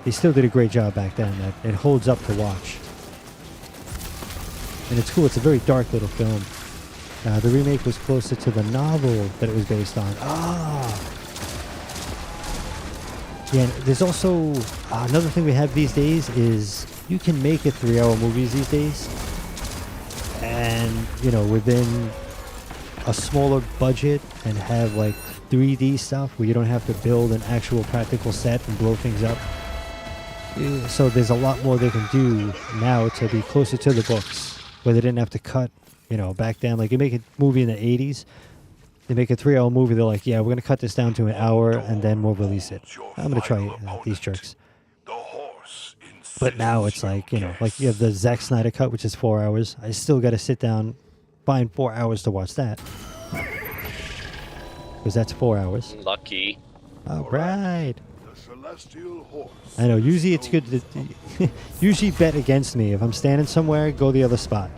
they still did a great job back then. That it holds up to watch. And it's cool, it's a very dark little film. The remake was closer to the novel that it was based on. Ah. Yeah, and there's also another thing we have these days is you can make it 3-hour movies these days, and within a smaller budget and have like 3D stuff where you don't have to build an actual practical set and blow things up. So there's a lot more they can do now to be closer to the books, where they didn't have to cut, back down. Like you make a movie in the 80s, they make a 3-hour movie, they're like, yeah, we're going to cut this down to an hour and then we'll release it. I'm going to try these tricks. But now it's like, like you have the Zack Snyder cut, which is 4 hours. I still got to sit down, find 4 hours to watch that. Because that's 4 hours. Lucky. All right. The celestial horse. I know, usually it's good to usually bet against me. If I'm standing somewhere, go the other spot.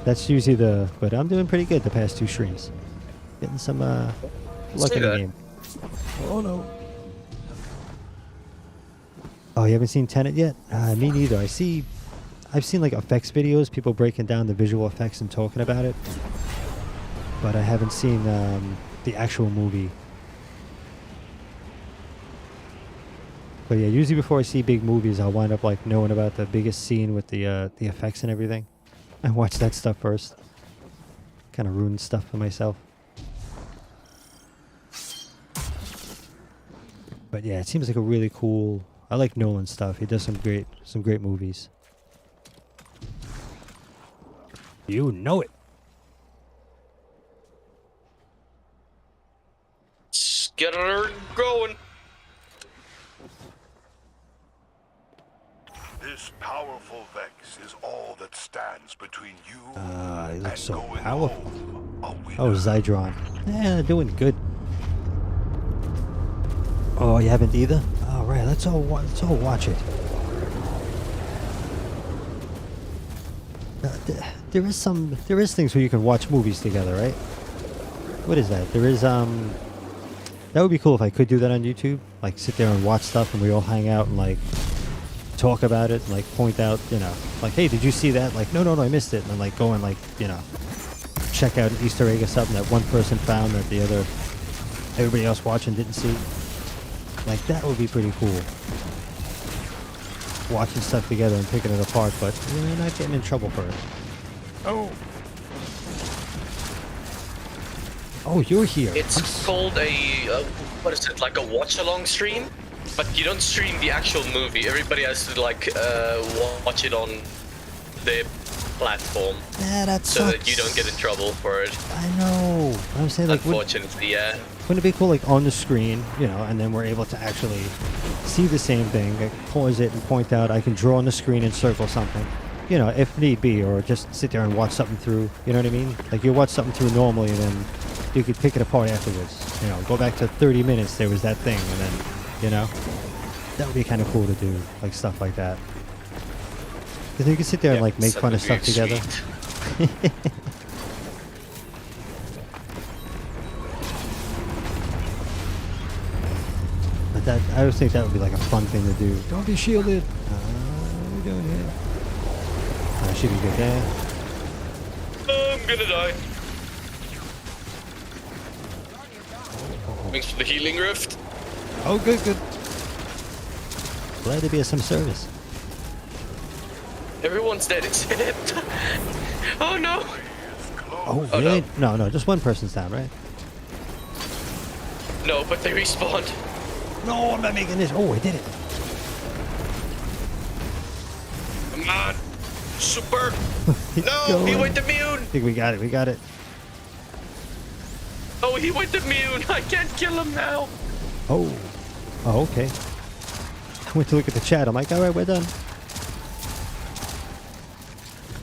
That's usually but I'm doing pretty good the past 2 streams. Getting some luck in the game. Oh no. Oh, you haven't seen Tenet yet? Me neither. I've seen like effects videos, people breaking down the visual effects and talking about it. But I haven't seen the actual movie. But yeah, usually before I see big movies, I'll wind up like knowing about the biggest scene with the effects and everything. I watch that stuff first. Kind of ruins stuff for myself. But yeah, it seems like a really cool. I like Nolan stuff. He does some great movies. You know it. Let's get her going. This powerful Vex is all that stands between you He looks and so going powerful. home a winner. Oh, Zydron. Yeah, doing good. Oh, you haven't either? All right, let's all watch it. There is things where you can watch movies together, right? What is that? There is that would be cool if I could do that on YouTube. Like sit there and watch stuff and we all hang out and like talk about it and like point out, like, hey, did you see that? Like, no, I missed it. And then like go and like, check out an Easter egg or something that one person found that everybody else watching didn't see. Like that would be pretty cool. Watching stuff together and picking it apart, but you're not getting in trouble for it. Oh, you're here. It's called what is it, like a watch-along stream? But you don't stream the actual movie. Everybody has to like watch it on their platform. Yeah, that so sucks. that you don't get in trouble for it. I know. I'm saying like, unfortunately, yeah. Wouldn't it be cool like on the screen, and then we're able to actually see the same thing, like, pause it and point out, I can draw on the screen and circle something, if need be, or just sit there and watch something through, you know what I mean? Like you watch something through normally and then you could pick it apart afterwards, go back to 30 minutes, there was that thing, and then, that would be kind of cool to do, like stuff like that. Because you can sit there and like make fun of stuff together. But I always think that would be like a fun thing to do. Don't be shielded. What are we doing here? I should be good there. I'm gonna die. Thanks for the healing rift. Oh, good. Glad to be of some service. Everyone's dead except. Oh no! Oh, really? No, just one person's down, right? No, but they respawned. No, I'm not making this. Oh, I did it. Come on! Super! No, he went immune! I think we got it. Oh, he went immune! I can't kill him now! Oh, okay. I went to look at the chat. I'm like, all right, we're done.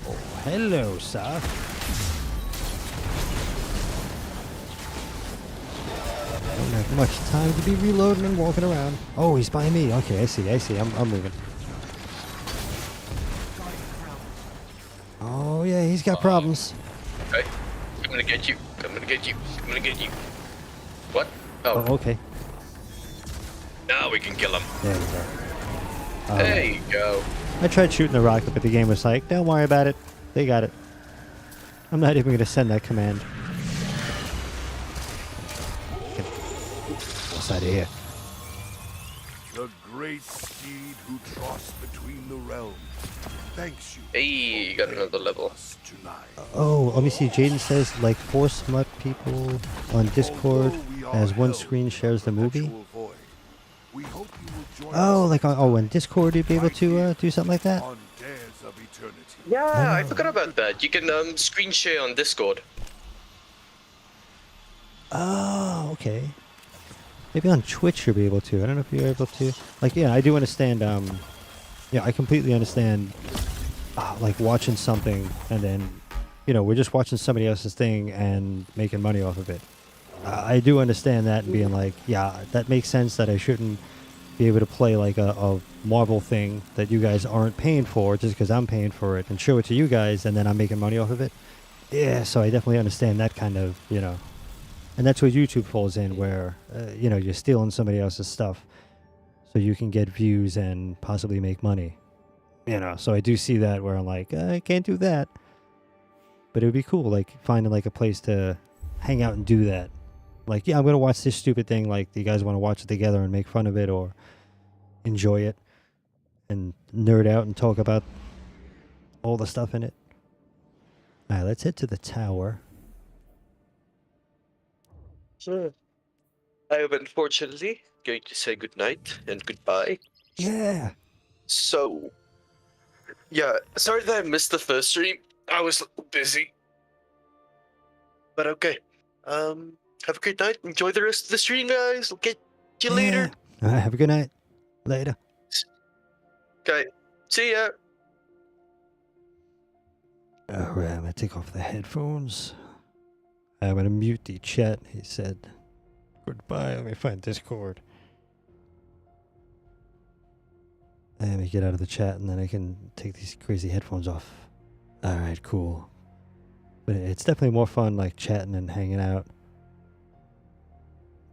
Oh, hello, sir. Don't have much time to be reloading and walking around. Oh, he's by me. Okay, I see. I'm moving. Oh, yeah, he's got problems. Okay. I'm gonna get you. What? Oh, okay. Now we can kill him. There we go. There you go. I tried shooting the rocket, but the game was like, don't worry about it. They got it. I'm not even gonna send that command. Get us out of here. The great steed who trots between the realms thanks you. Hey, you got another level. Us tonight. Oh, let me see. Jaden says like 4 smut people on Discord Although we are as one held screen in shares the movie. perpetual void, we hope you will join Oh, us like on Discord you'd be able to do something like that. on Dares of Eternity. Yeah, I forgot about that. You can screen share on Discord. Oh, okay. Maybe on Twitch you'll be able to. I don't know if you're able to. Like, yeah, I do understand. Yeah, I completely understand. Like watching something and then, we're just watching somebody else's thing and making money off of it. I do understand that and being like, yeah, that makes sense that I shouldn't be able to play like a Marvel thing that you guys aren't paying for just because I'm paying for it and show it to you guys and then I'm making money off of it. Yeah, so I definitely understand that kind of, and that's where YouTube falls in where, you're stealing somebody else's stuff so you can get views and possibly make money. So I do see that where I'm like, I can't do that. But it would be cool, like finding like a place to hang out and do that. Like, yeah, I'm going to watch this stupid thing. Like, do you guys want to watch it together and make fun of it or enjoy it and nerd out and talk about all the stuff in it? All right, let's head to the tower. Sure. I am unfortunately going to say goodnight and goodbye. Yeah. So, yeah, sorry that I missed the first stream. I was busy. But okay. Have a great night. Enjoy the rest of the stream, guys. I'll get you later. All right, have a good night. Later. Okay. See ya. All right, I'm going to take off the headphones. I'm going to mute the chat. He said goodbye. Let me find Discord. Let me get out of the chat and then I can take these crazy headphones off. All right, cool. But it's definitely more fun like chatting and hanging out.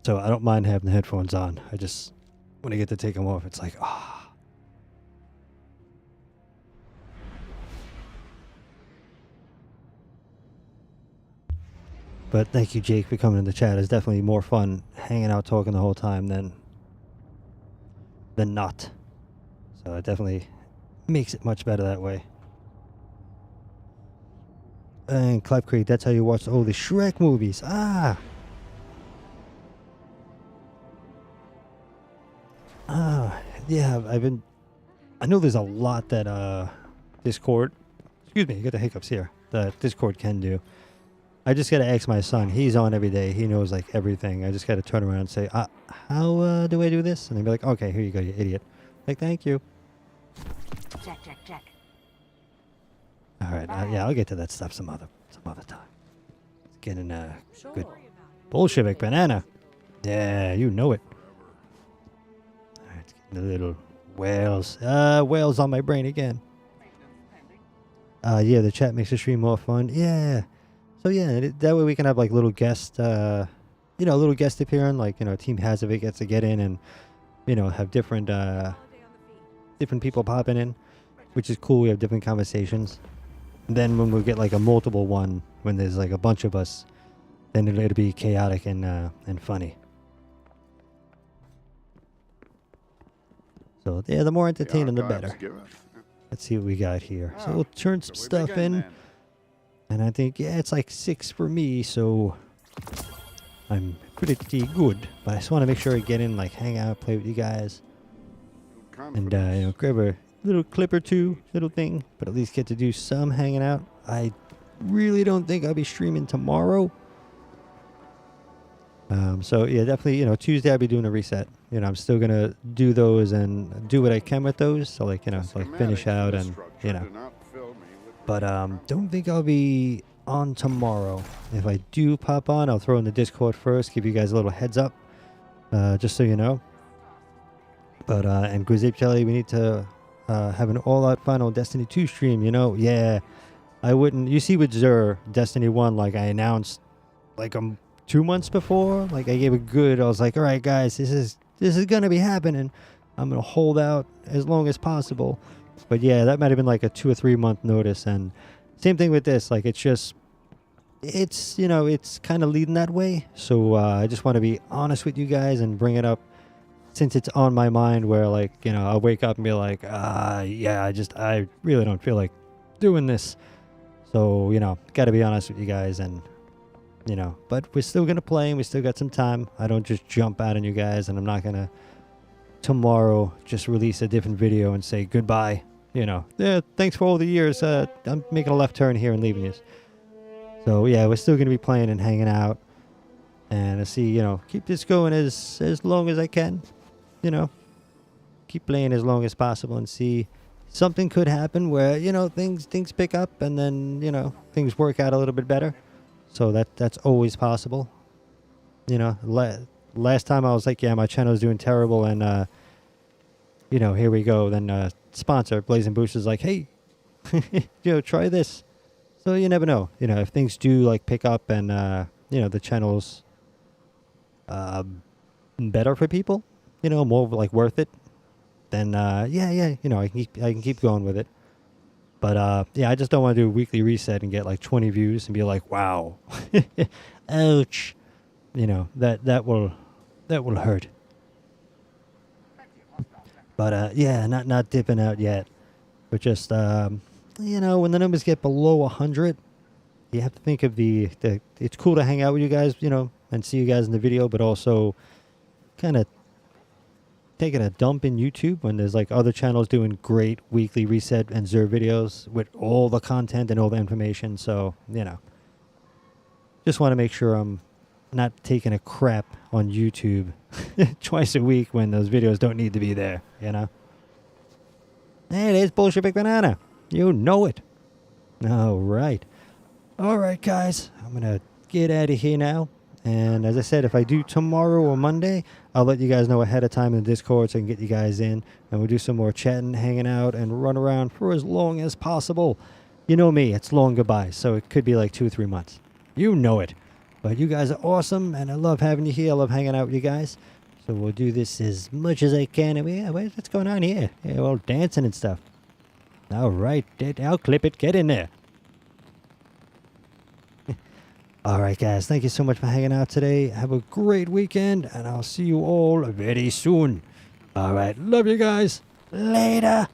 So I don't mind having the headphones on. I just, when I get to take them off, it's like, ah. But thank you, Jake, for coming in the chat. It's definitely more fun hanging out, talking the whole time than not. So it definitely makes it much better that way. And Clap Creek, that's how you watch all the Shrek movies. Ah! Yeah, I know there's a lot that Discord, excuse me, you got the hiccups here, that Discord can do. I just gotta ask my son. He's on every day. He knows like everything. I just gotta turn around and say, how do I do this? And he'd be like, okay, here you go, you idiot. Like, thank you. Check. All right, yeah, I'll get to that stuff some other time. It's getting good. Bolshevik banana. Yeah, you know it. All right, it's getting the little whales. Whales on my brain again. Yeah, the chat makes the stream more fun. Yeah. So yeah, that way we can have like little guest, little guest appearing. Like Team Hasafit gets to get in and have different people popping in, which is cool. We have different conversations. And then when we get like a multiple one, when there's like a bunch of us, then it'll be chaotic and funny. So yeah, the more entertaining, the better. Let's see what we got here. So we'll turn some stuff in. And I think, yeah, it's like 6 for me, so I'm pretty good. But I just want to make sure I get in, like, hang out, play with you guys. And, grab a little clip or two, little thing. But at least get to do some hanging out. I really don't think I'll be streaming tomorrow. So, yeah, definitely, Tuesday I'll be doing a reset. I'm still going to do those and do what I can with those. So, like, like finish out and, But don't think I'll be on tomorrow. If I do pop on, I'll throw in the Discord first, give you guys a little heads up, just so you know. But and Grizzly Jelly, we need to have an all-out final Destiny 2 stream. Yeah, I wouldn't. You see with Zur, Destiny 1, like I announced, like 2 months before. Like I gave a good. I was like, all right, guys, this is gonna be happening. I'm gonna hold out as long as possible. But yeah, that might have been like a 2 or 3 month notice. And same thing with this. Like it's just it's, you know, it's kind of leading that way. So I just want to be honest with you guys and bring it up since it's on my mind, where, like, you know, I'll wake up and be like, yeah, I really don't feel like doing this. So, you know, got to be honest with you guys. And, you know, but we're still going to play and we still got some time. I don't just jump out on you guys, and I'm not going to tomorrow just release a different video and say goodbye. You know, yeah, thanks for all the years. I'm making a left turn here and leaving you. So yeah, we're still going to be playing and hanging out. And I see, you know, keep this going as long as I can. You know, keep playing as long as possible and see something could happen where, you know, things pick up and then, you know, things work out a little bit better. So that's always possible. You know, last time I was like, yeah, my channel is doing terrible, and you know, here we go. Then sponsor Blazing Boost is like, hey, you know, try this. So you never know. You know, if things do like pick up and you know, the channel's better for people, you know, more like worth it, then yeah, you know, I can keep going with it. But yeah, I just don't want to do a weekly reset and get like 20 views and be like, wow, ouch. You know, that will hurt. But yeah, not dipping out yet. But just you know, when the numbers get below 100, you have to think of the it's cool to hang out with you guys, you know, and see you guys in the video, but also kind of taking a dump in YouTube when there's like other channels doing great weekly reset and Zer videos with all the content and all the information. So, you know, just want to make sure I'm not taking a crap on YouTube twice a week when those videos don't need to be there, you know. Hey, there's Bullshit Big Banana. You know it. All right, guys, I'm gonna get out of here now. And as I said, if I do tomorrow or Monday, I'll let you guys know ahead of time in the Discord so I can get you guys in. And we'll do some more chatting, hanging out, and run around for as long as possible. You know me, it's long goodbye, so it could be like 2 or 3 months. You know it. But you guys are awesome, and I love having you here. I love hanging out with you guys. So we'll do this as much as I can. And what's going on here? Yeah, well, dancing and stuff. All right, I'll clip it. Get in there. All right, guys. Thank you so much for hanging out today. Have a great weekend, and I'll see you all very soon. All right. Love you guys. Later.